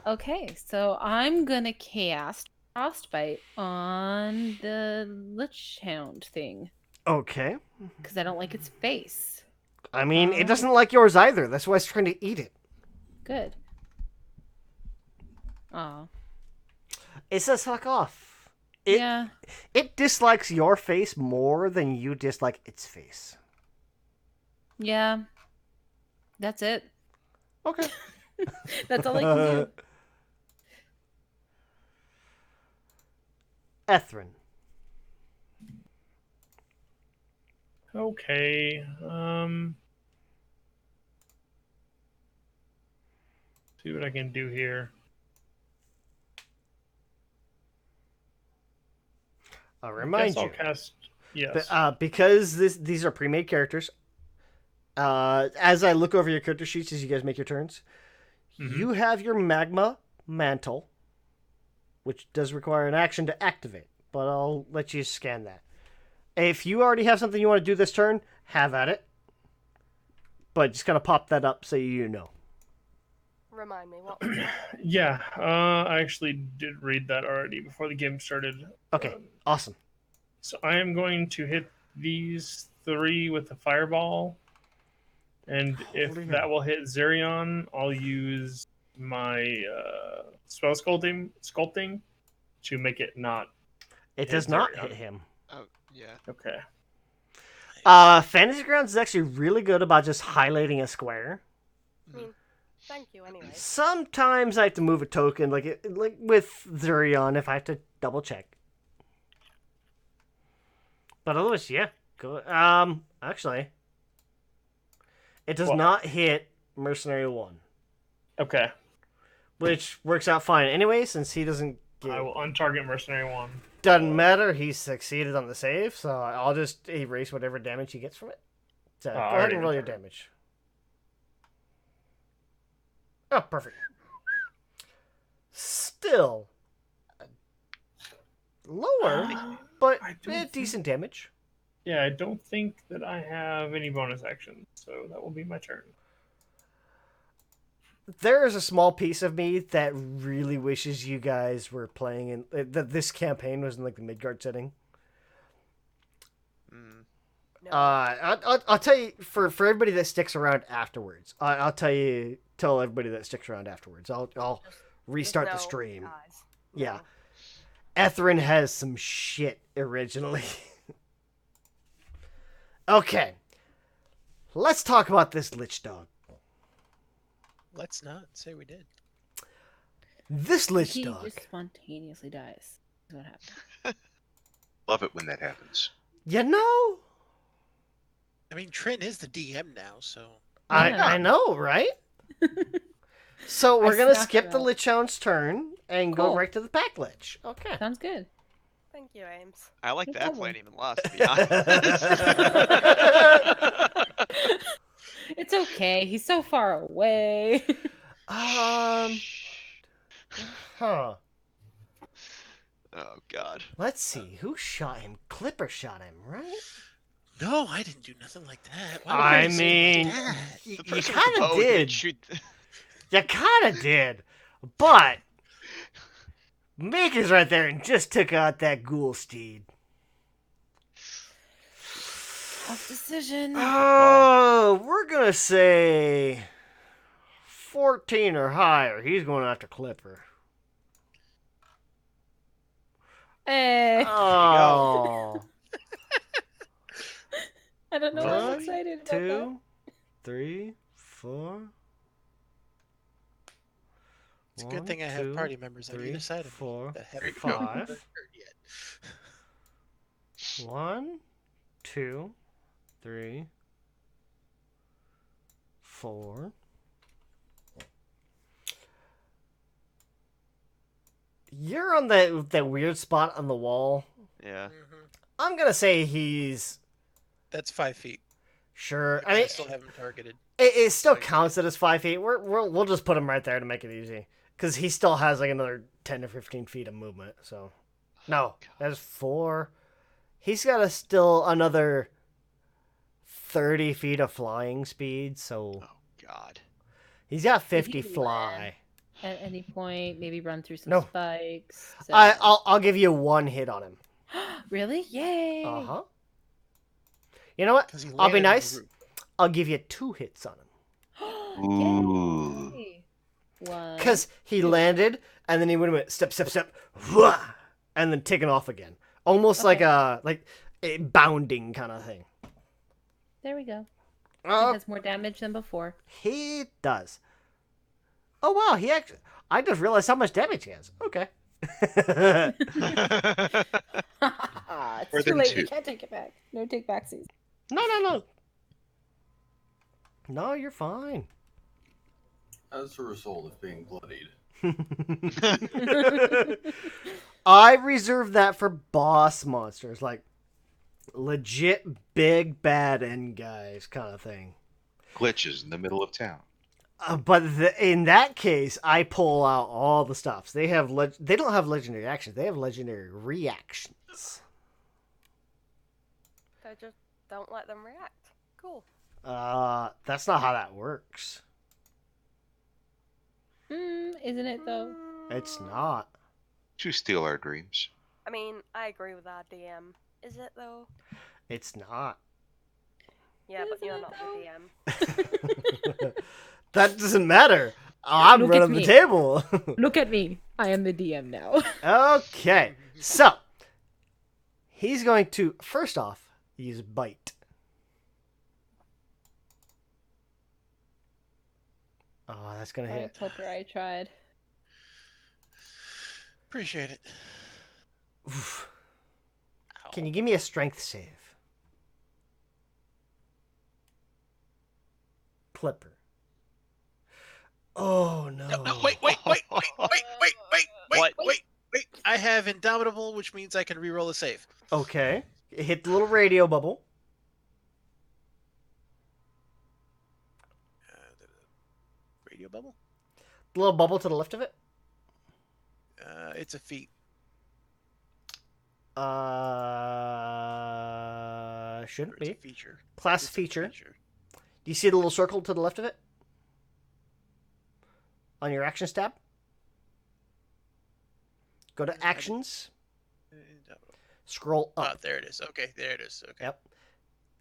Okay, so I'm gonna cast Frostbite on the Lich Hound thing okay. because I don't like its face. I mean, it doesn't like yours either. That's why it's trying to eat it. Good. Aw. It says fuck off. Yeah. It dislikes your face more than you dislike its face. Yeah. That's it. Okay. That's all I can do. Ethrin. Okay. See what I can do here. I'll remind I'll you. cast. Yes. Because these are pre-made characters. As I look over your character sheets as you guys make your turns, you have your magma mantle, which does require an action to activate, but I'll let you scan that. If you already have something you want to do this turn, have at it. But just kind of pop that up so you know. Remind me, what was it? Yeah, I actually did read that already before the game started. Okay, awesome. So I am going to hit these 3 with a fireball. And if that will hit Zerion, I'll use my spell sculpting to make it not. It hit does not Zerion. hit him. Oh, yeah. Okay. Fantasy Grounds is actually really good about just highlighting a square. I mean, thank you anyway. Sometimes I have to move a token, like with Zerion, if I have to double check. But otherwise, yeah. Go. Actually, it does not hit Mercenary 1. Okay. Which works out fine anyway, since he doesn't get... I will untarget Mercenary 1. Doesn't matter, he succeeded on the save, so I'll just erase whatever damage he gets from it. So go ahead and roll your damage. Oh, perfect. Still lower, but decent damage. Yeah, I don't think that I have any bonus actions, so that will be my turn. There is a small piece of me that really wishes you guys were playing in that this campaign was in like the Midgard setting. No. I'll tell you for everybody that sticks around afterwards. I'll tell everybody that sticks around afterwards. I'll restart the stream. Guys. Yeah, Ethrin has some shit originally. Okay, let's talk about this Lich Dog. Let's not say we did. This Lich He Dog. just spontaneously dies. Is what happened. Love it when that happens. You know, I mean, Trent is the DM now, so. I know, right? So we're gonna snuck skip it the out. Lich Hound's turn and go Cool. right to the Pack Lich. Okay. Sounds good. Thank you, Ames. I like No that problem. plan even less, to be honest. It's okay. He's so far away. Huh. Oh, God. Let's see. Who shot him? Clipper shot him, right? No, I didn't do nothing like that. Why would I say mean, that? you The person with the kind of bow did. shoot. You kind of did. But Meek is right there and just took out that ghoul steed. Tough decision. Oh, we're going to say 14 or higher. He's going after Clipper. Hey. Oh. I don't know why I'm One, excited about 2, 3, 4. It's a good thing I have party members on either side of me 4, that haven't 5. heard yet. 1, 2, 3, 4. You're on that weird spot on the wall. Yeah. I'm gonna say he's That's 5 feet. sure. I I mean, still haven't targeted. it still counts it as 5 feet. We'll just put him right there to make it easy, because he still has like another 10 to 15 feet of movement. So no, that's 4. He's got still another 30 feet of flying speed. So Oh, God. he's got If 50 you fly. At any point, maybe run through some No. spikes. So... I'll give you 1 hit on him. Really? Yay! Uh huh. You know what? 'Cause he I'll be landed on the nice. roof. I'll give you 2 hits on him. Ooh. Yay. One. Because he landed, and then he would have went step, step, step, wah, and then taken off again. Almost like a bounding kind of thing. There we go. He Oh, has more damage than before. he does. Oh, wow. He actually... I just realized how much damage he has. Okay. It's More too than late. 2. You can't take it back. No take backsies. No. No, you're fine. As a result of being bloodied. I reserve that for boss monsters, like legit big bad end guys kind of thing. Glitches in the middle of town. But in that case, I pull out all the stops. They have they don't have legendary actions. They have legendary reactions. So just don't let them react. Cool. That's not how that works. Isn't it though? It's not. To steal our dreams. I mean, I agree with our DM. Is it though? It's not. Yeah, but Isn't you're it, not though? the DM. That doesn't matter. I'm Look at running the me. table. Look at me. I am the DM now. Okay, so he's going to first off use bite. Oh, that's gonna hit. Clipper, I tried. Appreciate it. Oof. Can you give me a strength save? Clipper. Oh no. No, wait. I have Indomitable, which means I can reroll a save. Okay. Hit the little radio bubble. Radio bubble? The little bubble to the left of it. It's a feat. Shouldn't It's a be. feature. Class It's a feature. Do you see the little circle to the left of it? On your actions tab? Go to actions. Indomitable. Scroll Oh, up. there it is. Okay, there it is. Okay. Yep.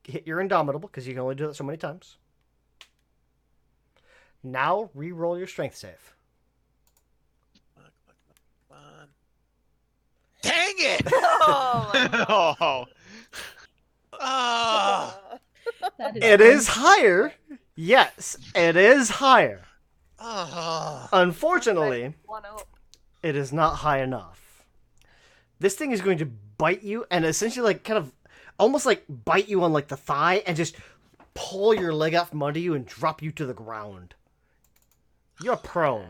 Hit your Indomitable, because you can only do that so many times. Now, re-roll your strength save. Come on. Dang it! Oh my god. Oh, Oh, That It is higher. Yes, it is higher. oh. Unfortunately, One up. it is not high enough. This thing is going to bite you and essentially like kind of almost like bite you on like the thigh and just pull your leg out from under you and drop you to the ground. You're prone.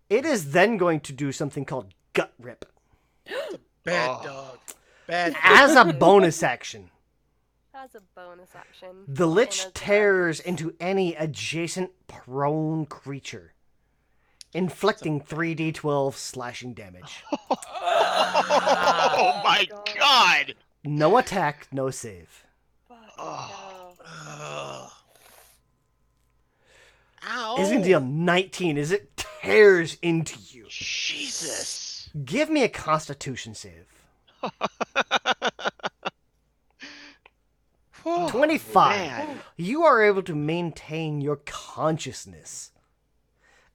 It is then going to do something called gut rip Bad Oh. dog. Bad dog. as a bonus action. As a bonus action. The not Lich in a tears direct- into any adjacent prone creature, inflicting 3d12 slashing damage. oh my God. god! No attack, no save. Fucking Oh. hell. Oh. Ow. It's going to deal 19 as it tears into you. Jesus! Give me a constitution save. Whew. 25. Man. You are able to maintain your consciousness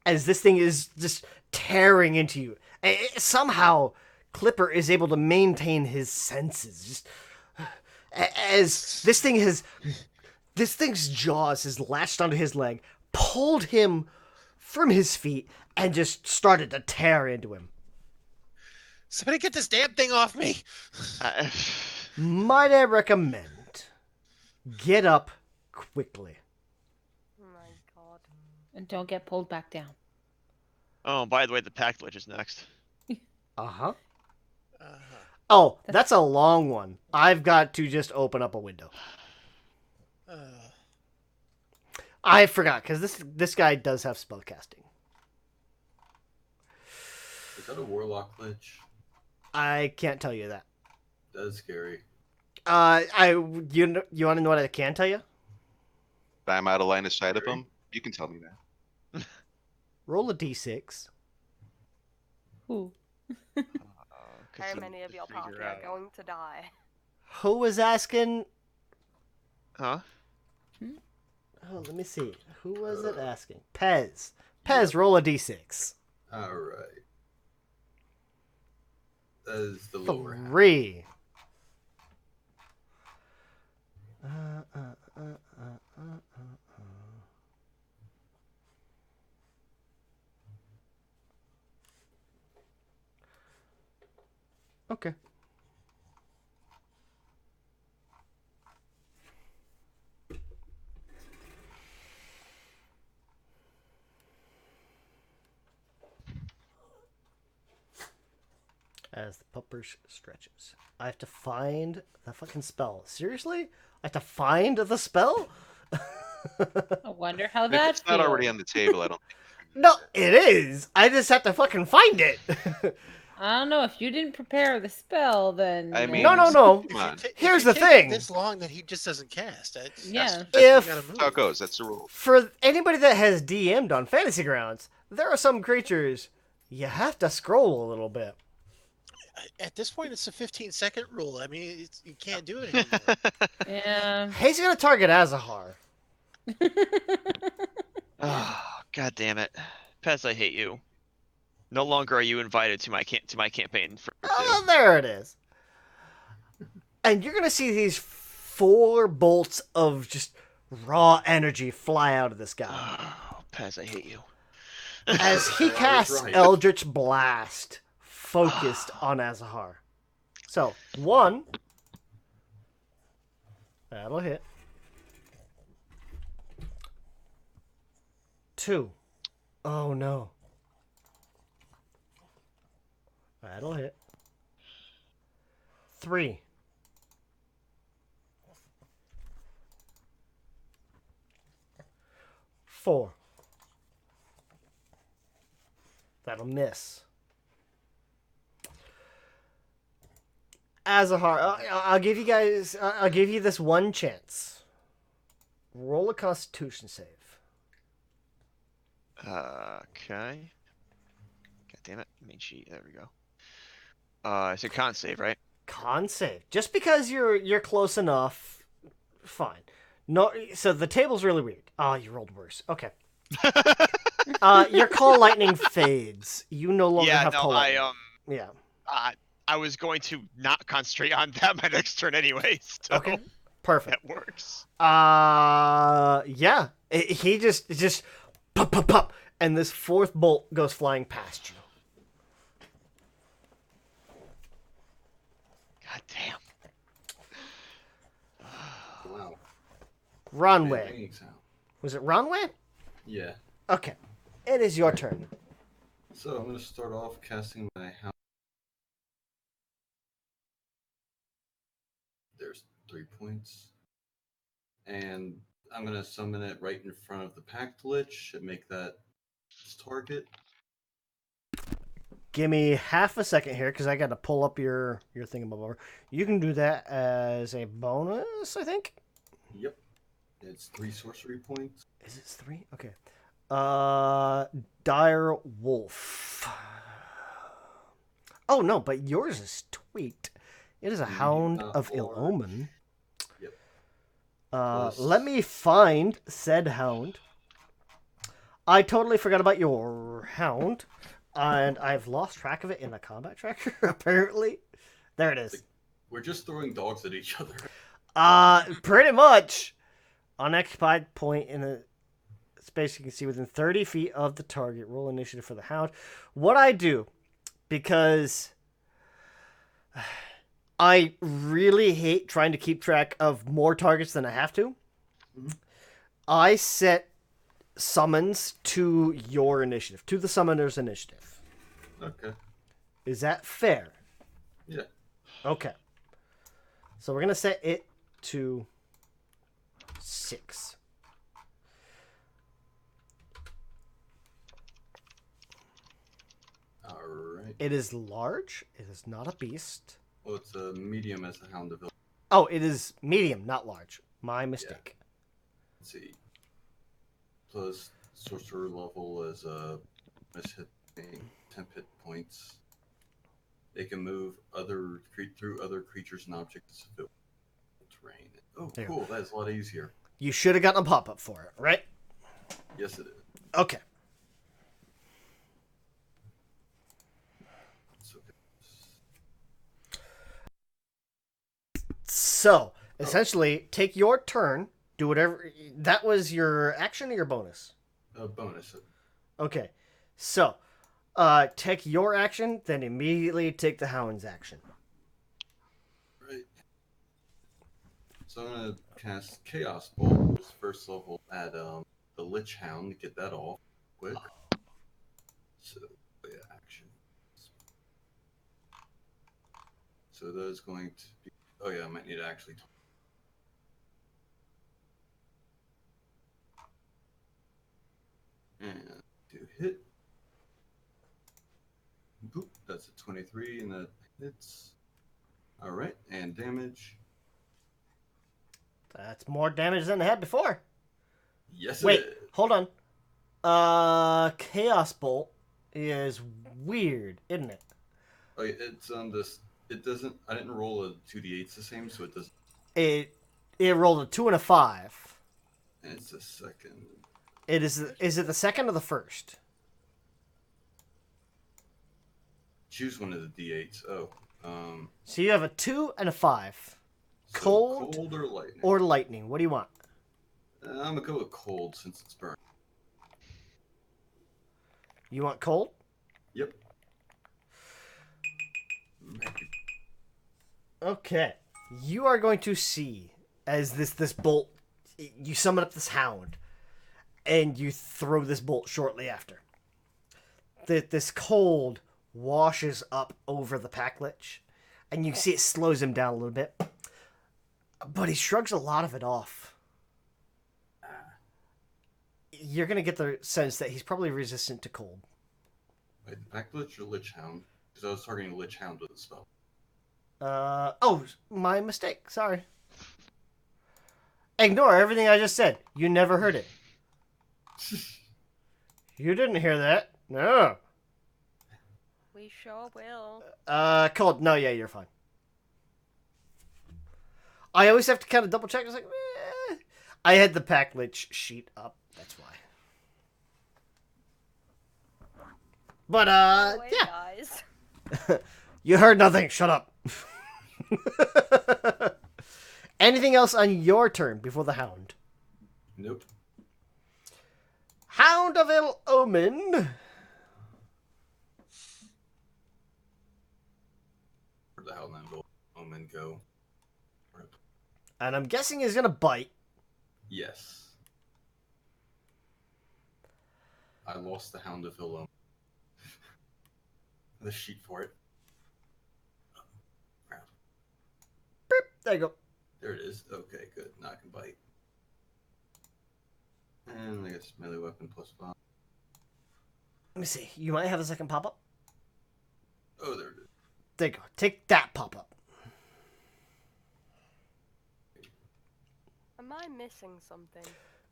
as this thing is just tearing into you. Somehow, Clipper is able to maintain his senses. Just as this thing's jaws has latched onto his leg, pulled him from his feet, and just started to tear into him. Somebody get this damn thing off me. Uh, Might I recommend get up quickly. Oh my god. And don't get pulled back down. oh, by the way, the Pact Lich is next. Uh-huh. Uh-huh. Oh, that's a long one. I've got to just open up a window. Uh, I forgot, because this guy does have spellcasting. Is that a warlock glitch? I can't tell you that. That is scary. You want to know what I can tell you? If I'm out of line of sight of him, you can tell me that. Roll a d6. Ooh. How many of your party are going to die? Who was asking? Huh? Oh, let me see. Who was it asking? Pez. Pez, roll a d6. All right. That is the lower half. 3. Okay. As the pupper stretches. I have to find the fucking spell. Seriously? I have to find the spell? I wonder how If that it's not already on feels. the table, I don't think. No, it is. I just have to fucking find it. I don't know. If you didn't prepare the spell, then I mean, No. If come you on. ta- if Here's you the take thing. This long that he just doesn't cast. Yeah. You If gotta That's how it move. goes. That's the rule. for anybody that has DM'd on Fantasy Grounds, there are some creatures you have to scroll a little bit. At this point, it's a 15-second rule. I mean, you can't do it anymore. Yeah. He's gonna target Azahar. Oh, God damn it. Pez, I hate you. No longer are you invited to my campaign for 2. Oh, there it is. And you're gonna see these 4 bolts of just raw energy fly out of this guy Oh, Pez, I hate you. as he You're always casts right. Eldritch Blast, focused on Azahar. So 1, that'll hit. 2, oh no, that'll hit. 3, 4, that'll miss. Azahar, I'll give you guys. I'll give you this one chance. Roll a Constitution save. Okay. God damn it. Main sheet. There we go. It's a con save, right? Con save. Just because you're close enough, fine. No, so the table's really weird. Oh, you rolled worse. Okay. Your call lightning fades. You no longer Yeah, have no, call lightning. Yeah. I was going to not concentrate on that my next turn anyway, so Okay. Perfect. that works. Yeah. He just pop pop pop, and this 4th bolt goes flying past you. God damn. Wow. Runway. Banging sound. Was it Runway? Yeah. Okay. It is your turn. So I'm going to start off casting my hound. There's 3 points. And I'm going to summon it right in front of the Pact Lich and make that its target. Give me half a second here because I got to pull up your thingamabob. You can do that as a bonus, I think. Yep. It's 3 sorcery points. Is it 3? Okay. Dire Wolf. Oh no, but yours is tweaked. It is a Hound not of Ill large. Omen. Yep. Let me find said Hound. I totally forgot about your Hound, and I've lost track of it in the combat tracker. Apparently, there it is. We're just throwing dogs at each other. Pretty much. Unoccupied point in a space you can see within 30 feet of the target. Roll initiative for the Hound. What I do, because I really hate trying to keep track of more targets than I have to, I set summons to your initiative, to the summoner's initiative. Okay. Is that fair? Yeah. Okay. So we're going to set it to 6. Alright. It is large. It is not a beast. Well, it's a medium as a Hound of Ill. Oh, it is medium, not large. My mistake. Let's see. Plus sorcerer level is a mishit thing, 10 hit points. They can move through other creatures and objects if it terrain. Oh, There. cool. That is a lot easier. You should have gotten a pop-up for it, right? Yes, it is. Okay. It's okay. So, essentially, take your turn, do whatever... That was your action or your bonus? A bonus. Okay. So, take your action, then immediately take the Hound's action. Right. So I'm gonna cast Chaos Bolt, which is first level at the Lich Hound to get that off quick. So yeah, action. So that is going to be. Oh yeah, I might need to actually. And to hit. Boop, that's a 23, and that hits. All right, and damage. That's more damage than it had before. Yes, Wait, it is. hold on. Chaos Bolt is weird, isn't it? Oh, yeah, it's on this. It doesn't. I didn't roll a 2d8s the same, so it doesn't. It rolled a 2 and a 5. And it's the second. It is. Is it the second or the first? Choose one of the d8s. Oh, So you have a 2 and a 5. so Cold cold or lightning? Or lightning. What do you want? I'm gonna go with cold since it's burnt. You want cold? Yep. Okay. You are going to see as this bolt. You summon up this hound, and you throw this bolt shortly after. This cold washes up over the packlich, and you see it slows him down a little bit. But he shrugs a lot of it off. You're going to get the sense that he's probably resistant to cold. Wait, Packlich or Lich Hound? Because I was targeting Lich Hound with a spell. Oh, my mistake. Sorry. Ignore everything I just said. You never heard it. You didn't hear that. No. We sure will. Cold. No, yeah, you're fine. I always have to kind of double check. I was like, I had the package sheet up. That's why. But, Away, yeah. guys. You heard nothing. Shut up. Anything else on your turn before the Hound? Nope. Hound of Ill Omen. Where the hell did that Omen go? And I'm guessing he's going to bite. Yes. I lost the Hound of Ill Omen. The sheet for it. Oh, crap. There you go. There it is. Okay, good. Now I can bite. And I guess melee weapon plus 5. Let me see. You might have a second pop-up. Oh, there it is. There you go. Take that pop-up. Am I missing something?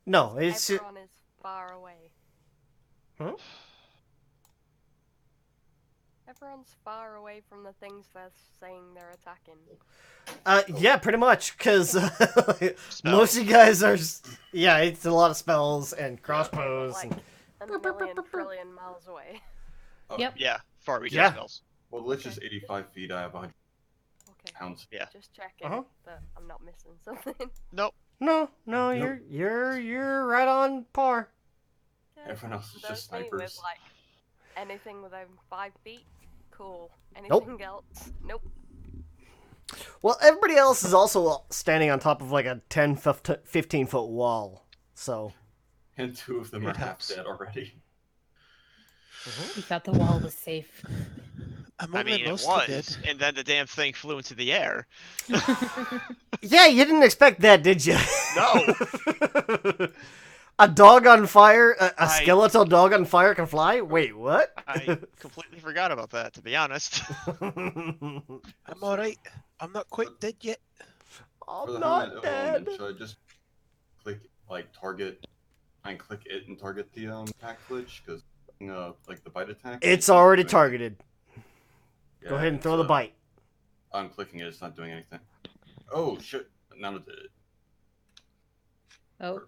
No, it's... Everyone is far away. Huh? Everyone's far away from the things they're saying they're attacking. Yeah, pretty much, because most of you guys are... Yeah, it's a lot of spells and crossbows. Like a million trillion miles away. Oh, Yep. Yeah, far reach Yeah. spells. Well, Lich is 85 feet. I have 100 Okay. pounds. Yeah. Just checking Uh-huh. that I'm not missing something. Nope. No, Nope. you're right on par. Okay. Everyone else is just Don't me snipers. With, like, anything within 5 feet, cool. Anything else, nope. Well, everybody else is also standing on top of like a 10, 15-foot wall. So, And 2 of them It are half helps. dead already. We thought the wall was safe. I'm I only mean, it mostly was, and then the damn thing flew into the air. yeah, you didn't expect that, did you? No. A dog on fire, a I- skeletal dog on fire can fly? Wait, what? I completely forgot about that, to be honest. I'm alright. I'm not quite dead yet. For I'm the not helmet dead. element, should I just click, like, target, and click it and target the pack glitch? Because, like, the bite attack? It's already doing- targeted. Yeah, Go ahead and it's, throw the bite. I'm clicking it, it's not doing anything. Oh, shit. None of it. Oh,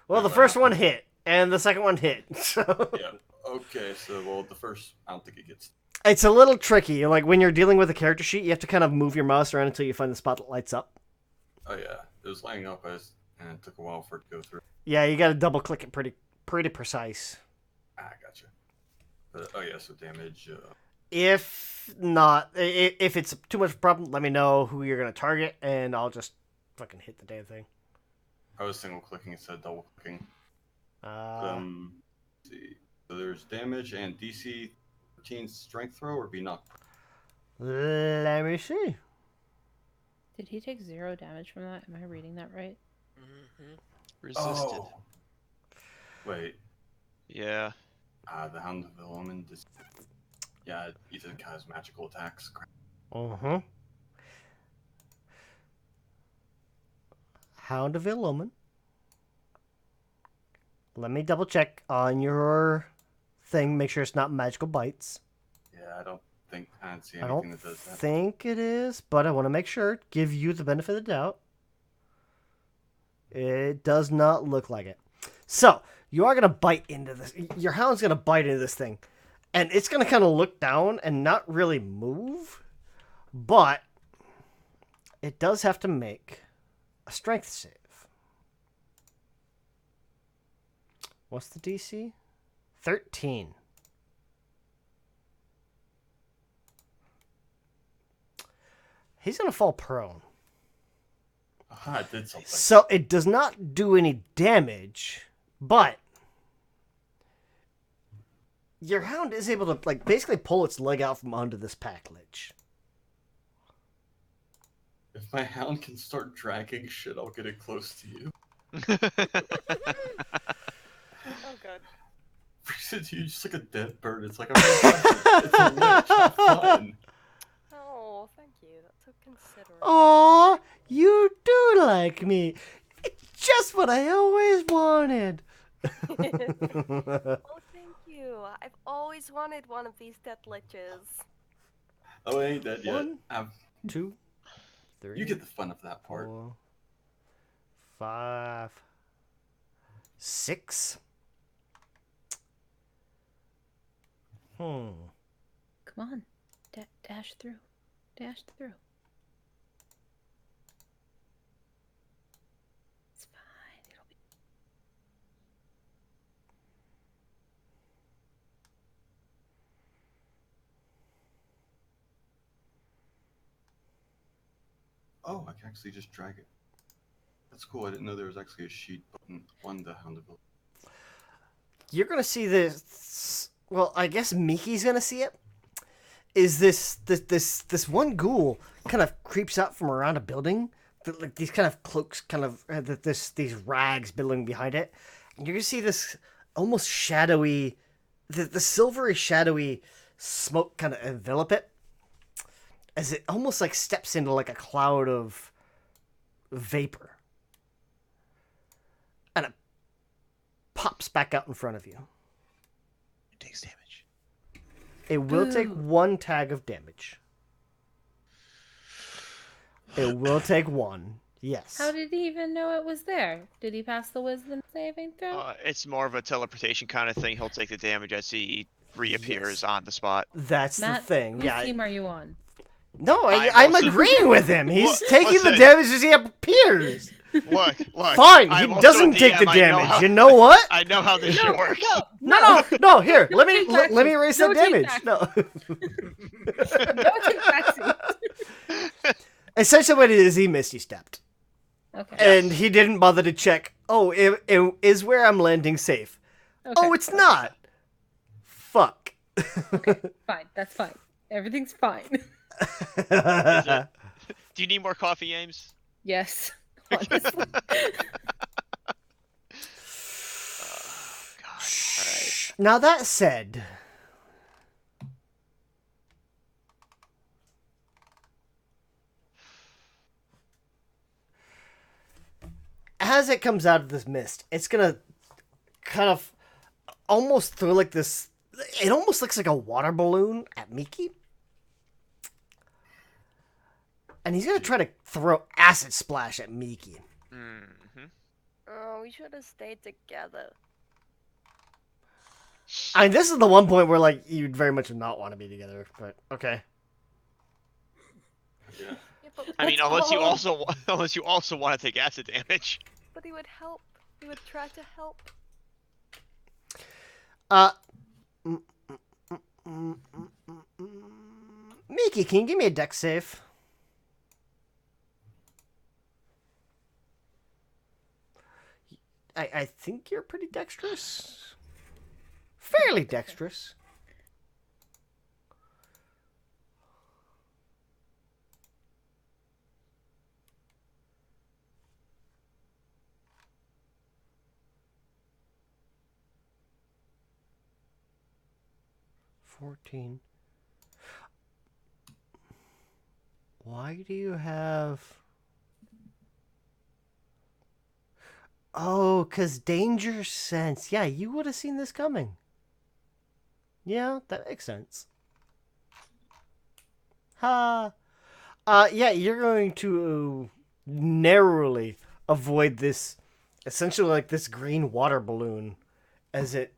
Well, the first one hit, and the second one hit. So Yeah. Okay, so, well, the first, I don't think it gets... it's a little tricky. Like, when you're dealing with a character sheet, you have to kind of move your mouse around until you find the spot that lights up. Oh, yeah. It was lighting up, and it took a while for it to go through. Yeah, you got to double click it pretty precise. Gotcha. But, oh, yeah, so damage... If not, if it's too much of a problem, let me know who you're going to target, and I'll just fucking hit the damn thing. I was single-clicking instead of double-clicking. Uh, Let's see. So there's damage and DC 13 strength throw or be knocked. let me see. did he take 0 damage from that? Am I reading that right? Mm-hmm. Resisted. Oh. Wait. Yeah. The Hound of the Omen. Yeah, Ethan has magical attacks. Uh-huh. Hound of Illumin. Let me double check on your thing. Make sure it's not magical bites. Yeah, I don't see I anything don't that does that. think it is, but I want to make sure. Give you the benefit of the doubt. It does not look like it. So, you are going to bite into this. Your hound's going to bite into this thing. And it's going to kind of look down and not really move. But it does have to make a strength save. What's the DC? 13. He's going to fall prone. Aha, I did something. So it does not do any damage, but your hound is able to like basically pull its leg out from under this pack ledge. If my hound can start dragging shit, I'll get it close to you. Oh god. Freaks it to you just like a dead bird. It's like it's a lich. Have fun. Oh, thank you. That's so considerate. Aw, you do like me. It's just what I always wanted. Oh, thank you. I've always wanted one of these dead liches. Oh, I ain't dead yet. 1, 2, 3. You get the fun of that part. 4, 5, 6. Come on. Dash through. Dash through. It's fine. It'll be... Oh, I can actually just drag it. That's cool. I didn't know there was actually a sheet button on the Hound of the... You're gonna see this. Well, I guess Miki's gonna see it. Is this one ghoul kind of creeps out from around a building? Like these kind of cloaks, kind of these rags billowing behind it, and you're gonna see this almost shadowy, the silvery shadowy smoke kind of envelop it, as it almost like steps into like a cloud of vapor, and it pops back out in front of you. It takes damage. It will take Ooh. 1 tag of damage. It will take 1. Yes. How did he even know it was there? Did he pass the wisdom saving throw? It's more of a teleportation kind of thing. He'll take the damage as he reappears on the spot. That's Matt, the thing. whose Yeah. team are you on? No, I'm I'm also- agreeing with him. He's Look, taking the listen. damage as he appears. Look. Fine. I'm He also doesn't a take the DM, I know damage. how- You know what? I know how this shit works. No. Here, let me take back let me seat. erase No that take damage. back No. No, take backseat. Essentially, what it is, he misty stepped, Okay. and he didn't bother to check. Oh, is where I'm landing safe? Okay. Oh, it's not. Fuck. Okay, fine. That's fine. Everything's fine. Do you need more coffee, Ames? Yes. Honestly. God. Alright. Now that said, as it comes out of this mist, it's gonna kind of almost throw like this. It almost looks like a water balloon at Miki. And he's gonna try to throw acid splash at Miki. Mm-hmm. Oh, we should have stayed together. I mean, this is the one point where like you'd very much not want to be together, but okay. Yeah. Yeah, but I mean, it's all- unless you also want to take acid damage. But he would help. He would try to help. Mickey, can you give me a dex save? I think you're pretty dexterous. Fairly dexterous. $14. Why do you have... Oh, because danger sense. Yeah, you would have seen this coming. Yeah, that makes sense. Ha. Yeah, you're going to narrowly avoid this, essentially like this green water balloon as it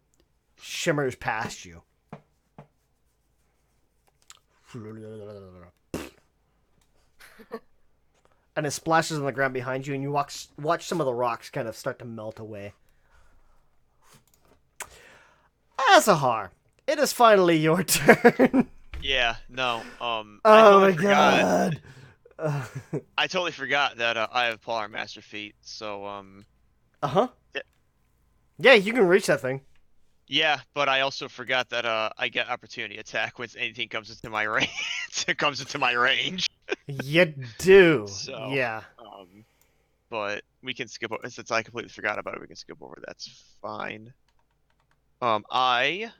shimmers past you. And it splashes on the ground behind you, and you watch some of the rocks kind of start to melt away. Azahar, it is finally your turn. Yeah, no. Oh I my totally forgot. god. I totally forgot that I have Polar Master Feet. So Uh-huh. Yeah. Yeah, you can reach that thing. yeah, but I also forgot that I get opportunity attack when anything comes into my range. It comes into my range. You do. So, Yeah. But we can skip over since I completely forgot about it. We can skip over. That's fine. I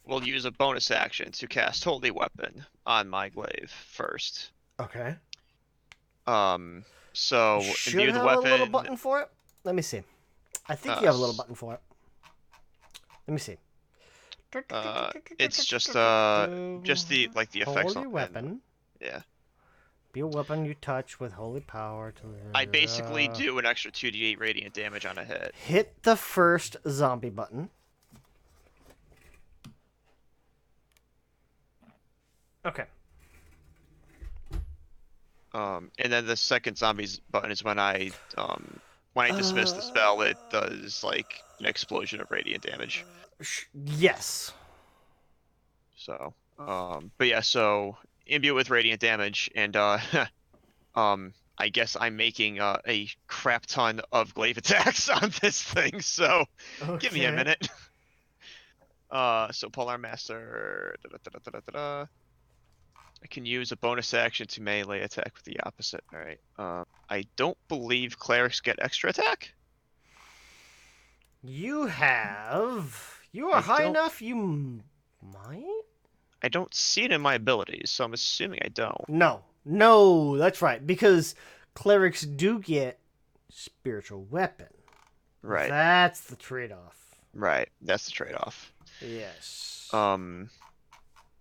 will use a bonus action to cast Holy Weapon on my glaive first. Okay. So You should imbue the have weapon. a little button for it. Let me see. I think you have a little button for it. Let me see. It's just the effects Holy on weapon. Yeah. Be a weapon you touch with holy power to. I basically do an extra 2d8 radiant damage on a hit. Hit the first zombie button. Okay. And then the second zombies button is when I dismiss the spell, it does like an explosion of radiant damage. Yes. So, but yeah, so imbue with radiant damage, and I guess I'm making a crap ton of glaive attacks on this thing. So, give me a Okay. minute. So Polar Master. I can use a bonus action to melee attack with the opposite. All right. I don't believe clerics get extra attack. You have. You are I high don't- enough. You might. I don't see it in my abilities, so I'm assuming I don't. No, that's right. Because clerics do get spiritual weapon. Right. That's the trade-off. Right. That's the trade-off. Yes.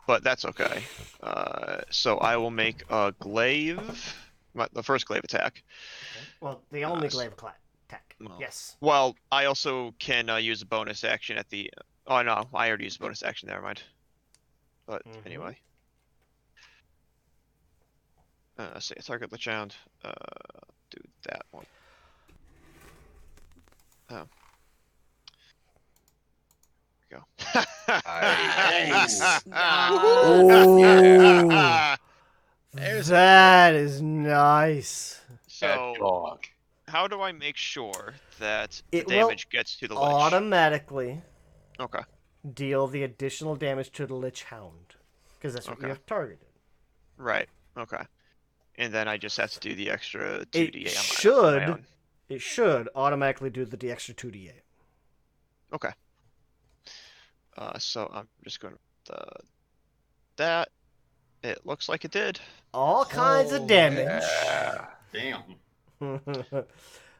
But that's okay. So I will make a glaive, the first glaive attack. Okay. Well, the only glaive attack. Well, Yes. Well, I also can use a bonus action at the. Oh no, I already used a bonus action. Never mind. But anyway. Say a target Lechand. Do that one. Oh. Go. Nice. Oh, There's that is nice. So, Dog. how do I make sure that It the will damage gets to the lich? Automatically Okay. deal the additional damage to the Lich Hound. Because that's what you Okay. have targeted. Right. Okay. And then I just have to do the extra 2d8 It on my own. It should automatically do the extra 2d8. Okay. So I'm just going to that. It looks like it did. All kinds of damage. Yeah. Damn.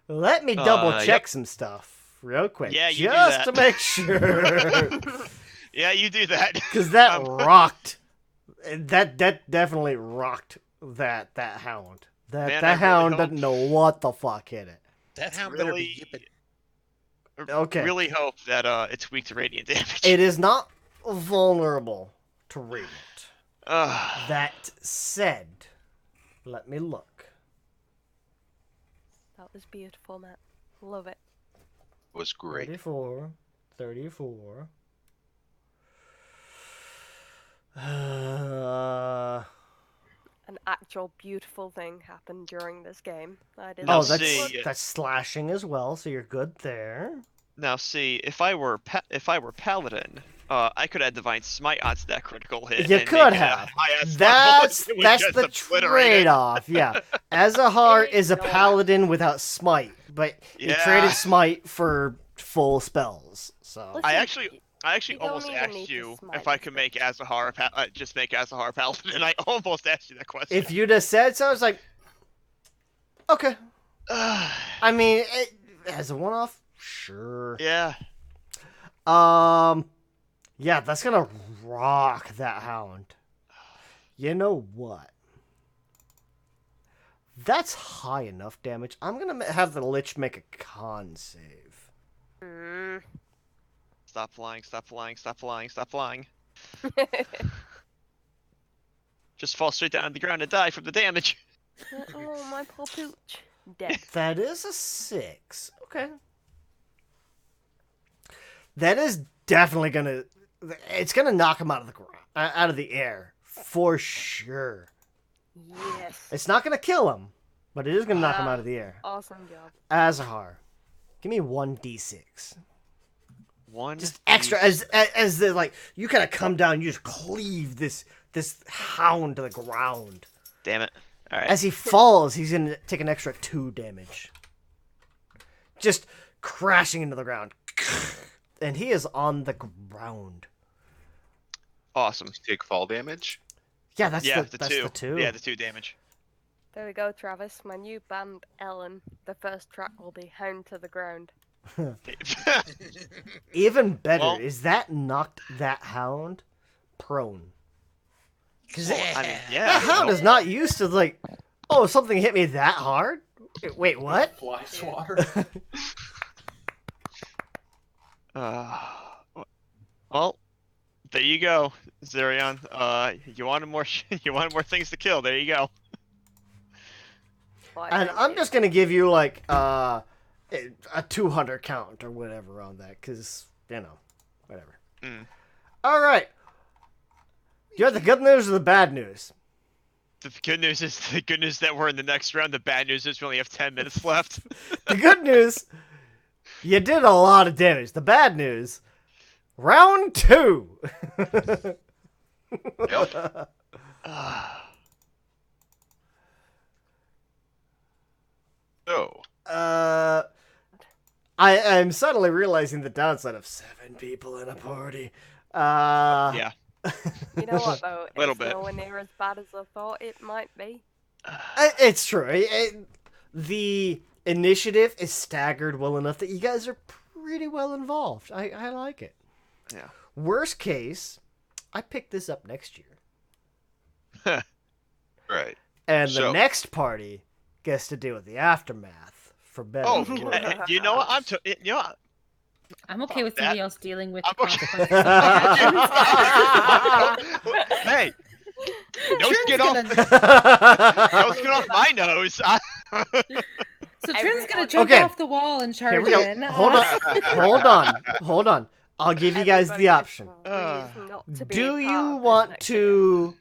Let me double check Yep. some stuff real quick. Yeah, you do just to that. make sure. Yeah, you do that. Because that rocked. That definitely rocked that hound. Man, I That really hound hope- doesn't know what the fuck hit it. That hound better be Really, yipping. Okay. really hope that it's weak to radiant damage. It is not vulnerable to radiant. Ugh. That said, let me look. That was beautiful, Matt. Love it. Was great. 34. 34. An actual beautiful thing happened during this game. I did Now Oh, not see- look- that's slashing as well, so you're good there. Now see, if I were paladin, I could add divine smite onto that critical hit. You and could make it a have. high-ass That's level. It would that's just the obliterate it. trade-off. Yeah, Azahar It is a ain't no- paladin without smite, but he Yeah. traded smite for full spells. So Listen, I actually you don't almost even asked need to you smite if I this could bitch. make Azahar just make Azahar paladin. I almost asked you that question. if you'd have said so, I was like, okay. I mean, as a one-off, sure. Yeah. Yeah, that's gonna rock that hound. You know what? That's high enough damage. I'm gonna have the Lich make a con save. Mm. Stop flying, stop flying, stop flying, stop flying. Just fall straight down on the ground and die from the damage. Oh, my poor pooch. Dead. That is a 6. Okay. That is definitely gonna. It's gonna knock him out of the ground, out of the air, for sure. Yes. It's not gonna kill him, but it is gonna knock him out of the air. Awesome job. Azahar, give me 1d6. One. Just extra as the like you kind of come down, you just cleave this hound to the ground. Damn it. All right. As he falls, he's gonna take an extra 2 damage. Just crashing into the ground, and he is on the ground. Awesome. Take fall damage. Yeah, that's Yeah, the 2. two. The 2. Yeah, the 2 damage. There we go, Travis. My new band, Ellen. The first track will be Hound to the Ground. Even better Well- is that knocked that hound prone. Because I mean, yeah. that hound is not used to like, oh, something hit me that hard. Wait, what? Fly swatter. Well, there you go, Zerion. You wanted more. You wanted more things to kill. There you go. Well, I And think I'm it- just gonna give you like a 200 count or whatever on that, because whatever. Mm. All right. Do you have the good news or the bad news? The good news is that we're in the next round. The bad news is we only have 10 minutes left. The good news, you did a lot of damage. The bad news, round 2. Yep. So, I'm suddenly realizing the downside of 7 people in a party. Yeah. You know what, though? Little It's bit. nowhere near as bad as I thought it might be. It's true. The initiative is staggered well enough that you guys are pretty well involved. I like it. Yeah. Worst case, I pick this up next year. right. And the So- next party gets to deal with the aftermath for better. Oh, or worse. you know what? You know what? I'm okay with That- somebody else dealing with I'm the okay. consequences. of my actions. Hey, no Trin's skin off. gonna- No skin off my nose. So Trin's gonna Everyone- jump Okay. off the wall and charge Here we go. in. Hold on. I'll give you guys the Everybody Uh, option. has reason not to be Do part you of this want next year. to?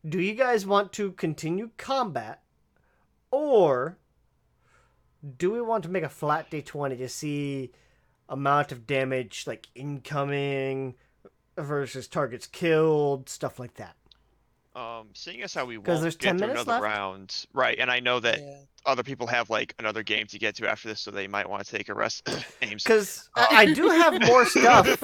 Do you guys want to continue combat, or do we want to make a flat d20 to see amount of damage, like incoming versus targets killed, stuff like that? Seeing as how we 'Cause won't there's get 10 through minutes another left? round, right? And I know that Yeah. other people have like another game to get to after this, so they might want to take a rest. Ames. Because I do have more stuff.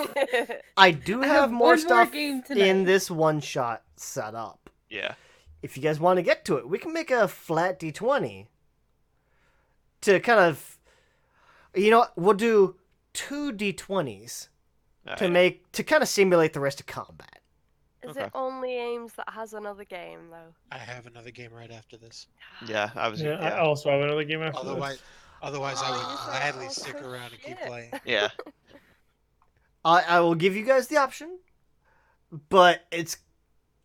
I do I have more one stuff game tonight. in this one shot set up. Yeah. If you guys want to get to it, we can make a flat d20 to kind of, we'll do 2 d20s to kind of simulate the rest of combat. Is Okay. it only Ames that has another game, though? I have another game right after this. Yeah, I was. Yeah, I Yeah. also have another game after Although this. Otherwise, I would These are gladly all stick so around and keep shit. playing. Yeah. I will give you guys the option, but it's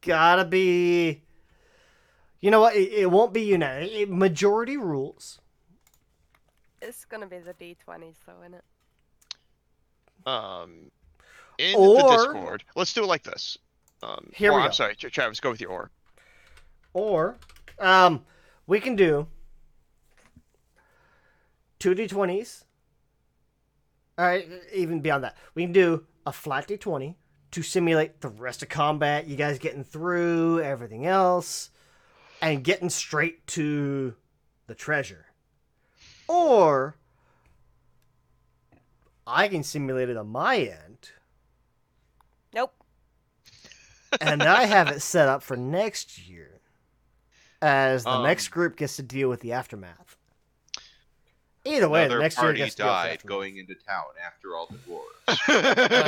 gotta be. You know what? It won't be unanimous. Majority rules. It's gonna be the D20s, though, isn't it? In Or- the Discord, let's do it like this. Here we I'm go. sorry, Travis, go with your or. Or, we can do 2d20s. All right, even beyond that, we can do a flat d20 to simulate the rest of combat. You guys getting through everything else and getting straight to the treasure. Or I can simulate it on my end, Nope. and I have it set up for next year, as the next group gets to deal with the aftermath. Either way, Another the next year party gets to deal with the died aftermath. going into town after all the dwarves.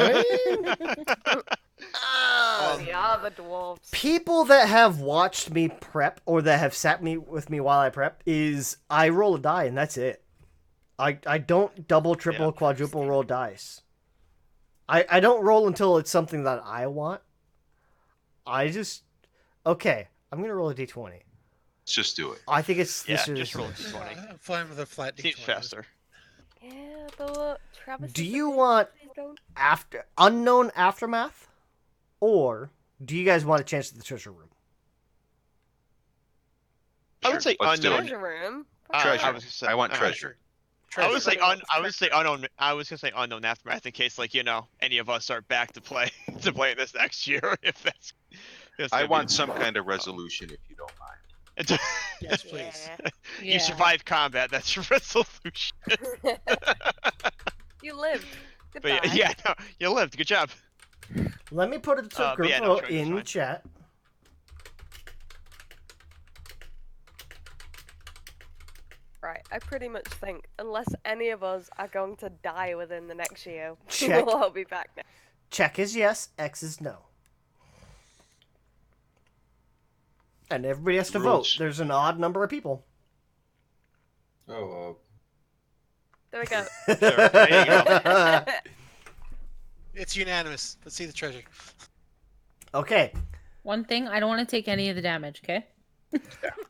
We are the dwarves. People that have watched me prep or that have sat with me while I prep is I roll a die and that's it. I don't double, triple, quadruple roll dice. I don't roll until it's something that I want. I just I'm gonna roll a d20. Let's just do it. I think it's this Yeah, year. just roll a d20. I'm fine with a flat Seems D20. faster. Yeah, but Travis. Do is a you bitch, want please don't. unknown aftermath, or do you guys want a chance at the treasure room? I would say Let's do it. unknown. Treasure room. Treasure. I was gonna say, I want treasure. I would say Treasure. I would say unknown. I was gonna say unknown aftermath in case, like, any of us are back to play this next year. If that's. I want some kind of resolution, if you don't mind. Yes, please. Yeah. You survived combat. That's your resolution. You lived. But Goodbye. yeah, no, you lived. Good job. Let me put it to but group yeah, no, vote treasure's in fine. chat. Right. I pretty much think unless any of us are going to die within the next year, Check. we'll all be back now. Check is yes, X is no. And everybody has to vote. Rules. There's an odd number of people. Oh, There we go. Sure, there you go. It's unanimous. Let's see the treasure. Okay, One thing, I don't want to take any of the damage, okay?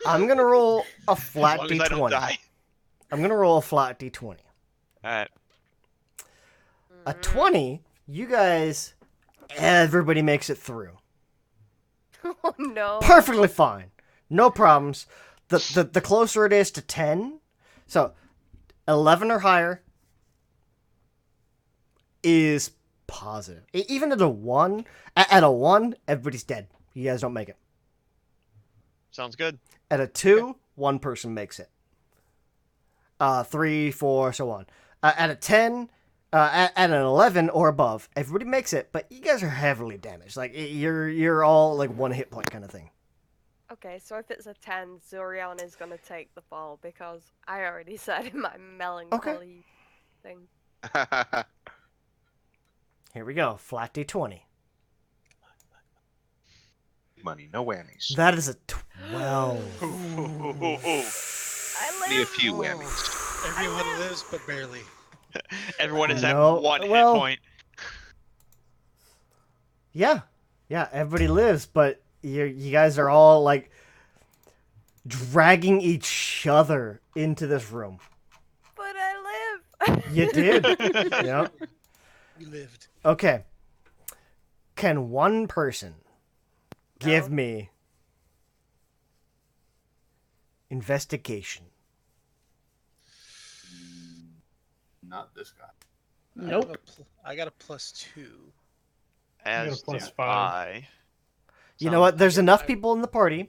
I'm gonna roll a As flat long as I don't d20. die. I'm gonna roll a flat d20. All right. A 20, you guys, everybody makes it through. Oh no. Perfectly fine. No problems. The closer it is to 10, so 11 or higher is positive. Even at a 1, at a 1, everybody's dead. You guys don't make it. Sounds good. At a 2, one person makes it. 3, 4, so on. At a 10, at an 11 or above, everybody makes it, but you guys are heavily damaged. Like, you're all like 1 hit point kind of thing. Okay, so if it's a 10, Zorion is gonna take the fall because I already said in my melancholy thing. Here we go. Flat d20. Money, no whammies. That is a 12. I Only a live. few whammies. Everyone lives, but barely. Everyone is No, at 1 well- hit point. Yeah, everybody lives, but you guys are all like dragging each other into this room. But I live. You did. Yep. You lived. Okay. Can one person give No. me investigation? not this guy. Nope. I got a +2. As got a do +5. I. You know what? There's enough people in the party.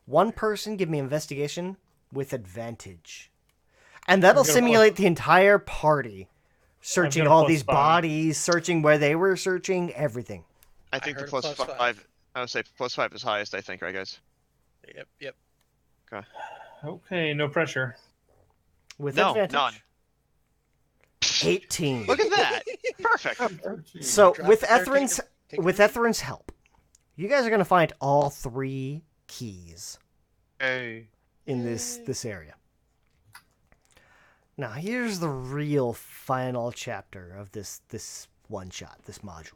One person give me investigation with advantage. And that'll I'm gonna simulate the entire party. Searching gonna all +5. these bodies, searching where they were searching, everything. I think the heard a plus +5. 5. I would say +5 is highest. I think, right, guys? Yep. Okay, no pressure. With No, advantage. none. 18. Look at that. Perfect. 13. So Drop with the 13, Etherin's take with 13. Etherin's help, you guys are gonna find all 3 keys Hey. in this area. Now here's the real final chapter of this one shot, this module.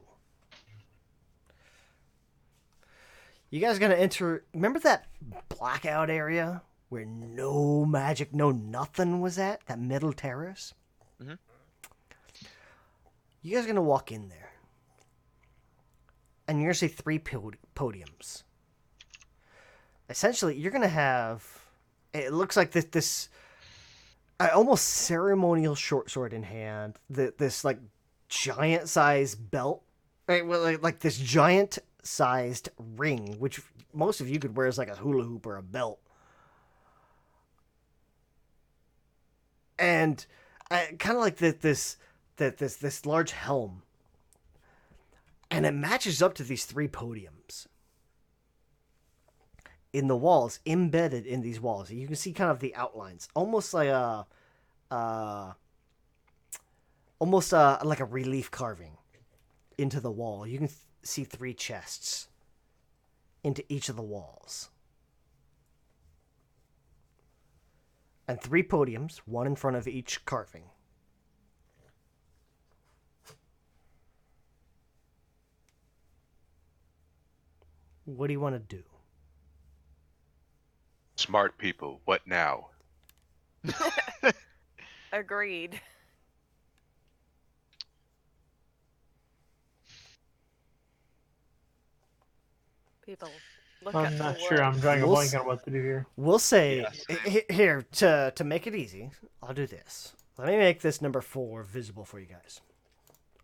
You guys are gonna enter. Remember that blackout area where no magic, no nothing was at? That middle terrace? Mhm. You guys are gonna walk in there. And you're gonna see 3 podiums. Essentially, you're gonna have. It looks like this almost ceremonial short sword in hand. This like giant sized belt, right? Well, like this giant sized ring, which most of you could wear as like a hula hoop or a belt. And kind of like this large helm, and it matches up to these 3 podiums in the walls, embedded in these walls. You can see kind of the outlines, almost like like a relief carving into the wall. You can see 3 chests into each of the walls. And 3 podiums, one in front of each carving. What do you want to do? Smart people, what now? Agreed. People, look at I'm the not sure. world. I'm drawing a We'll blank s- on what to do here. We'll say Yeah, here to make it easy. I'll do this. Let me make this number 4 visible for you guys.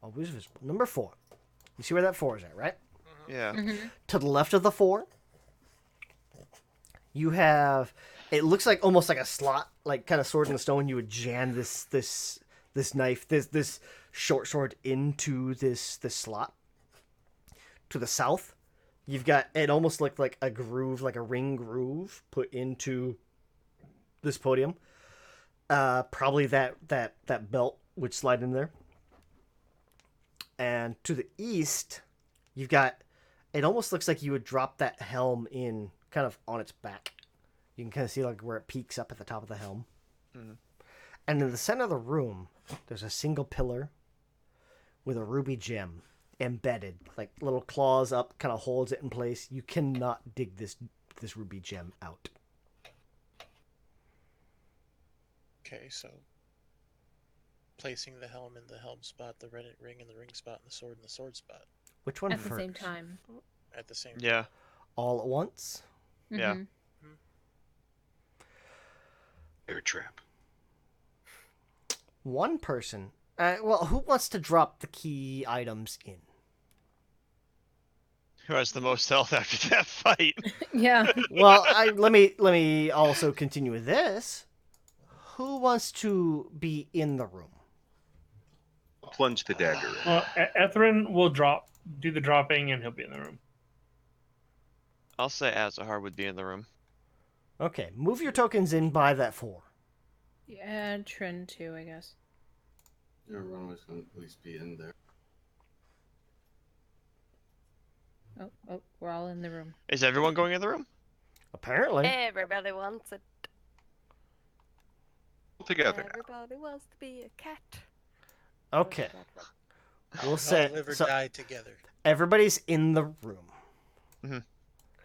Always visible. Number 4. You see where that 4 is at, right? Yeah. To the left of the 4, you have. It looks like almost like a slot, like kind of sword in the stone. You would jam this knife, this short sword into this slot. To the south, you've got it almost looked like a groove, like a ring groove, put into this podium. Probably that belt would slide in there. And to the east, you've got. It almost looks like you would drop that helm in kind of on its back. You can kind of see like where it peaks up at the top of the helm. Mhm. And in the center of the room, there's a single pillar with a ruby gem embedded, like little claws up, kind of holds it in place. You cannot dig this ruby gem out. Okay, so placing the helm in the helm spot, the ring in the ring spot, and the sword in the sword spot Which one At the first? same time. at the same time. Yeah. All at once? Yeah. Mhm. Air trap. One person. Well, who wants to drop the key items in? Who has the most health after that fight? Yeah. Well, let me also continue with this. Who wants to be in the room? Plunge the dagger in. Well, Ethrin will do the dropping, and he'll be in the room. I'll say Azahar would be in the room. Okay, move your tokens in by that 4. Yeah, Trin too, I guess. Yeah, Runaway's going to at least be in there. Oh, we're all in the room. Is everyone going in the room? Apparently. Everybody wants it. Together now. Everybody wants to be a cat. Okay. We'll All say live or so die together. everybody's in the room. Mhm.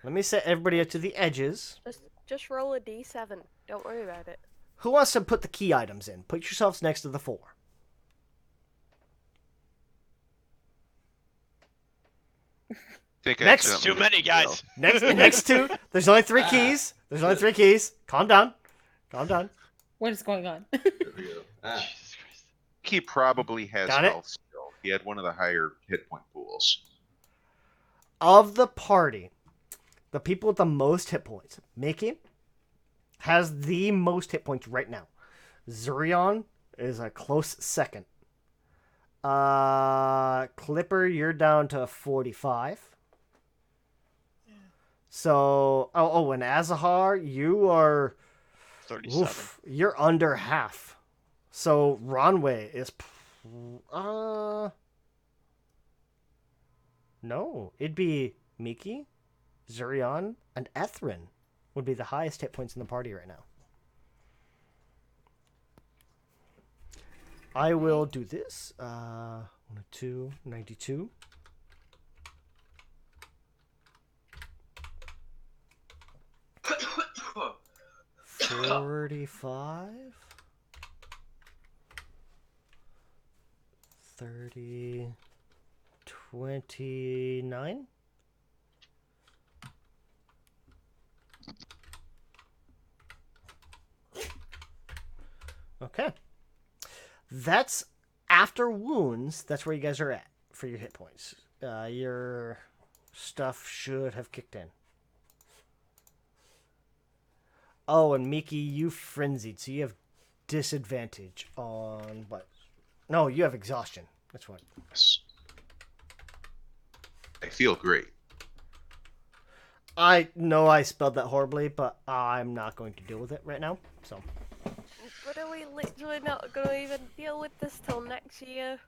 Let me set everybody up to the edges. Just roll a d7. Don't worry about it. Who wants to put the key items in? Put yourselves next to the 4. Think Next. accidentally Too many hit the guys. Next to. There's only 3 keys. There's only 3 keys. Calm down. Calm down. What is going on? There we go. Ah, Jesus Christ. He probably has Got it? health still. He had one of the higher hit point pools. Of the party, the people with the most hit points, Mickey has the most hit points right now. Zurion is a close second. Clipper, you're down to 45. So, and Azahar, you are, 37. oof, you're under half. So Ronway is, no, it'd be Miki, Zurion, and Ethrin would be the highest hit points in the party right now. I will do this. 2, 92. 45. 30. 29. Okay. That's after wounds. That's where you guys are at for your hit points. Your stuff should have kicked in. Oh, and Miki, you frenzied, so you have disadvantage on what? No, you have exhaustion. That's what. Yes. I feel great. I know I spelled that horribly, but I'm not going to deal with it right now. So. But are we literally not going to even deal with this till next year?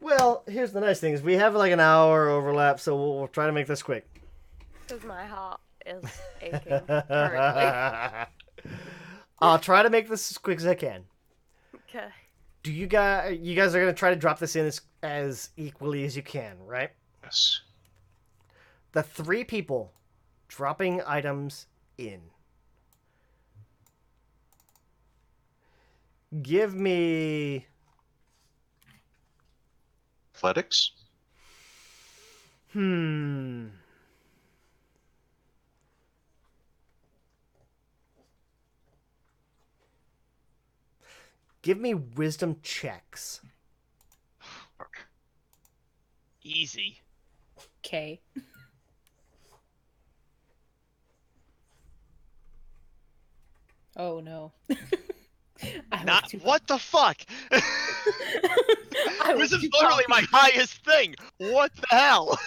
Well, here's the nice thing: is we have like an hour overlap, so we'll try to make this quick. Because my heart is aching currently. I'll try to make this as quick as I can. Okay. Do you guys are gonna try to drop this in as equally as you can, right? Yes. The 3 people dropping items in. Give me Athletics? Give me wisdom checks. Easy. Okay. Oh no. I was too What the fuck? I was This is too literally my highest thing. What the hell?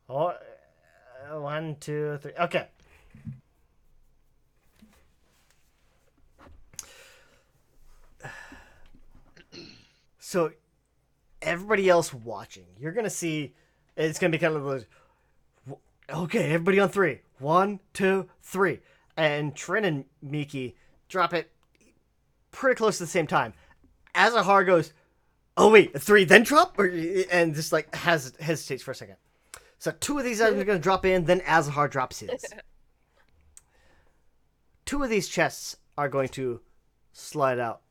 Oh, 1, 2, 3. Okay. So, everybody else watching, you're gonna see. It's gonna be kind of those. Okay, everybody on 3. 1, 2, 3, and Trin and Miki drop it pretty close to the same time. Azahar goes, "Oh wait, 3 then drop," and just like hesitates for a second. So 2 of these items are gonna drop in, then Azahar drops his. 2 of these chests are going to slide out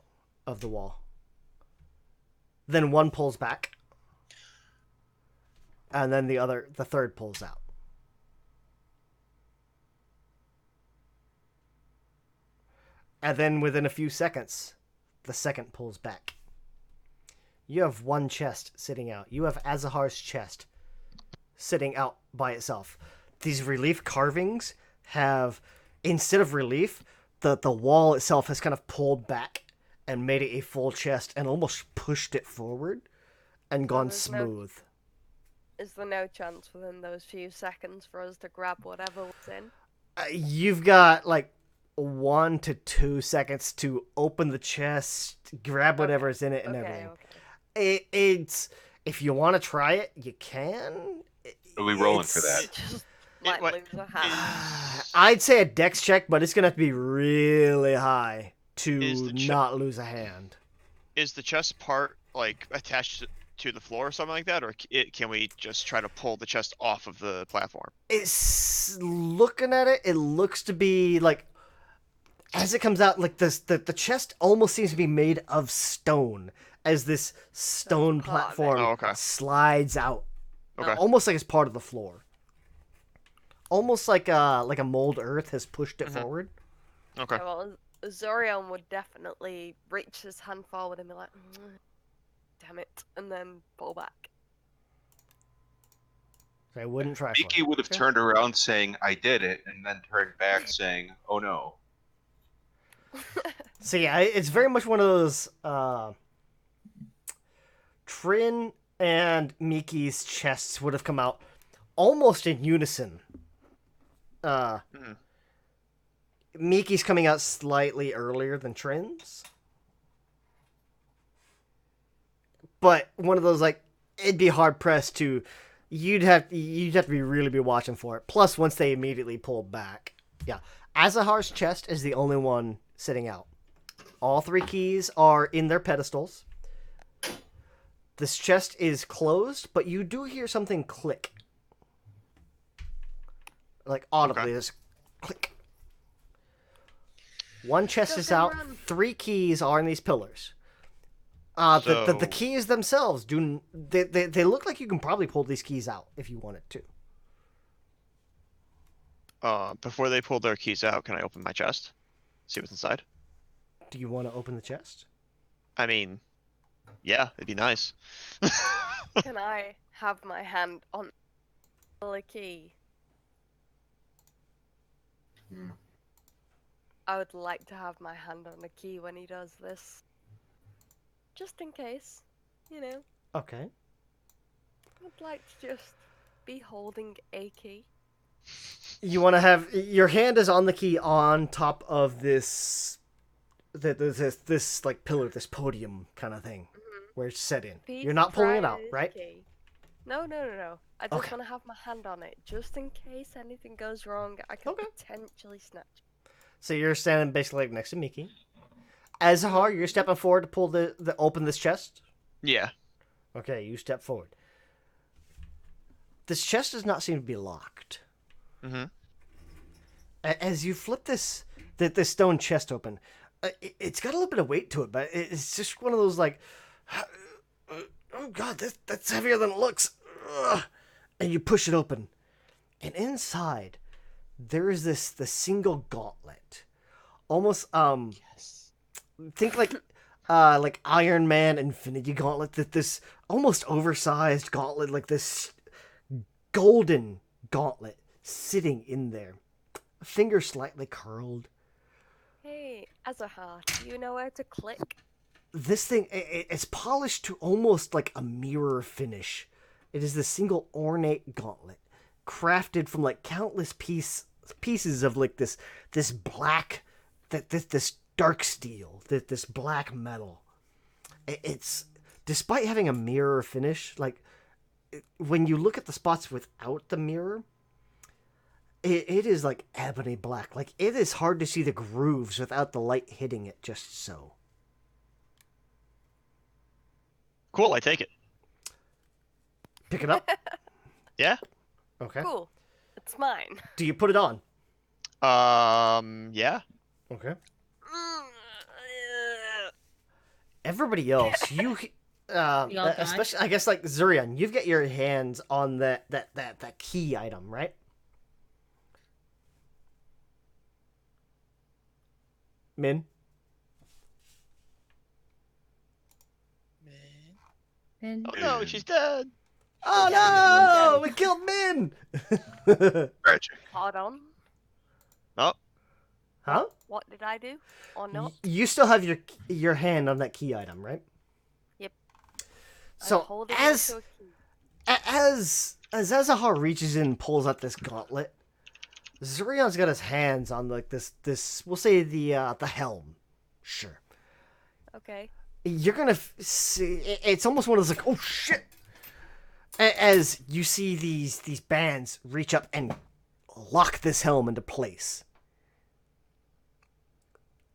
of the wall. Then 1 pulls back, and then the third pulls out. And then within a few seconds, the second pulls back. You have 1 chest sitting out. You have Azahar's chest sitting out by itself. These relief carvings have, instead of relief, the wall itself has kind of pulled back and made it a full chest and almost pushed it forward and gone smooth. Is there no chance within those few seconds for us to grab whatever was in? You've got like 1 to 2 seconds to open the chest, grab whatever's in it, and everything. Okay. It's if you want to try it, you can. Are we rolling for that? Just like what- lose a hand. I'd say a dex check, but it's gonna have to be really high to Is the not lose a hand. Is the chest part like attached to the floor or something like that, or can we just try to pull the chest off of the platform? It's looking at it. It looks to be like, as it comes out, like the chest almost seems to be made of stone, as this stone That's part of it. platform Oh, okay. slides out, Okay. almost like it's part of the floor. Almost like a mold earth has pushed it forward. Okay. Yeah, well, Zorion would definitely reach his hand forward and be like, damn it, and then pull back. So I wouldn't try for Miki it. would have turned around saying, "I did it," and then turned back saying, "Oh no." So yeah, it's very much one of those. Trin and Miki's chests would have come out almost in unison. Miki's coming out slightly earlier than Trin's, but one of those like it'd be hard pressed to. You'd have to be watching for it. Plus, once they immediately pulled back, yeah, Azahar's chest is the only one sitting out. All 3 keys are in their pedestals. This chest is closed, but you do hear something click. Like audibly, there's click. One chest is out. 3 keys are in these pillars. The keys themselves they look like you can probably pull these keys out if you wanted to. Before they pull their keys out, can I open my chest? See what's inside? Do you want to open the chest? I mean, yeah, it'd be nice. Can I have my hand on the key? I would like to have my hand on the key when he does this. Just in case, you know. Okay. I'd like to just be holding a key. You want to have your hand is on the key on top of this like pillar, this podium kind of thing, where it's set in. Please You're not pulling it out, try this right? key. No. I just Okay. want to have my hand on it, just in case anything goes wrong. I can potentially snatch. So you're standing basically like next to Miki. Azahar, you're stepping forward to pull the open this chest. Yeah. Okay, you step forward. This chest does not seem to be locked. Mm-hmm. As you flip this stone chest open, it's got a little bit of weight to it, but it's just one of those like, oh god, that's heavier than it looks. Ugh. And you push it open, and inside there is the single gauntlet, almost think like Iron Man Infinity Gauntlet, this almost oversized gauntlet, like this golden gauntlet sitting in there, finger slightly curled. Hey, Azahar, do you know where to click? This thing, it's polished to almost like a mirror finish. It is the single ornate gauntlet, crafted from like countless pieces of like this black, this dark steel, this black metal. It's, despite having a mirror finish, like when you look at the spots without the mirror, it is like ebony black. Like it is hard to see the grooves without the light hitting it just so. Cool, I take it. Pick it up? Yeah? Okay. Cool. It's mine. Do you put it on? Yeah. Okay. Everybody else, especially I guess like Zurian, you've got your hands on that key item, right? Min? Min? Oh no, she's dead. Oh no! We killed Min! Tragic. Hold on. Oh. Huh? What did I do? Or not? You still have your hand on that key item, right? Yep. So Hold it as onto a key. Azahar reaches in and pulls out this gauntlet, Zurion's got his hands on like this we'll say the helm. Sure. Okay. You're gonna see. It's almost one of those like, oh shit! As you see these bands reach up and lock this helm into place.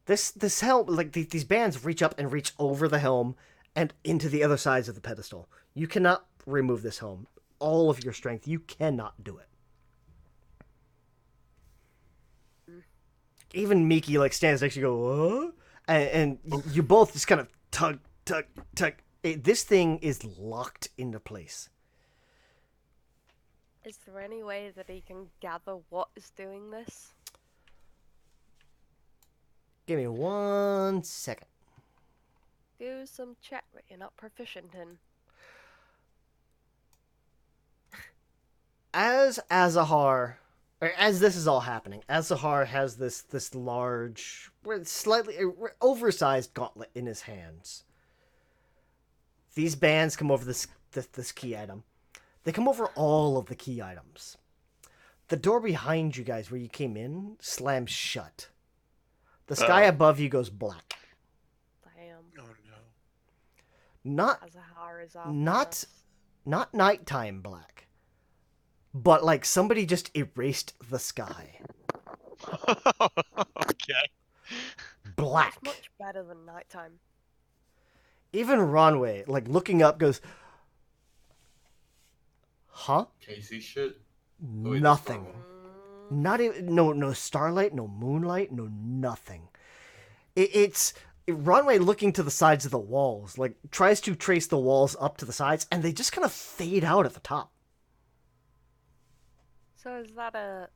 This helm, like these bands reach up and reach over the helm and into the other sides of the pedestal. You cannot remove this helm. All of your strength, you cannot do it. Even Miki like stands next to you, go, what? And you both just kind of tug. This thing is locked into place. Is there any way that he can gather what is doing this? Give me 1 second. Do some check that you're not proficient in. As Azahar, or as this is all happening, Azahar has this large, slightly oversized gauntlet in his hands. These bands come over this key item. They come over all of the key items. The door behind you guys, where you came in, slams shut. The sky above you goes black. Damn. Oh no. Azahar is off. Not nighttime black, but like somebody just erased the sky. Okay. black. It's much better than nighttime. Even Ronway, like looking up, goes, "Huh? Casey shit. Nothing. Mm, Not even no starlight, no moonlight, no nothing. It's Ronway looking to the sides of the walls, like tries to trace the walls up to the sides, and they just kind of fade out at the top. So is that a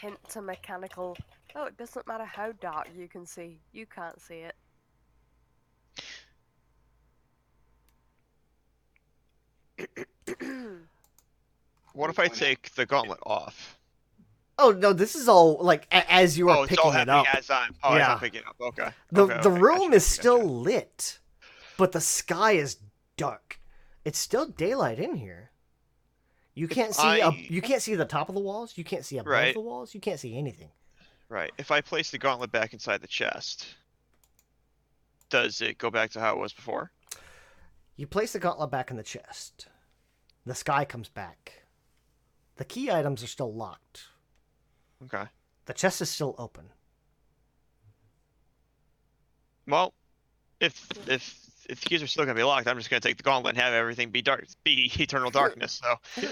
hint to mechanical? Oh, it doesn't matter how dark you can see. You can't see it. What if I take the gauntlet off? Oh no, this is all like as you are Oh, it's all picking it happening up. as I'm Yeah. picking it up. Okay. The okay, the okay, room gotcha, is gotcha, still gotcha. lit, but the sky is dark. It's still daylight in here. You can't see you can't see the top of the walls. You can't see above Right. the walls. You can't see anything. Right. If I place the gauntlet back inside the chest, does it go back to how it was before? You place the gauntlet back in the chest. The sky comes back. The key items are still locked. Okay. The chest is still open. Well, if the keys are still gonna be locked, I'm just gonna take the gauntlet and have everything be eternal darkness. So.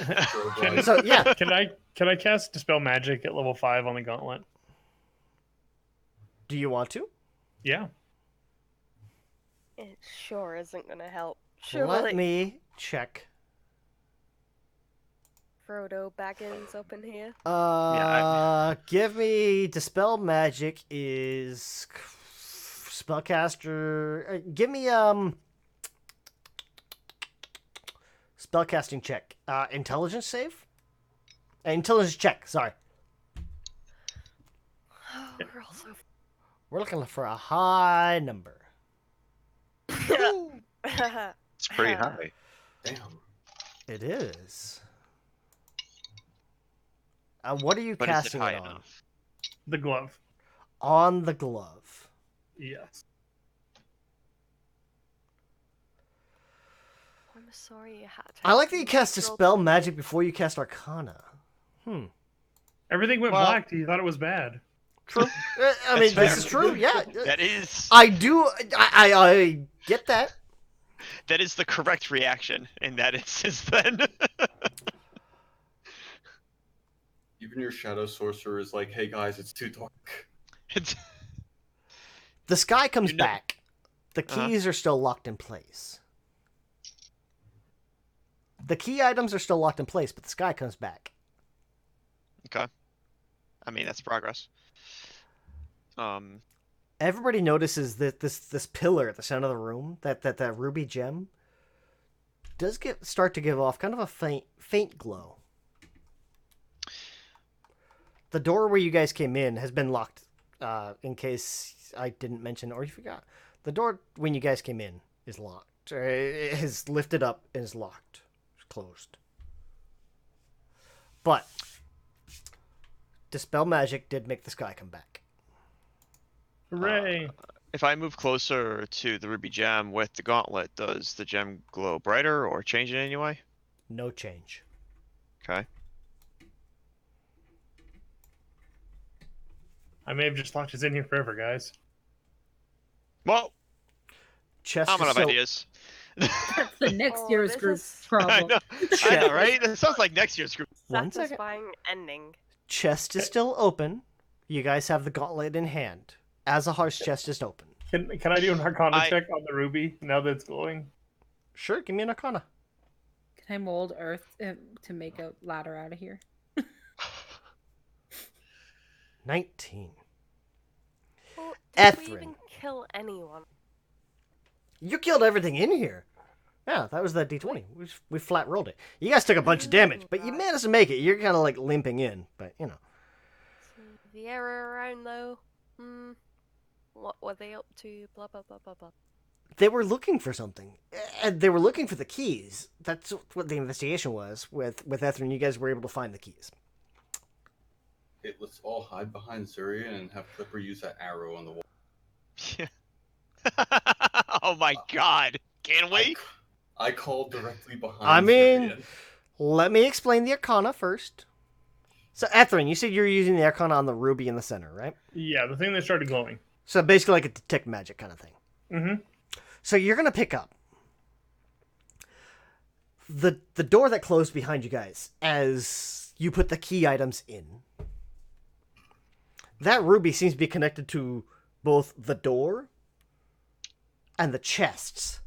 So yeah, Can I cast Dispel Magic at level 5 on the gauntlet? do you want to? Yeah. It sure isn't gonna help. Let Surely. me check. Frodo Baggins up in here. Give me Dispel Magic is spellcaster. Give me spellcasting check. Intelligence save. Intelligence check. Sorry, We're also. we're looking for a high number. It's pretty high. Damn. It is. What are you But is it casting high it on? enough? The glove. On the glove. Yes. I'm sorry you had to. I like that you cast natural Dispel 20. Magic before you cast Arcana. Everything went Well- black. You thought it was bad. True. I mean, That's this fair. is true. Yeah. That is I do. I get that. that is the correct reaction in that instance. Then. Even your shadow sorcerer is like, hey guys, it's too dark. It's- The sky comes You know- back. The keys are still locked in place. The key items are still locked in place, but the sky comes back. okay. I mean, that's progress. Everybody notices that this pillar at the center of the room, that ruby gem, does start to give off kind of a faint glow. The door where you guys came in has been locked, in case I didn't mention or you forgot. The door when you guys came in is locked. It is lifted up and is locked. It's closed. But Dispel Magic did make the sky come back. Hooray! If I move closer to the ruby gem with the gauntlet, does the gem glow brighter or change in any way? No change. Okay. I may have just locked us in here forever, guys. Well, Chest I'm is out of still, ideas. That's the next Oh, year's this group is- I problem. know, I know, right? It sounds like next year's group. 1 second. Satisfying ending. Chest is still open. You guys have the gauntlet in hand. Azahar's chest is open. Can I do an Arcana I- check on the ruby now that it's glowing? Sure, give me an Arcana. Can I mold earth to make a ladder out of here? 19. Well, did we Ethrin. even kill anyone? You killed everything in here. Yeah, that was that D20. We flat rolled it. You guys took a bunch of damage, but you managed to make it. You're kind of like limping in, but you know. The error around though. What were they up to? Blah blah blah blah blah. They were looking for something. And they were looking for the keys. That's what the investigation was with Ethrin. You guys were able to find the keys. Okay, let's all hide behind Zurian and have Clipper use that arrow on the wall. Oh my god. Can we? I called directly behind I mean- Zurian. Let me explain the Arcana first. So, Ethrin, you said you're using the Arcana on the ruby in the center, right? Yeah, the thing that started glowing. So basically like a detect magic kind of thing. Mm-hmm. So you're going to pick up the door that closed behind you guys as you put the key items in. That ruby seems to be connected to both the door and the chests.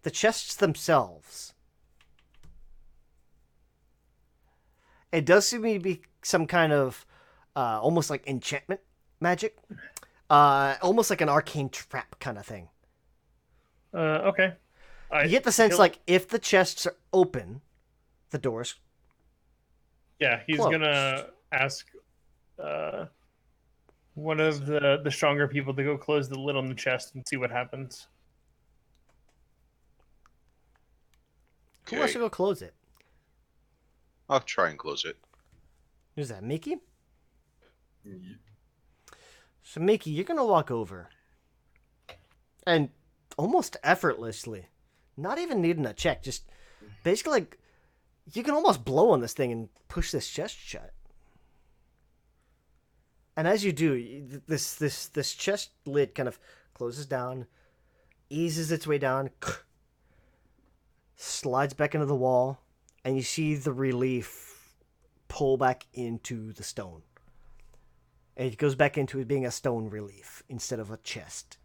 The chests themselves. It does seem to be some kind of almost like enchantment magic. Almost like an arcane trap kind of thing. Okay. You get the sense like if the chests are open, the doors. Yeah, he's closed. gonna ask one of the stronger people to go close the lid on the chest and see what happens. Who wants to go close it? I'll try and close it. Who's that, Mickey? Ye- So, Mickey, you're going to walk over. And almost effortlessly, not even needing a check, just basically like you can almost blow on this thing and push this chest shut. And as you do, this chest lid kind of closes down, eases its way down, slides back into the wall, and you see the relief pull back into the stone. And it goes back into it being a stone relief instead of a chest.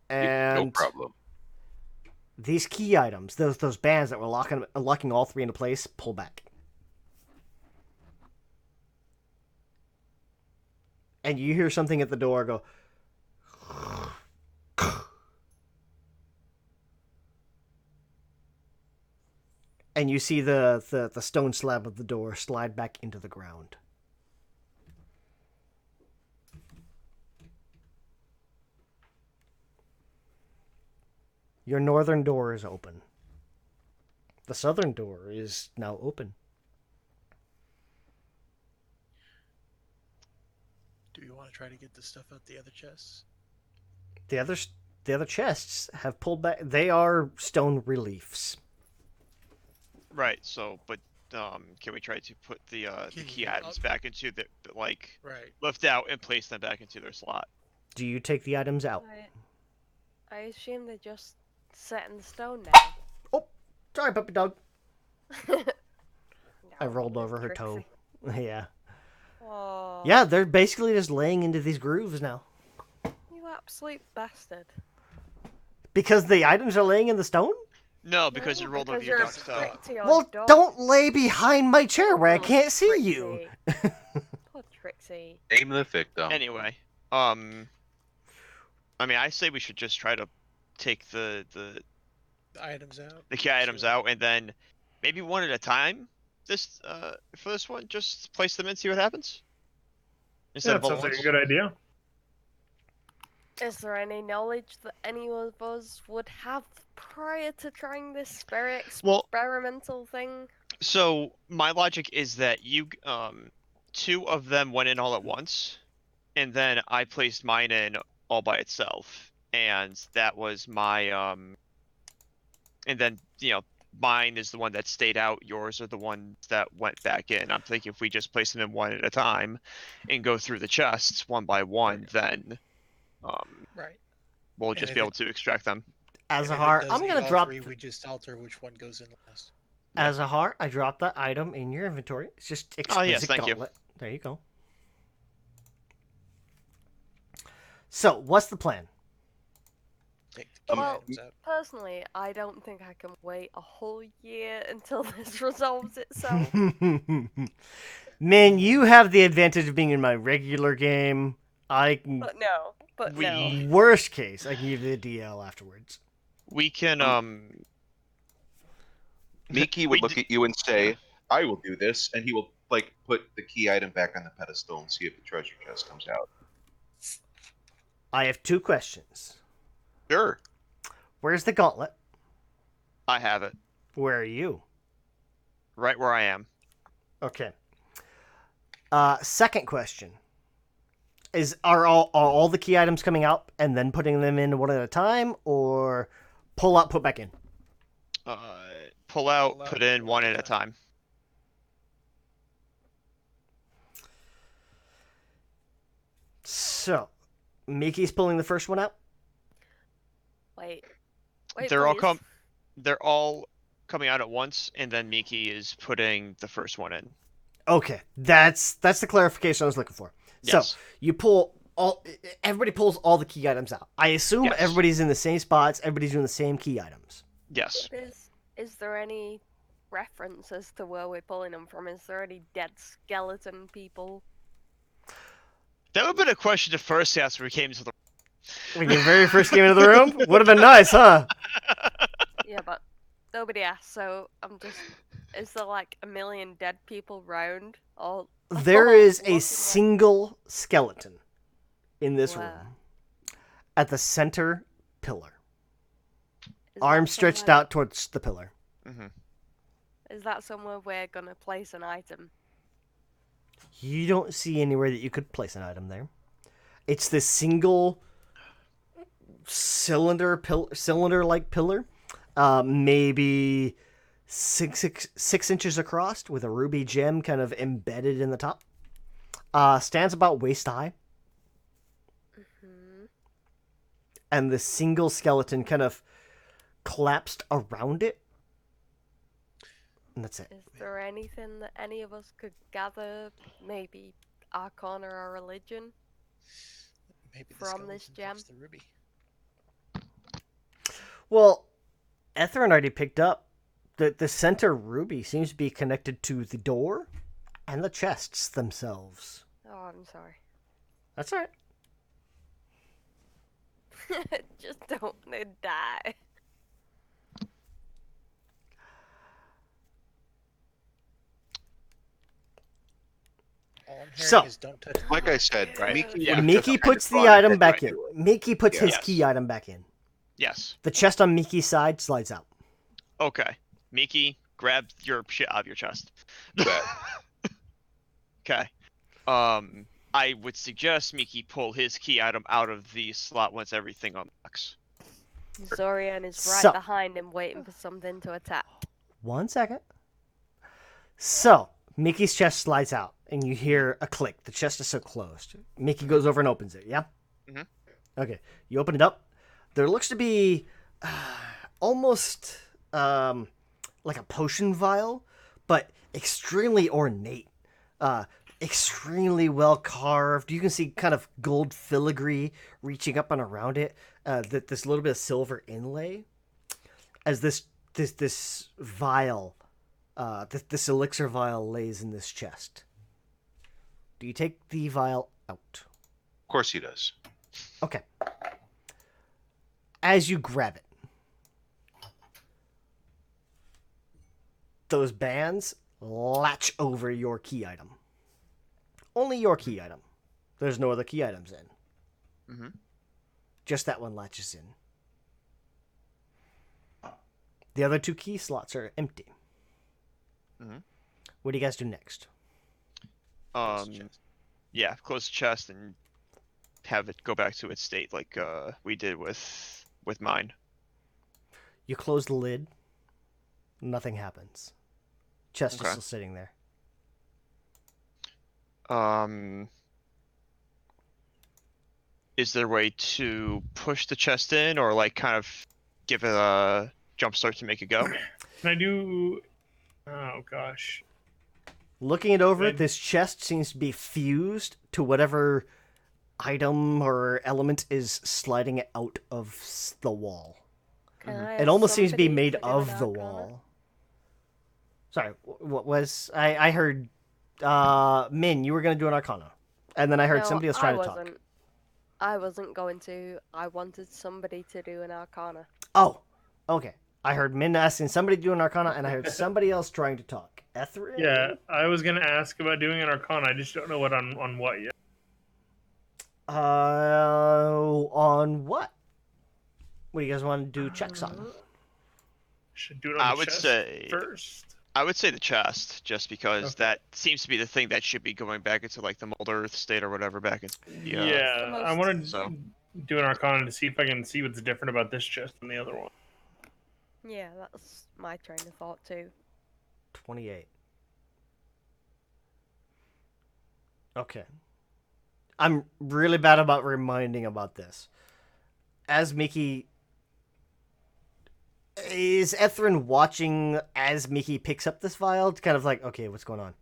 And No problem. these key items, those bands that were locking all three into place, pull back. And you hear something at the door go. And you see the stone slab of the door slide back into the ground. Your northern door is open. The southern door is now open. Do you want to try to get the stuff out the other chests? The other chests have pulled back. They are stone reliefs. Right. So, but can we try to put the key items back into the like Right. lift out and place them back into their slot? Do you take the items out? I assume they're just set in stone now. Oh, sorry, puppy dog. I No, rolled over her toe. Trixie. Yeah. Oh, Yeah, they're basically just laying into these grooves now. you absolute bastard. Because the items are laying in the stone? No, because No, you rolled over because your you're duck's a toe. Trixie or Well, dog. don't lay behind my chair where I Oh, can't see you. Trixie. Poor Trixie. Aim the victim. Anyway, I mean, I say we should just try to take the The items out. key items Sure. out, and then maybe one at a time. This for this one, just place them in, see what happens. Instead Yeah, of that all sounds at like a once. good idea. Is there any knowledge that any of us would have prior to trying this very Well, experimental thing? so my logic is that you two of them went in all at once, and then I placed mine in all by itself, and that was my and then mine is the one that stayed out, yours are the ones that went back in. I'm thinking if we just place them in one at a time and go through the chests one by one, then Right. we'll And just if be able it- to extract them. And if it Azahar, does I'm need gonna all drop. three, we just alter which one goes in last. Azahar, I dropped that item in your inventory. It's just exquisite Oh, yes, thank you. gauntlet. There you go. So, what's the plan? Take the key Well, items out. personally, I don't think I can wait a whole year until this resolves itself. Man, you have the advantage of being in my regular game. I can. But no. Worst case, I can give you the DL afterwards. We can Miki would look at you and say, "I will do this," and he will like put the key item back on the pedestal and see if the treasure chest comes out. I have two questions. Sure. Where's the gauntlet? I have it Where are you? right where I am. Okay. Second question. Are all the key items coming out and then putting them in one at a time, or pull out, put back in? Pull out, put in one at a time. So, Mickey's pulling the first one out. Wait, They're all please. They're all coming out at once, and then Miki is putting the first one in. Okay, that's the clarification I was looking for. Yes. So you pull all. Everybody pulls all the key items out. I assume Yes. everybody's in the same spots. Everybody's doing the same key items. Yes. Is there any reference as to where we're pulling them from? Is there any dead skeleton people? That would have been a question to first ask when we came to the. When you very first came into the room, would have been nice, huh? Yeah, but nobody asked, so I'm just. Is there like a million dead people round? Or There is looking a like- single skeleton in this Where? room at the center pillar, Is arms that stretched somewhere- out towards the pillar. Mm-hmm. Is that somewhere we're gonna place an item? You don't see anywhere that you could place an item there. It's this single cylinder-like pillar, maybe six inches across, with a ruby gem kind of embedded in the top. Stands about waist high, Hmm. and the single skeleton kind of collapsed around it, and that's it. Is there anything that any of us could gather? Maybe Arcana or religion? Maybe the From this skeleton gem? touched the ruby. Well, Etherin already picked up that the center ruby seems to be connected to the door and the chests themselves. Oh, I'm sorry. That's all right. Just don't want to die. All I'm hearing So- is don't touch. Like I said, Right. Miki Yeah. would've Mickey just kinda puts the brought it item head back right in. to it. Mickey puts his Yes. key item back in. Yes. The chest on Mickey's side slides out. Okay. Miki, grab your shit out of your chest. Bet. Okay. I would suggest Miki pull his key item out of the slot once everything unlocks. Zorian is right So- behind him waiting for something to attack. 1 second. So, Mickey's chest slides out, and you hear a click. The chest is so closed. Mickey goes over and opens it, yeah? Mhm. Okay. You open it up. There looks to be almost like a potion vial, but extremely ornate. Extremely well carved. You can see kind of gold filigree reaching up and around it. This little bit of silver inlay. As this vial, this elixir vial lays in this chest. Do you take the vial out? Of course he does. Okay. As you grab it, those bands latch over your key item. Only your key item. There's no other key items in. Mhm. Just that one latches in. The other 2 key slots are empty. Mhm. What do you guys do next? Yeah, close the chest and have it go back to its state like we did with mine. You close the lid. Nothing happens. Chest is Okay. still sitting there. Is there a way to push the chest in, or like kind of give it a jump start to make it go? Can I do? Oh gosh. Looking it over, Good. this chest seems to be fused to whatever item or element is sliding it out of the wall. Can I It ask almost seems to be somebody made to do of an the Arcana? wall. Sorry, what was I heard? Min, you were gonna do an Arcana, and then I heard No, somebody else I trying to talk. wasn't. I wasn't going to. I wanted somebody to do an Arcana. Oh, okay. I heard Min asking somebody to do an Arcana, and I heard somebody else trying to talk. Etherin? Yeah, I was gonna ask about doing an Arcana. I just don't know what on what yet. On what? What do you guys want to do checks on? Should do it on I the would chest say- first. I would say the chest, just because Okay. that seems to be the thing that should be going back into like the Molder Earth state or whatever back into the, Yeah, the I most- want to So- do an Arcana to see if I can see what's different about this chest than the other one. Yeah, that's my train of thought too. 28. Okay. I'm really bad about reminding about this. As Mickey, is Ethrin watching as Mickey picks up this vial? Kind of like, okay, what's going on?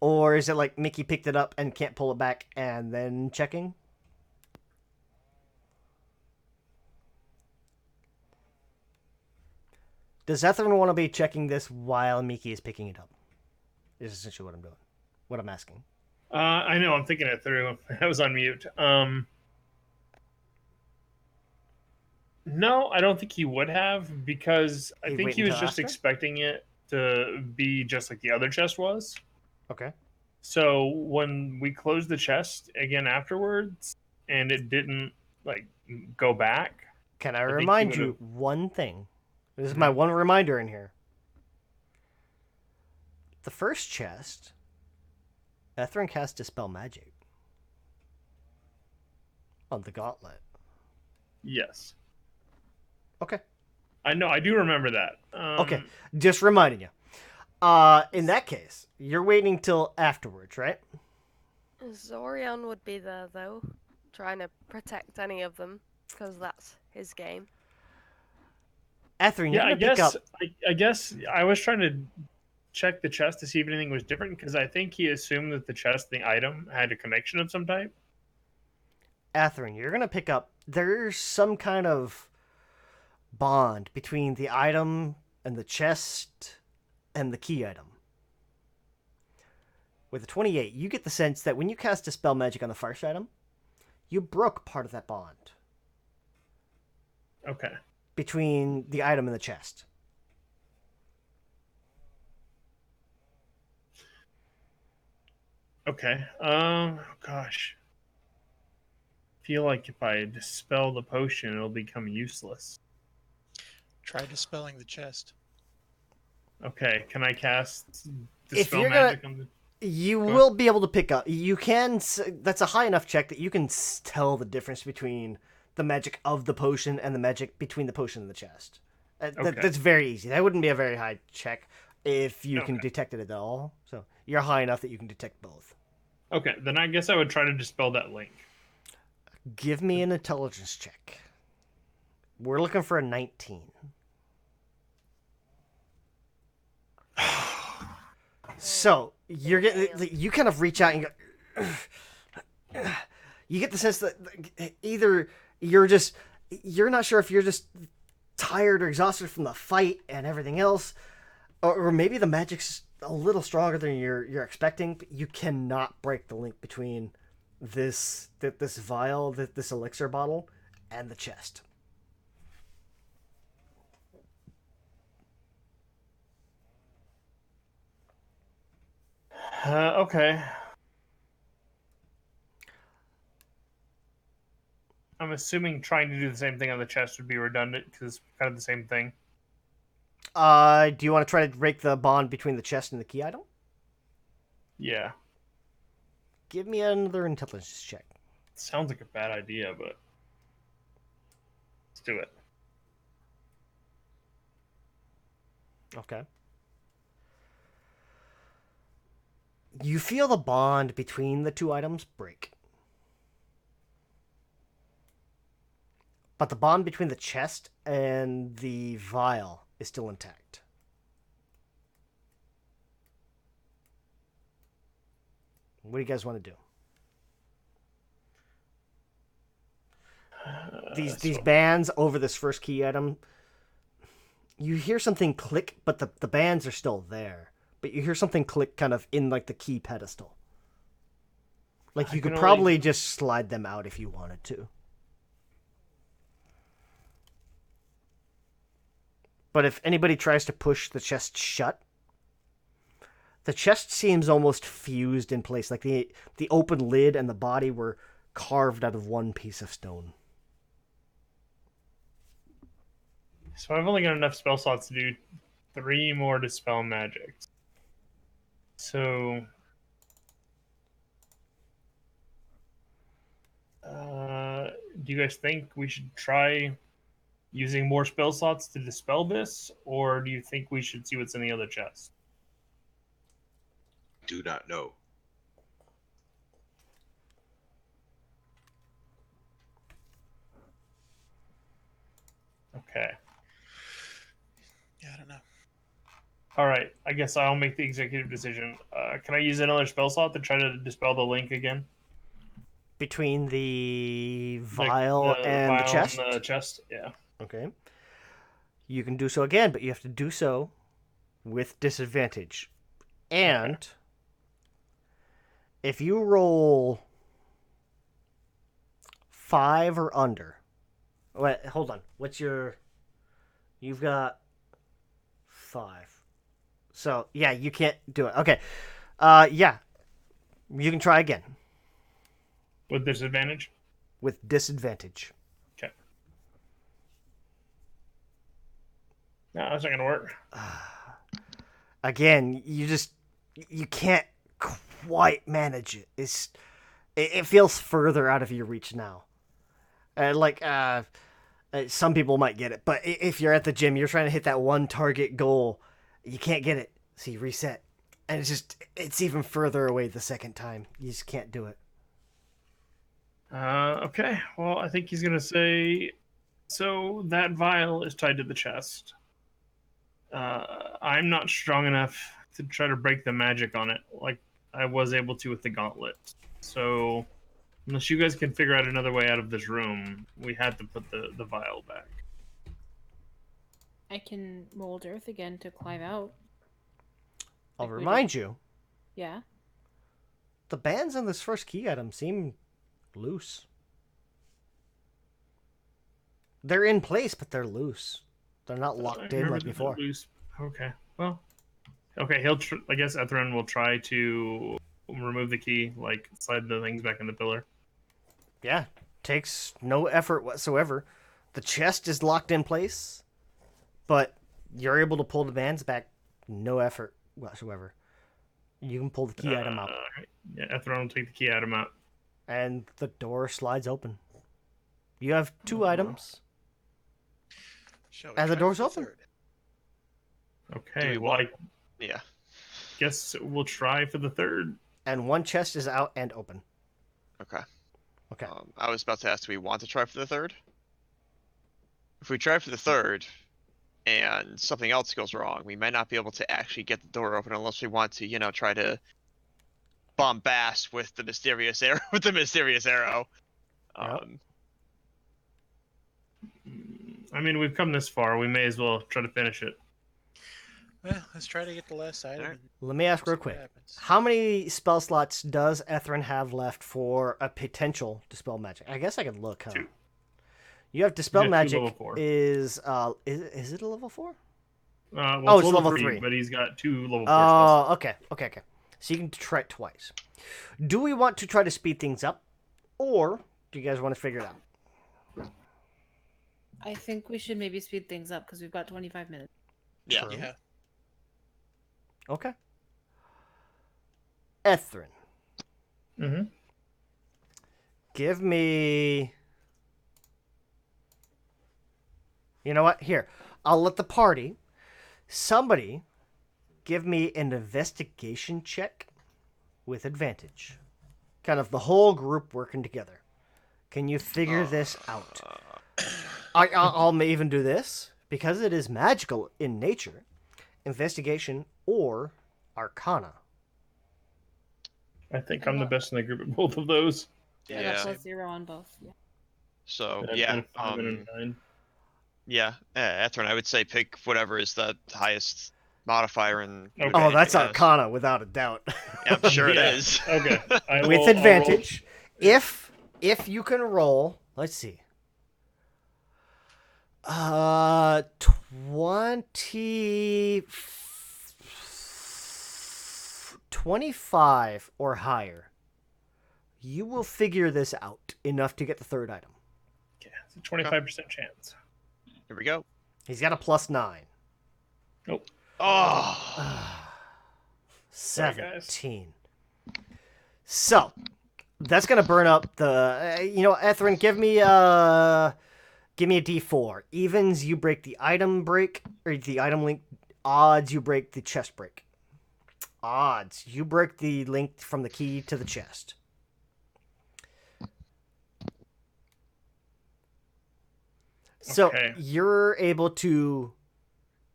Or is it like Mickey picked it up and can't pull it back and then checking? Does Ethrin want to be checking this while Mickey is picking it up? Is essentially what I'm doing. What I'm asking. I know. I'm thinking it through. I was on mute. No, I don't think he would have because I He'd think wait he was until just after? expecting it to be just like the other chest was. Okay. So when we closed the chest again afterwards, and it didn't like go back, Can I I think he remind you would've- one thing? This is my one reminder in here. The first chest, Ethrin cast Dispel Magic on the gauntlet. Yes, Okay. I know. I do remember that. Okay. Just reminding you. In that case, you're waiting till afterwards, right? Zorion would be there though, trying to protect any of them, because that's his game. Ethrin, you're Yeah, I gonna pick guess. up. I guess I was trying to check the chest to see if anything was different because I think he assumed that the chest, the item, had a connection of some type. Ethrin, you're gonna pick up. There's some kind of bond between the item and the chest and the key item. With a 28, you get the sense that when you cast Dispel Magic on the first item, you broke part of that bond Okay. between the item and the chest. Okay. Gosh. Feel like if I dispel the potion, it'll become useless. Try dispelling the chest. Okay. Can I cast If dispel you're magic on the? You Go ahead. will be able to pick up. You can. That's a high enough check that you can tell the difference between the magic of the potion and the magic between the potion and the chest. Okay. That's very easy. That wouldn't be a very high check if you can Okay. detect it at all. So you're high enough that you can detect both. Okay. Then I guess I would try to dispel that link. Give me an intelligence check. We're looking for a 19. So you're getting. You kind of reach out and go. You get the sense that either you're not sure if you're just tired or exhausted from the fight and everything else, or maybe the magic's a little stronger than you're expecting. But you cannot break the link between this vial, this elixir bottle, and the chest. Okay. I'm assuming trying to do the same thing on the chest would be redundant because it's kind of the same thing. Do you want to try to break the bond between the chest and the key item? Yeah. Give me another intelligence check. Sounds like a bad idea, but let's do it. Okay. You feel the bond between the two items break. But the bond between the chest and the vial is still intact. What do you guys want to do? These bands over this first key item, you hear something click, but the bands are still there. But you hear something click kind of in like the key pedestal. Like you could probably just slide them out if you wanted to. But if anybody tries to push the chest shut, the chest seems almost fused in place. Like the open lid and the body were carved out of one piece of stone. So I've only got enough spell slots to do 3 more dispel magics. So, do you guys think we should try using more spell slots to dispel this, or do you think we should see what's in the other chest? Do not know. Okay. Yeah, I don't know. All right. I guess I'll make the executive decision. Can I use another spell slot to try to dispel the link again? Between the The vial and the vial chest? and the chest. Yeah. Okay. You can do so again, but you have to do so with disadvantage. And if you roll 5 or under. Wait, hold on. What's your... You've got 5. So, yeah, you can't do it. Okay. Yeah. You can try again. With disadvantage? With disadvantage. Okay. No, that's not going to work. Again, you can't quite manage it. It feels further out of your reach now. Some people might get it, but if you're at the gym, you're trying to hit that one target goal, you can't get it, so you reset, and it's even further away the second time. You just can't do it. Okay. Well, I think he's going to say, so that vial is tied to the chest. I'm not strong enough to try to break the magic on it like I was able to with the gauntlet. So, unless you guys can figure out another way out of this room, we had to put the vial back. I can mold earth again to climb out. I'll Like we remind you, Yeah. the bands on this first key item seem loose. They're in place, but they're loose. They're not locked in like before. Loose. Okay. Well. Okay. I guess Ethrin will try to remove the key, like slide the things back in the pillar. Yeah, takes no effort whatsoever. The chest is locked in place, but you're able to pull the bands back. No effort whatsoever. You can pull the key item out. Yeah, Ethron will take the key item out. And the door slides open. You have 2 items. Shall we And the try door's for open. third? Okay. we Well, I Yeah. guess we'll try for the third. And 1 chest is out and open. Okay. Okay. I was about to ask, do we want to try for the third? If we try for the third, and something else goes wrong, we might not be able to actually get the door open unless we want to, try to bombast with the mysterious arrow. Yep. I mean, we've come this far. We may as well try to finish it. Well, let's try to get the last item. Alright. and Let me ask see real what quick. happens. How many spell slots does Ethrin have left for a potential dispel magic? I guess I could look, huh? 2. You have dispel You got 2 magic level 4. is it a level 4? Well, it's level 3. but he's got 2 level 4 spells. Oh, okay. So you can try it twice. Do we want to try to speed things up, or do you guys want to figure it out? I think we should maybe speed things up because we've got 25 minutes. Yeah. True. Yeah. Okay. Ethrin, Mm-hmm. give me... You know what? Here, I'll let the party... Somebody give me an investigation check with advantage. Kind of the whole group working together. Can you figure this out? I'll even do this. Because it is magical in nature. Investigation or Arcana. I think I'm the best in the group at both of those. I got +0 on both. Yeah. So I've yeah. done 5 and a 9. Yeah. Ethron, I would say pick whatever is the highest modifier and Okay. Oh, that's advantage, I guess. Arcana without a doubt. I'm sure Yeah. it is. Okay. With advantage. If you can roll, let's see. 25 or higher. You will figure this out enough to get the third item. Okay, it's a 25% chance. Here we go. He's got a +9. Nope. Oh. Sorry, guys. 17. So, that's gonna burn up the. Ethrin, give me a D4. Evens, you break the item break or the item link. Odds, you break the chest break. Odds, you break the link from the key to the chest. So Okay. you're able to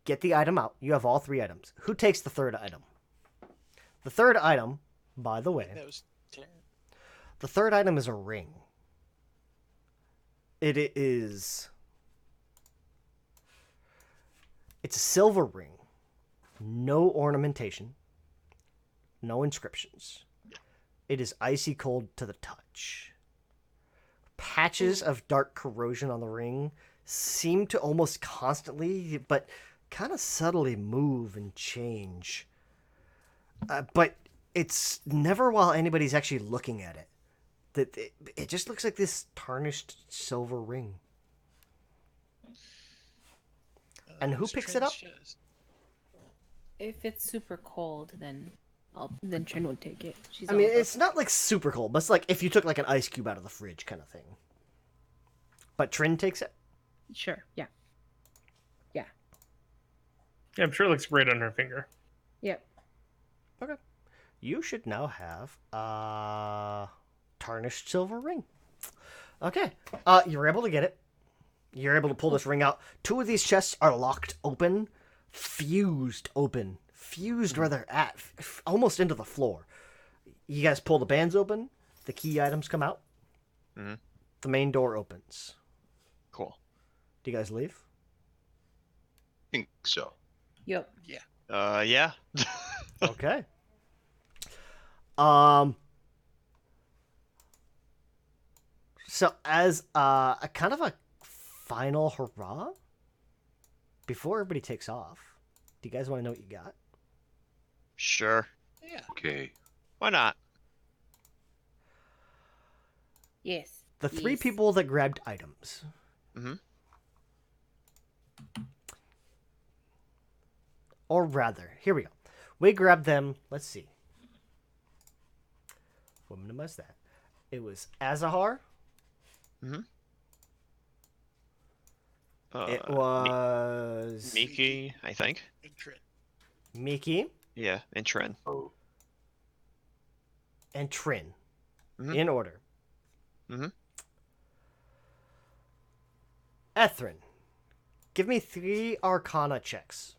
get the item out. You have all 3 items. Who takes the 3rd item? The 3rd item, by the way, That was 10. the 3rd item is a ring. It's a silver ring. No ornamentation. No inscriptions. It is icy cold to the touch. Patches of dark corrosion on the ring seem to almost constantly, but kind of subtly move and change. But it's never while anybody's actually looking at it. It just looks like this tarnished silver ring. And who Whose picks trend it up? shows? If it's super cold, then Trin would take it. She's I mean, all about- it's not like super cold, but it's like if you took like an ice cube out of the fridge kind of thing. But Trin takes it. sure, yeah, Yeah, I'm sure it looks great on her finger. yep. Okay. You should now have a tarnished silver ring. Okay. You're able to get it. You're able to pull this ring out. 2 of these chests are locked open, fused open. Fused where they're at, almost into the floor. You guys pull the bands open. The key items come out. Mhm. The main door opens. Cool. Do you guys leave? think so. Yep. Yeah. Okay. So as a kind of a final hurrah, before everybody takes off, do you guys want to know what you got? Sure. Yeah. Okay. Why not? Yes. The 3 yes. people that grabbed items. Mhm. Or rather, here we go. We grabbed them. Let's see. We'll minimize that. It was Azahar. It was Miki, I think. And Trin. Miki Yeah, and Trin. Oh. and Trin. Mhm. In order. Mhm. Ethrin, give me 3 Arcana checks.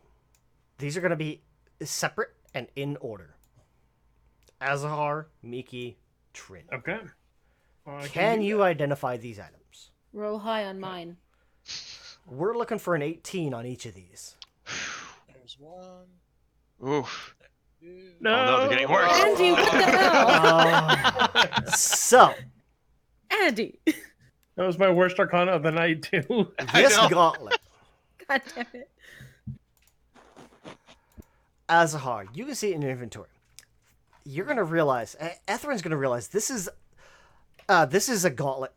These are going to be separate and in order. Azahar, Miki, Trin. Okay. I Can do you that. identify these items? Roll high on mine. We're looking for an 18 on each of these. There's 1. Oof. 2. No. Oh no, they're getting worse. Andy, what the hell? So, Andy! That was my worst Arcana of the night too. this gauntlet, God damn it. Azahar, you can see it in your inventory. You're going to realize, Ethrin's going to realize this is a gauntlet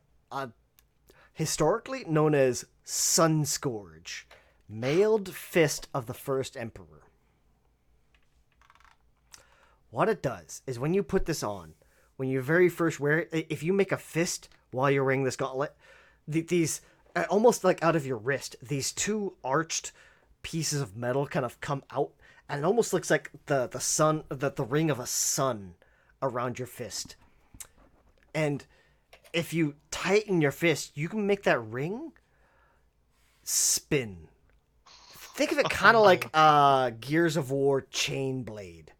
historically known as Sun Scourge, mailed fist of the first emperor. What it does is when you put this on, when you very first wear it, if you make a fist while you're wearing this gauntlet, these almost like out of your wrist, these 2 arched pieces of metal kind of come out, and it almost looks like the sun, the ring of a sun around your fist. And if you tighten your fist, you can make that ring spin. Think of it kind of like Gears of War chain blade.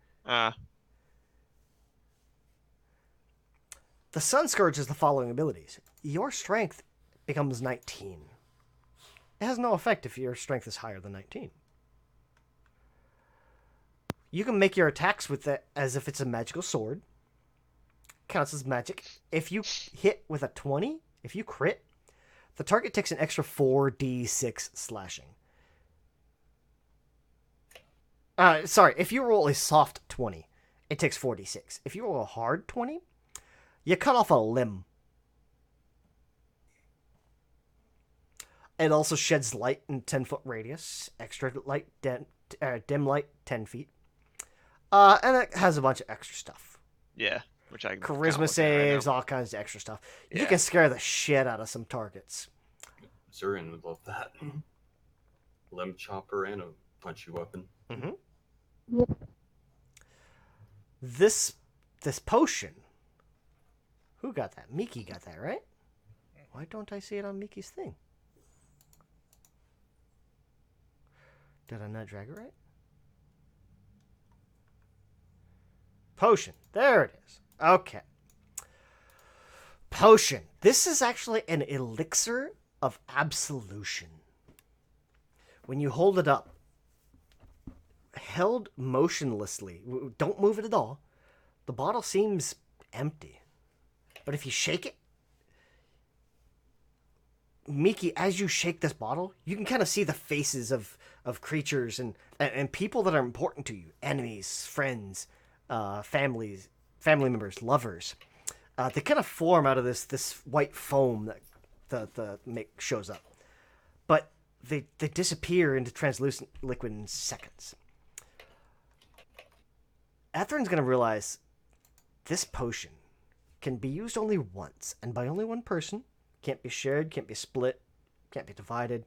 The Sun Scourge has the following abilities. Your strength becomes 19. It has no effect if your strength is higher than 19. You can make your attacks with it as if it's a magical sword. Counts as magic. If you hit with a 20, if you crit, the target takes an extra 4d6 slashing. Sorry, if you roll a soft 20, it takes 4d6. If you roll a hard 20, you cut off a limb. It also sheds light in 10-foot radius, extra light, dim light 10 feet. And it has a bunch of extra stuff. Yeah, which I kinda Charisma look at right saves, now. all kinds of extra stuff. You Yeah. can scare the shit out of some targets. Zurian would love that. Limb chopper and a punchy weapon. This potion. Who got that? Miki got that, right? Why don't I see it on Miki's thing? Did I not drag it right? Potion. There it is. Okay. Potion. This is actually an elixir of absolution. When you hold it up, held motionlessly, don't move it at all, the bottle seems empty. But if you shake it, Miki, as you shake this bottle, you can kind of see the faces of creatures and people that are important to you. Enemies, friends, family members, lovers. They kind of form out of this white foam that the shows up. But they disappear into translucent liquid in seconds. Atherin's going to realize this potion can be used only once, and by only one person. Can't be shared, can't be split, can't be divided.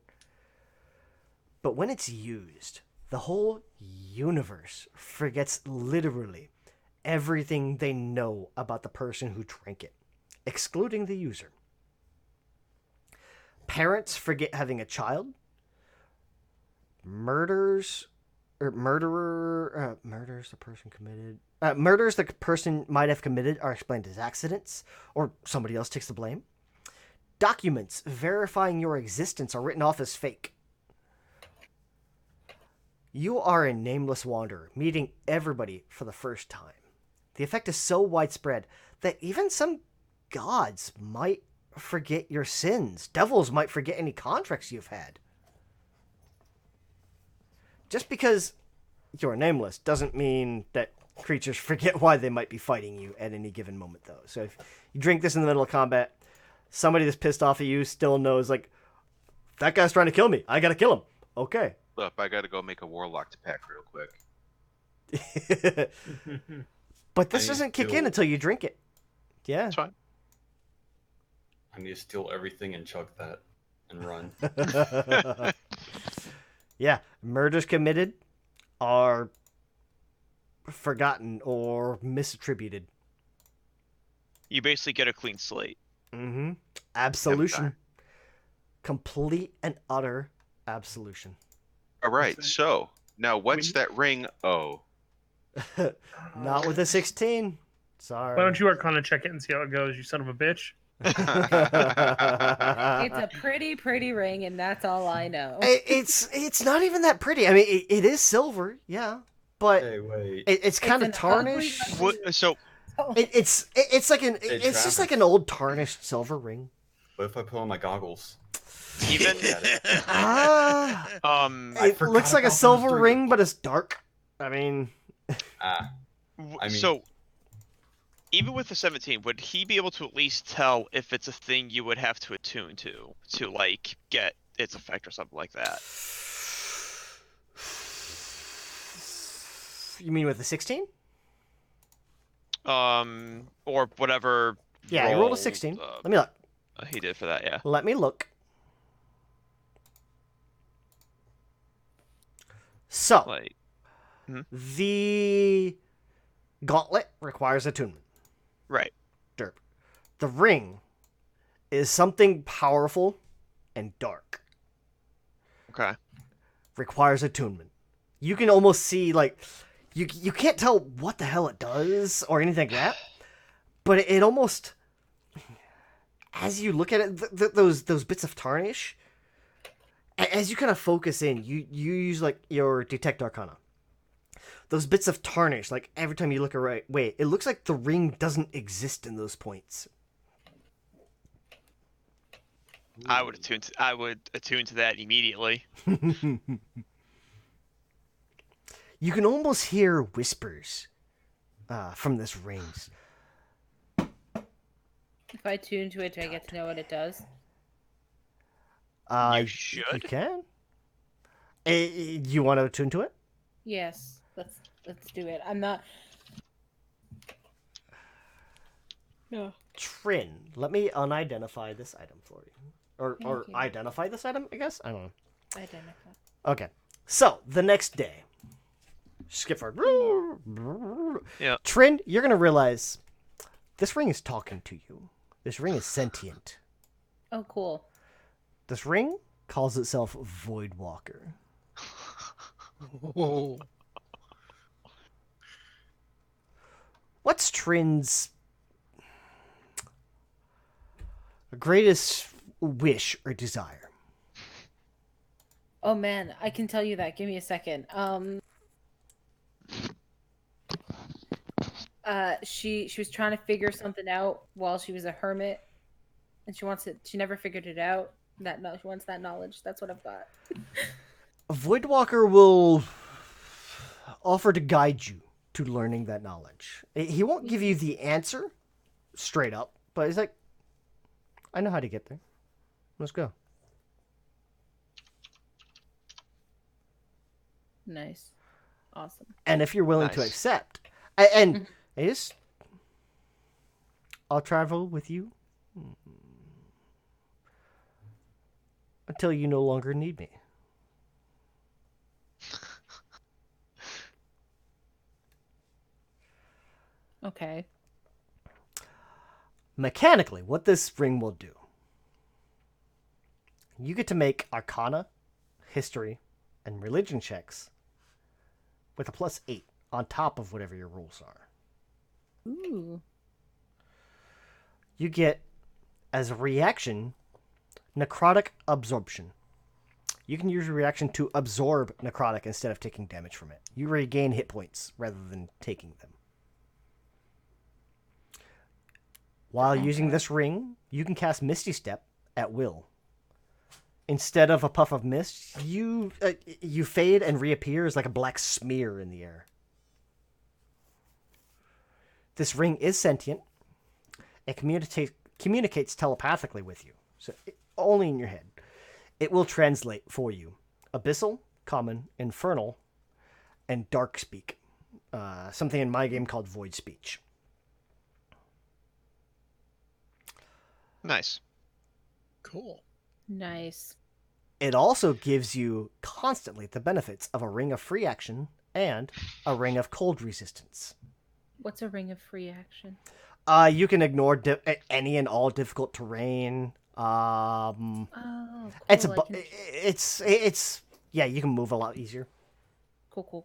But when it's used, the whole universe forgets literally everything they know about the person who drank it, excluding the user. Parents forget having a child. Murders the person might have committed are explained as accidents, or somebody else takes the blame. Documents verifying your existence are written off as fake. You are a nameless wanderer, meeting everybody for the first time. The effect is so widespread that even some gods might forget your sins. Devils might forget any contracts you've had. Just because you're nameless doesn't mean that creatures forget why they might be fighting you at any given moment, though. So if you drink this in the middle of combat, somebody that's pissed off at you still knows, like, that guy's trying to kill me. I gotta kill him. Okay. Look, I gotta go make a warlock to pack real quick. But this doesn't kick in until you drink it. Yeah. That's fine. I need to steal everything and chug that and run. Yeah. Murders committed are forgotten or misattributed. You basically get a clean slate. Mm-hmm. Absolution. Complete and utter absolution. All right, so now what's that ring? Oh, Not with a 16. Sorry. Why don't you Arcana check it and see how it goes, you son of a bitch? It's a pretty ring, and that's all I know. It's not even that pretty. I mean, it is silver, yeah, but Hey, wait. it's kind of an ugly tarnished. What, so It's just like an old tarnished silver ring. What if I put on my goggles? even It forgot looks like a about those silver three. ring, but it's dark. I mean, I mean- so even with the 17, would he be able to at least tell if it's a thing you would have to attune to like get its effect or something like that? you mean with the 16? Or whatever. Yeah, he rolled a 16. Let me look. He did for that, yeah. Let me look. So, Like, the gauntlet requires attunement. right. Derp. The ring is something powerful and dark. Okay. Requires attunement. You can almost see, like, you can't tell what the hell it does or anything like that, but it almost, as you look at it, those bits of tarnish, as you kind of focus in, you use, like, your Detect Arcana. Those bits of tarnish, like, every time you look away, it looks like the ring doesn't exist in those points. I would attune to that immediately. You can almost hear whispers from this rings. If I tune to it, do I get to know what it does? You You should. can. You want to attune to it? Yes. Let's do it. I'm not. No. Trin, let me unidentify this item for you. Or Thank you. identify this item, I guess? I don't know. Identify. Okay. So, the next day. Skip forward. Yeah. Trin, you're going to realize this ring is talking to you. This ring is sentient. Oh, cool. This ring calls itself Voidwalker. Oh. What's Trin's greatest wish or desire? Oh man, I can tell you that. Give me a second. She was trying to figure something out while she was a hermit, and she wants it. She never figured it out. She wants that knowledge. That's what I've got. A Voidwalker will offer to guide you to learning that knowledge. He won't give you the answer straight up, but he's like, I know how to get there. Let's go. Nice, awesome. And if you're willing to Nice. accept, and is, I'll travel with you until you no longer need me. Okay. Mechanically, what this ring will do, you get to make Arcana, History, and Religion checks with a +8 on top of whatever your rules are. Ooh. You get, as a reaction, Necrotic Absorption. You can use your reaction to absorb Necrotic instead of taking damage from it. You regain hit points rather than taking them. While using this ring, you can cast Misty Step at will. Instead of a puff of mist, you fade and reappear as like a black smear in the air. This ring is sentient. It communicates telepathically with you, so only in your head. It will translate for you Abyssal, Common, Infernal, and Dark Speak. Something in my game called Void Speech. Nice. Cool. Nice. It also gives you constantly the benefits of a ring of free action and a ring of cold resistance. What's a ring of free action? You can ignore any and all difficult terrain. Oh, cool. It's yeah, you can move a lot easier. Cool.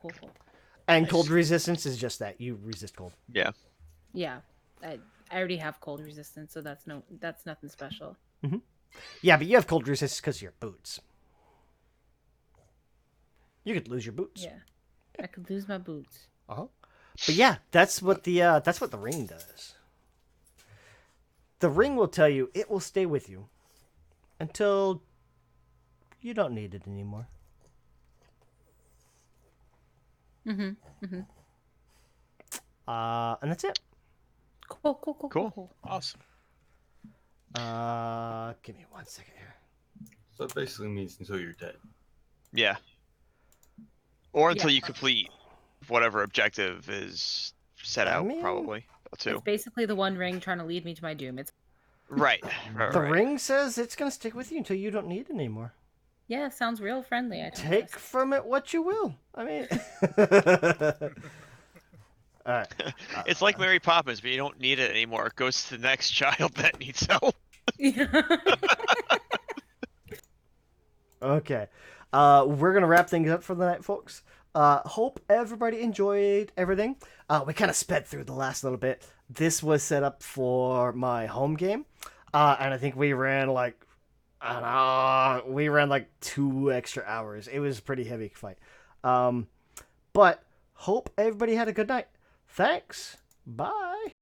And Nice. cold resistance is just that you resist cold. Yeah. Yeah, I already have cold resistance, so that's nothing special. Yeah, but you have cold resistance because of your boots. You could lose your boots. Yeah, I could lose my boots. But yeah, that's what the ring does. The ring will tell you it will stay with you until you don't need it anymore. And that's it. Cool. Awesome. Give me 1 second here. So it basically means until you're dead. Yeah. Or until Yeah. you complete whatever objective is set out, mean, probably. Too. It's basically the one ring trying to lead me to my doom. It's Right. The ring says it's going to stick with you until you don't need it anymore. yeah, sounds real friendly. I think. Take from it what you will. I mean, all right. It's like Mary Poppins, but you don't need it anymore. It goes to the next child that needs help. Okay. We're going to wrap things up for the night, folks. Hope everybody enjoyed everything. We kind of sped through the last little bit. This was set up for my home game. And I think we ran like 2 extra hours. It was a pretty heavy fight. But hope everybody had a good night. Thanks. Bye.